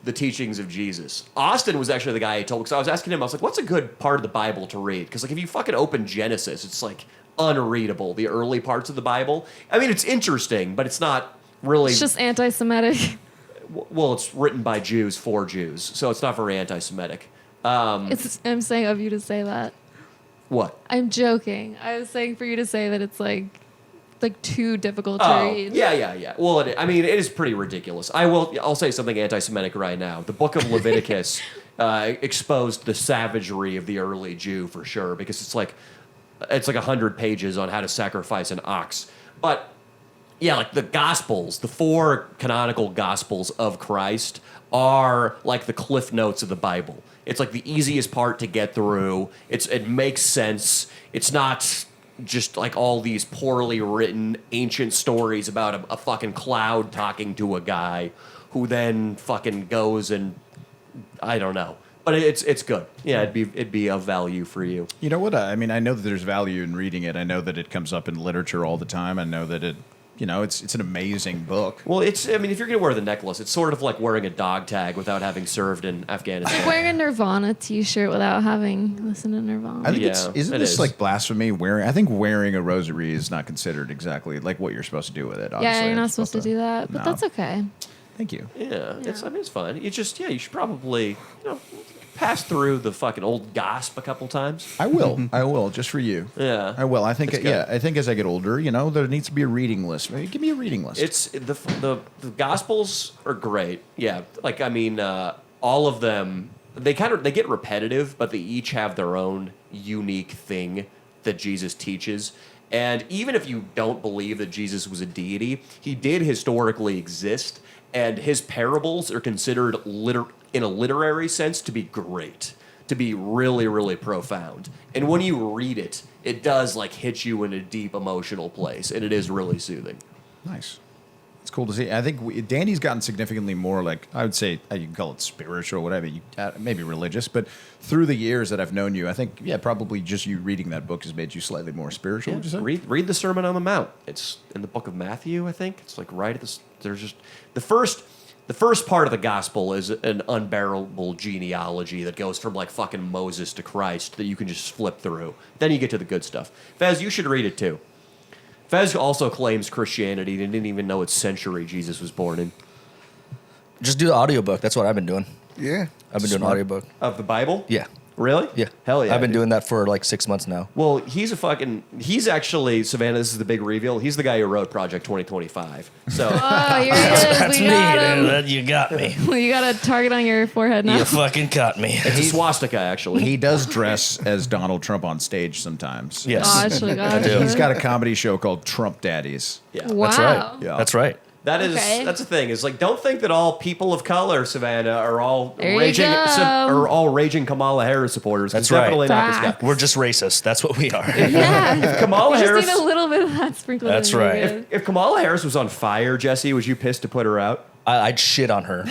the teachings of Jesus. Austin was actually the guy I told, because I was asking him, I was like, what's a good part of the Bible to read? Because like if you fucking open Genesis, it's like unreadable, the early parts of the Bible. I mean, it's interesting, but it's not really. It's just anti-Semitic. Well, it's written by Jews for Jews, so it's not very anti-Semitic. I'm saying of you to say that. What? I'm joking. I was saying for you to say that it's like too difficult to read. Yeah. Well, it is pretty ridiculous. I'll say something anti-Semitic right now. The book of Leviticus exposed the savagery of the early Jew for sure, because it's like 100 pages on how to sacrifice an ox. But yeah, like the Gospels, the 4 canonical Gospels of Christ are like the cliff notes of the Bible. It's like the easiest part to get through. It makes sense. It's not just like all these poorly written ancient stories about a fucking cloud talking to a guy who then fucking goes and I don't know. But it's good. Yeah, it'd be of value for you. You know what? I mean, I know that there's value in reading it. I know that it comes up in literature all the time. I know that it's an amazing book. Well, if you're gonna wear the necklace, it's sort of like wearing a dog tag without having served in Afghanistan. Wearing a Nirvana t-shirt without having listened to Nirvana. I think Yeah, isn't it this is. like blasphemy? I think wearing a rosary is not considered exactly like what you're supposed to do with it. Yeah, obviously. you're not It's supposed to do that, but No. that's okay. Thank you. Yeah, it's fine. You should probably pass through the fucking old gospel a couple times. I will, just for you. Yeah, I will. I think That's good. I think as I get older, there needs to be a reading list. Maybe give me a reading list. It's the gospels are great. Yeah, like all of them they get repetitive, but they each have their own unique thing that Jesus teaches. And even if you don't believe that Jesus was a deity, he did historically exist, and his parables are considered in a literary sense to be great, to be really, really profound. And when you read it, it does like hit you in a deep emotional place, and it is really soothing. Nice. It's cool to see. I think Danny's gotten significantly more, like, I would say, you can call it spiritual, whatever, maybe religious, but through the years that I've known you, I think, probably just you reading that book has made you slightly more spiritual, would you say? Read the Sermon on the Mount. It's in the book of Matthew, I think. It's like right at this. There's just the first part of the gospel is an unbearable genealogy that goes from like fucking Moses to Christ that you can just flip through. Then you get to the good stuff. Fez, you should read it too. Fez also claims Christianity and didn't even know what century Jesus was born in. Just do the audiobook. That's what I've been doing. Yeah. I've been doing an audiobook. Of the Bible? Yeah. Really? Yeah. Hell yeah. I've been doing that for like 6 months now. Well, he's actually, Savannah, this is the big reveal. He's the guy who wrote Project 2025. So. Oh, here he is. That's We me, got him. dude. You got me. Well, you got a target on your forehead now. You fucking caught me. It's a swastika, actually. He does dress as Donald Trump on stage sometimes. Yes. Gotcha, gotcha. do. He's got a comedy show called Trump Daddies. Yeah. Wow. That's right. Yeah. That's right. That's the thing. Is like, don't think that all people of color, Savannah, are all There you raging go. raging Kamala Harris supporters. That's It's right. definitely not this Facts. guy. We're just racist. That's what we are. Yeah. Kamala You Harris. just need a little bit of that sprinkled That's in. right. Maybe. If Kamala Harris was on fire, Jesse, was you pissed to put her out? I'd shit on her and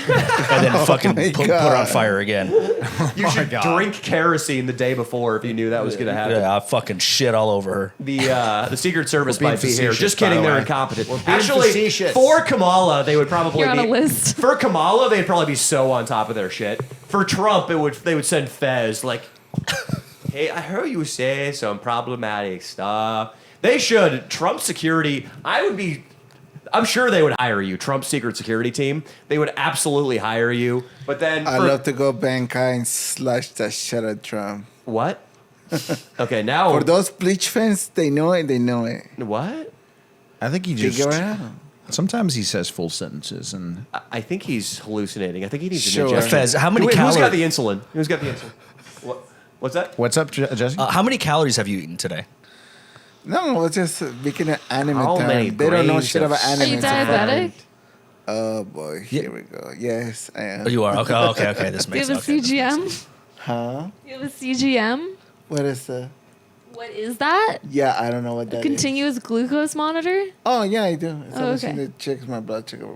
then fucking put her on fire again. You should drink kerosene the day before if you knew that was going to happen. Yeah, I fucking shit all over her. The Secret Service We're being might be here. facetious, Just by kidding, the they're way. incompetent. being Actually, facetious. for Kamala, they would probably You're on be a list. For Kamala, they'd probably be so on top of their shit. For Trump, they would send Fez like, "Hey, I heard you say some problematic stuff." They should. Trump security. I'm sure they would hire you. Trump's secret security team. They would absolutely hire you. But then I'd love to go mankind slash that shut up Trump. What? Okay, now For those bleach fans, they know it. They know it. what? I think he Figure it out. sometimes he says full sentences, and I think he's hallucinating. I think he needs Sure. an injection. Fez, how many Who's calories? got the insulin? Who's got the insulin? What's that? what's up, Jesse? How many calories have you eaten today? No, it's just making an anime How many term. They don't know grains shit of about anime. Are you so diabetic? Oh boy, here we go. Yes, I am. Oh, you are? Okay. This Do you makes have a okay, this makes CGM? sense. Huh? You have a CGM? What is the? What is that? Yeah, I don't know what that is. Continuous glucose monitor? Oh yeah, I do. It's Oh, always okay. to check my blood sugar,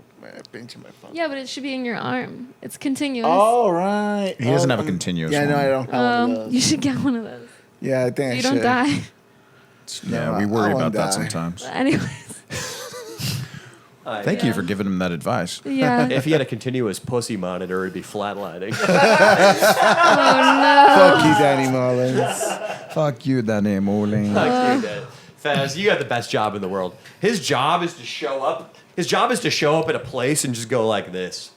pinching my phone. Yeah, but it should be in your arm. It's continuous. Oh right. He doesn't have a continuous Yeah, no, one. I don't have one of those. You should get one of those. Yeah, I think So I you should. don't die. Yeah, No, we worry I won't about that die. sometimes. Anyways. Thank you for giving him that advice. Yeah. If he had a continuous pussy monitor, it'd be flatlining. Fuck you, Danny Mullins. Fuck you, Danny Mullen. Fuck you, Dad. Faz, you got the best job in the world. His job is to show up. His job is to show up at a place and just go like this.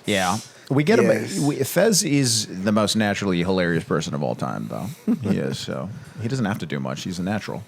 Yeah. We get Yes. him. Fez is the most naturally hilarious person of all time, though. He is. So he doesn't have to do much. He's a natural.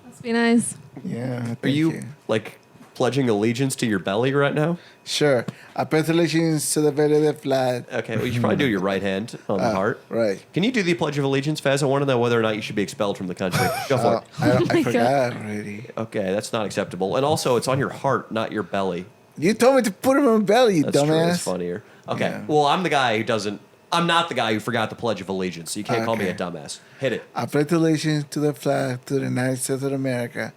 Must be nice. Yeah. Are thank you like pledging allegiance to your belly right now? Sure. I pledge allegiance to the belly of the flag. Okay, well, you should probably do your right hand on the heart. Right. Can you do the Pledge of Allegiance, Faz? I want to know whether or not you should be expelled from the country. Go for it. I my forgot already. Okay, that's not acceptable. And also, it's on your heart, not your belly. You told me to put him on my belly, you That's true. It's dumbass. funnier. Okay, Yeah. well, I'm the guy who doesn't. I'm not the guy who forgot the Pledge of Allegiance, so you can't call me a Okay. dumbass. Hit it. I pledge allegiance to the flag, to the United States of America,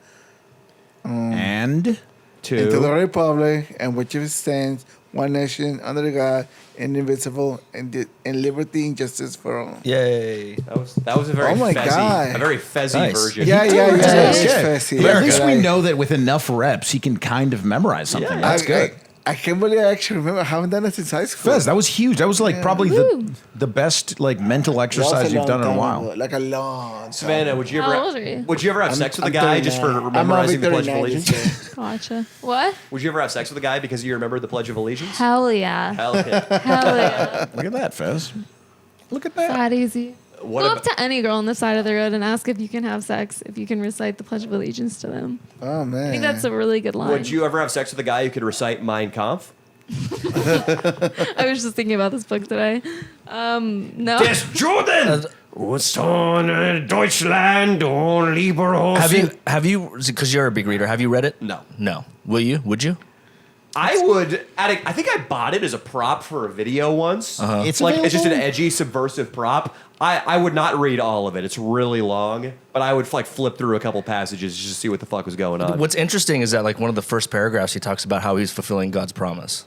And and to the Two. republic, and which it stands, one nation, under God, indivisible, and liberty and justice for all. Yay. That was a very Oh my fezzy, God. a very fezzy Nice. version. Yeah, That's it's good. fancy. But at least we Like, know that with enough reps, he can kind of memorize something. Yeah. That's good. I can't believe I actually remember. I haven't done it since high school. Fez, that was huge. That was like probably the best like mental That was exercise you've long done in a time while. ago, like a long time. Savannah, would you How ever old are you? would you ever have sex with a I'm guy just for 39. memorizing the I'm Pledge of 39 this Allegiance? year. Gotcha. What? Would you ever have sex with a guy because you remembered the Pledge of Allegiance? Hell yeah. Hell yeah. Hell yeah. Look at that, Fez. Look at that. That easy. What Go about- up to any girl on the side of the road and ask if you can have sex, if you can recite the Pledge of Allegiance to them. Oh man. I think that's a really good line. Would you ever have sex with a guy who could recite Mein Kampf? I was just thinking about this book today. No. Des Juden! What's on Deutschland on Liberos? Have you, because you're a big reader, have you read it? No. No. Will you? Would you? I think I bought it as a prop for a video once. It's It's just an available? edgy, subversive prop. I would not read all of it. It's really long, but I would flip through a couple passages just to see what the fuck was going on. What's interesting is that like one of the first paragraphs he talks about how he's fulfilling God's promise.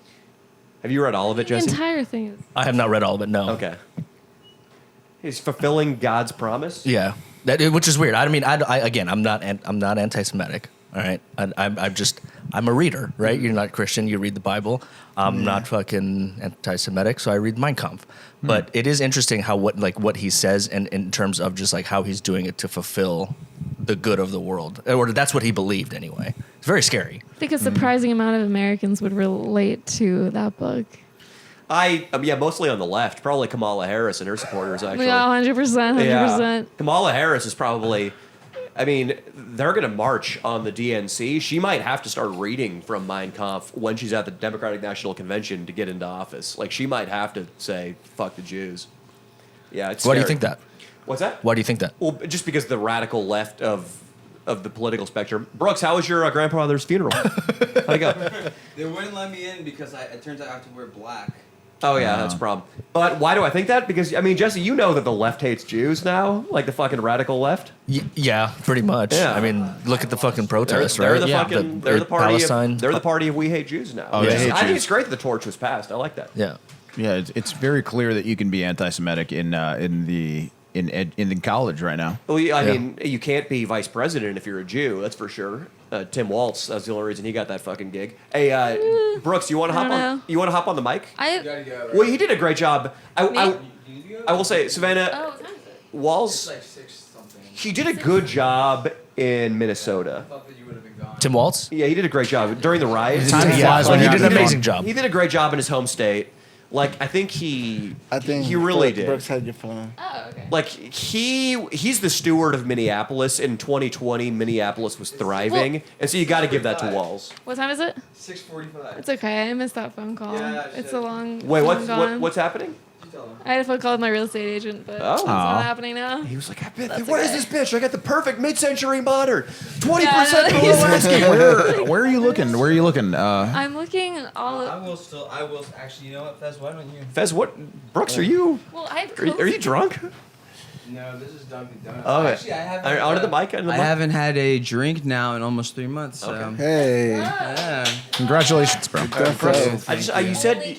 Have you read all of it, The Jesse? entire thing is. I have not read all of it. No. Okay. He's fulfilling God's promise. Yeah, which is weird. I mean, again, I'm not anti-Semitic. All right, I'm a reader, right? You're not Christian. You read the Bible. I'm not fucking anti-Semitic, so I read Mein Kampf. But it is interesting how what he says, and in terms of just like how he's doing it to fulfill the good of the world, or that's what he believed anyway. It's very scary. I think a surprising amount of Americans would relate to that book. Mostly on the left. Probably Kamala Harris and her supporters, actually. Yeah, 100%, 100%. Yeah. Kamala Harris is probably... I mean, they're going to march on the DNC. She might have to start reading from Mein Kampf when she's at the Democratic National Convention to get into office. Like, she might have to say, fuck the Jews. Yeah, it's Why do you scary. think that? What's that? Why do you think that? Well, just because the radical left of the political spectrum. Brooks, how was your grandfather's funeral? How'd it go? They wouldn't let me in because it turns out I have to wear black. Oh, yeah, that's a problem. But why do I think that? Because, I mean, Jesse, you know that the left hates Jews now? Like the fucking radical left? Yeah, pretty much. Yeah. I mean, look at the fucking protests, They're right? the fucking, they're the party Palestine. they're the party of we hate Jews now. Oh, they hate I think Jews. it's great that the torch was passed. I like that. Yeah. Yeah, it's very clear that you can be anti-Semitic in college right now. Well, I mean, you can't be vice president if you're a Jew. That's for sure. Tim Waltz. That's the only reason he got that fucking gig. Hey, Brooks, you want to hop I don't on? know. You want to hop on the mic? Gotta go, right? Well, he did a great job. I Me? will say, Savannah Oh, what time is it? Waltz. Like 6 something. He did a good job in Minnesota. I thought that you would have been gone. Tim Waltz? Yeah, he did a great job during the riots. Time Yeah, flies when he you're did an having fun. amazing job. He did a great job in his home state. Like, I think he really did. Brooks had your phone. Oh, okay. Like he's the steward of Minneapolis. In 2020, Minneapolis was thriving, Well- and so you got to give that to Walls. What time is it? 6:45. It's okay. I missed that phone call. Yeah, It's shit. a long. Wait, long gone. what's happening? I had a phone call with my real estate agent, but Oh. it's not happening now. He was like, That's "What is okay. this bitch? I got the perfect mid-century modern, 20% Yeah, below asking." Where are you looking? Where are you looking? I'm looking all. I will actually, you know what, Fez, why don't you? Fez, what? Brooks, are you Well, I have. are you drunk? No, this is Dunkin' Donuts. Oh, Actually, I haven't. onto the mic. Onto the I mic. haven't had a drink now in almost 3 months. So. Okay. Hey. Yeah. Congratulations, bro. You said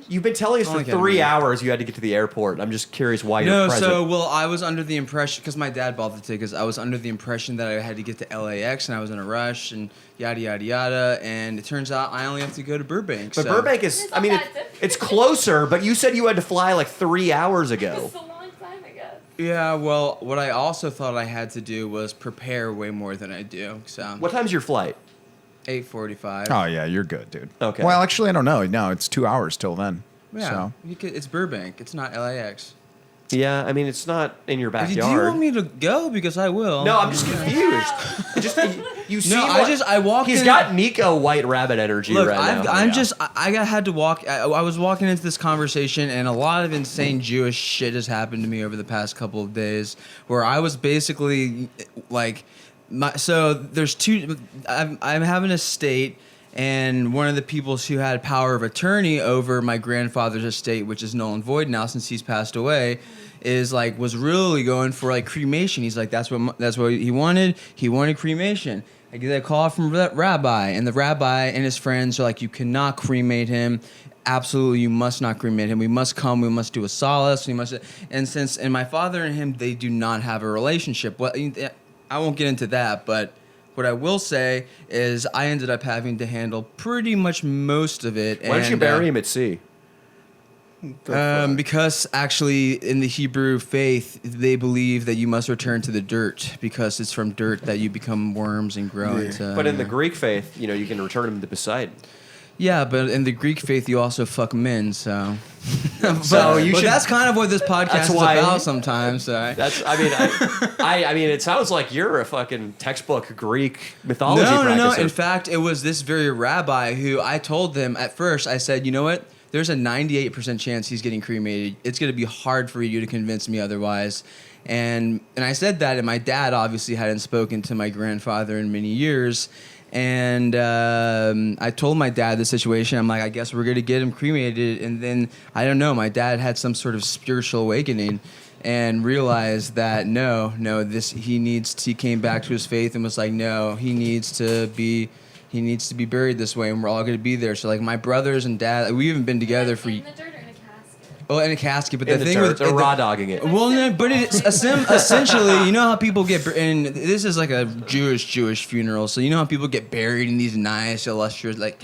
you've been telling us for Only 3 ketamine. hours you had to get to the airport. I'm just curious why you're No, present. I was under the impression, because my dad bought the tickets, I was under the impression that I had to get to LAX and I was in a rush and yada, yada, yada. And it turns out I only have to go to Burbank. But so. Burbank is, It's I not mean, that different. it's closer, but you said you had to fly like 3 hours ago. It's a long time, I guess. Yeah, well, what I also thought I had to do was prepare way more than I do. So What time's your flight? 8:45. Oh yeah, you're good, dude. Okay. Well, actually, I don't know. No, it's 2 hours till then. Yeah, So. it's Burbank. It's not LAX. Yeah, I mean, it's not in your Do you backyard. want me to go? Because I will. No, I'm just confused. just you seem No, I walked He's in. got Nico White Rabbit energy Look, right now. I had to walk. I was walking into this conversation, and a lot of insane Jewish shit has happened to me over the past couple of days, where I was basically like, so there's two. I'm having a estate, and one of the people who had power of attorney over my grandfather's estate, which is null and void now since he's passed away, was really going for like cremation. He's like, that's what he wanted. He wanted cremation. I get a call from that rabbi, and the rabbi and his friends are like, you cannot cremate him. Absolutely, you must not cremate him. We must come. We must do a solace. And my father and him, they do not have a relationship. Well, I won't get into that, but what I will say is I ended up having to handle pretty much most of it. Why don't you bury him at sea? Because actually in the Hebrew faith, they believe that you must return to the dirt because it's from dirt that you become worms and grow into. But in the Greek faith, you can return him to Poseidon. Yeah, but in the Greek faith, you also fuck men, so. So you but should- that's kind of what this podcast is why- about sometimes. So. I mean, it sounds like you're a fucking textbook Greek mythology No. practicer. In fact, it was this very rabbi who I told them at first, I said, you know what? There's a 98% chance he's getting cremated. It's going to be hard for you to convince me otherwise. And I said that, and my dad obviously hadn't spoken to my grandfather in many years. And I told my dad the situation. I'm like, I guess we're going to get him cremated. And then, I don't know, my dad had some sort of spiritual awakening and realized that he came back to his faith and was like, no, he needs to be buried this way, and we're all going to be there. So like my brothers and dad, we haven't been together for. In the dirt or in a casket? Oh, in a casket, but In the the thing dirt, with they're raw dogging it. Well, no, but it's essentially, you know how people get, and this is like a Jewish funeral, so you know how people get buried in these nice, illustrious, like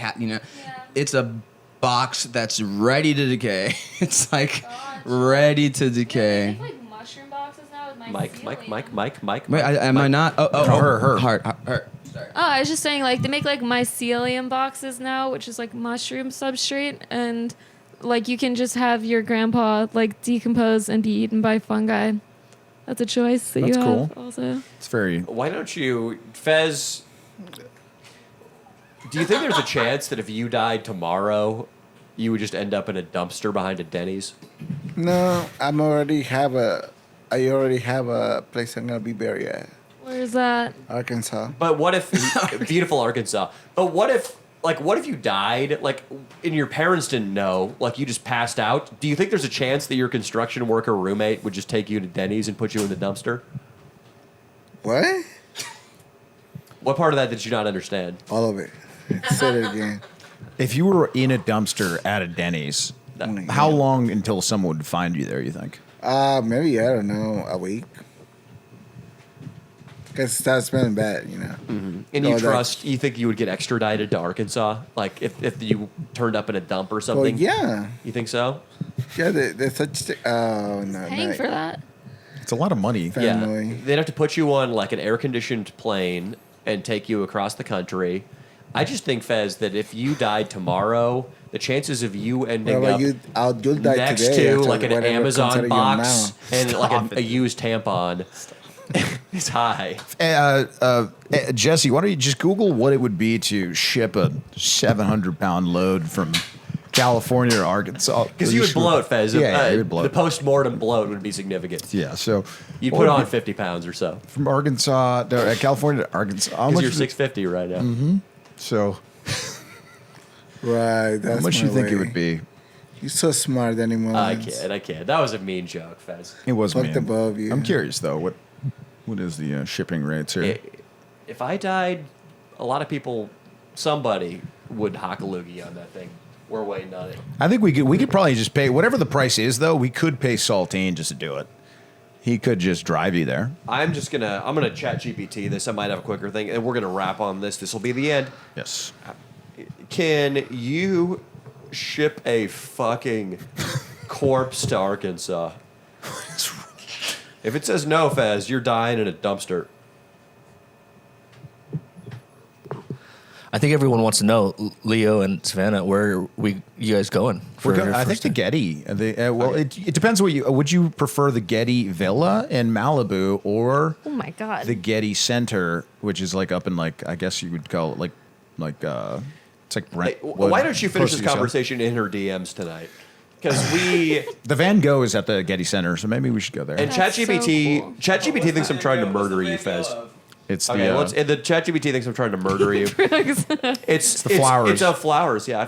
it's a box that's ready to decay. It's like ready to decay. They make like mushroom boxes now with Mike. Wait, am I not? Her. Sorry. Oh, I was just saying, like, they make, like, mycelium boxes now, which is, like, mushroom substrate, and, like, you can just have your grandpa, like, decompose and be eaten by fungi. That's a choice that That's you cool. have also. It's very... Why don't you, Fez, do you think there's a chance that if you died tomorrow, you would just end up in a dumpster behind a Denny's? No, I already have a place I'm gonna be buried at. Where's that? Arkansas. But what if, beautiful Arkansas, but what if you died, like, and your parents didn't know, like, you just passed out? Do you think there's a chance that your construction worker roommate would just take you to Denny's and put you in the dumpster? What? What part of that did you not understand? All of it. Say it again. If you were in a dumpster at a Denny's, how long until someone would find you there, you think? Maybe, I don't know, a week. Because it starts smelling bad, you know. Mm-hmm. And you think you would get extradited to Arkansas? Like, if you turned up in a dump or something? Well, yeah. You think so? Yeah, there's such... Oh, no. Paying for that. It's a lot of money. Family. Yeah. They'd have to put you on, like, an air-conditioned plane and take you across the country. I just think, Fez, that if you died tomorrow, the chances of you ending up you'll die next today to, like, an whatever comes out Amazon of your box mouth. and, like, a used tampon... It's high. Jesse, why don't you just Google what it would be to ship a 700-pound load from California to Arkansas? Because you would bloat, Fez. Yeah, you would bloat. The post-mortem bloat would be significant. Yeah, so... You'd put on 50 pounds or so. From Arkansas, California to Arkansas. Because you're 650 right now. Mm-hmm. So... Right, that's how much do you think it would be? You're so smart anymore. I can't. That was a mean joke, Fez. It was mean. Above you. I'm curious, though. What is the shipping rates here? If I died, a lot of people, somebody would hock a loogie on that thing. We're waiting on it. I think we could probably just pay whatever the price is, though. We could pay Saltine just to do it. He could just drive you there. I'm gonna chat GPT this. I might have a quicker thing, and we're gonna wrap on this. This will be the end. Yes. Can you ship a fucking corpse to Arkansas? If it says no, Fez, you're dying in a dumpster. I think everyone wants to know, Leo and Savannah, where you guys going? I think the Getty. It depends what would you prefer the Getty Villa in Malibu or Oh my God. the Getty Center, which is like up in like I guess you would call it it's like Brent. Hey, why don't you finish this conversation in her DMs tonight? Because the Van Gogh is at the Getty Center, so maybe we should go there. And ChatGPT thinks I'm trying to murder you, Fez. It's the the ChatGPT thinks I'm trying to murder you. It's the flowers. It's flowers. Yeah,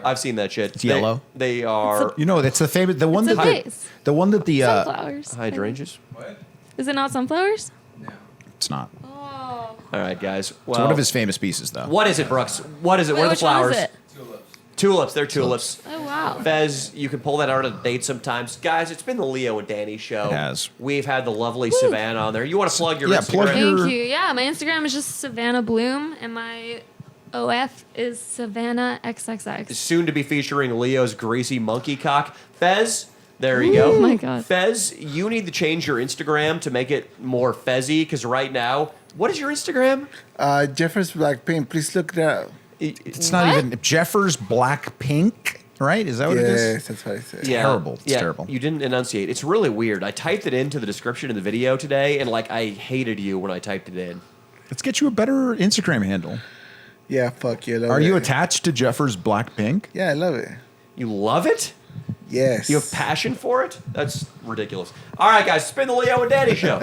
I've seen that shit. It's yellow. They are. It's the famous the one It's that a vase. the one that the Sunflowers. hydrangeas. What? Is it not sunflowers? It's not. Oh. All right, guys. Well, It's one of his famous pieces, though. What is it, Brooks? What is it? Where are the which one flowers? is it? Tulips. They're tulips. Oh, wow. Fez, you can pull that out on a date sometimes. Guys, it's been the Leo and Danny show. It has. We've had the lovely Savannah on there. You want to plug your Instagram? plug your- Thank you. Yeah, my Instagram is just Savannah Bloom, and my OF is Savannah XXX. Soon to be featuring Leo's greasy monkey cock. Fez, there you go. Oh my God. Fez, you need to change your Instagram to make it more Fezzy, because right now, what is your Instagram? Jeffers Blackpink. Please look it up. It's not even Jeffers Black Pink, right? Is that what it is? Yes, that's what I said. Terrible. It's terrible. You didn't enunciate. It's really weird. I typed it into the description of the video today, and I hated you when I typed it in. Let's get you a better Instagram handle. Yeah, fuck you. Are you attached to Jeffers Black Pink? Yeah, I love it. You love it? Yes. You have passion for it? That's ridiculous. All right, guys, it's been the Leo and Danny show.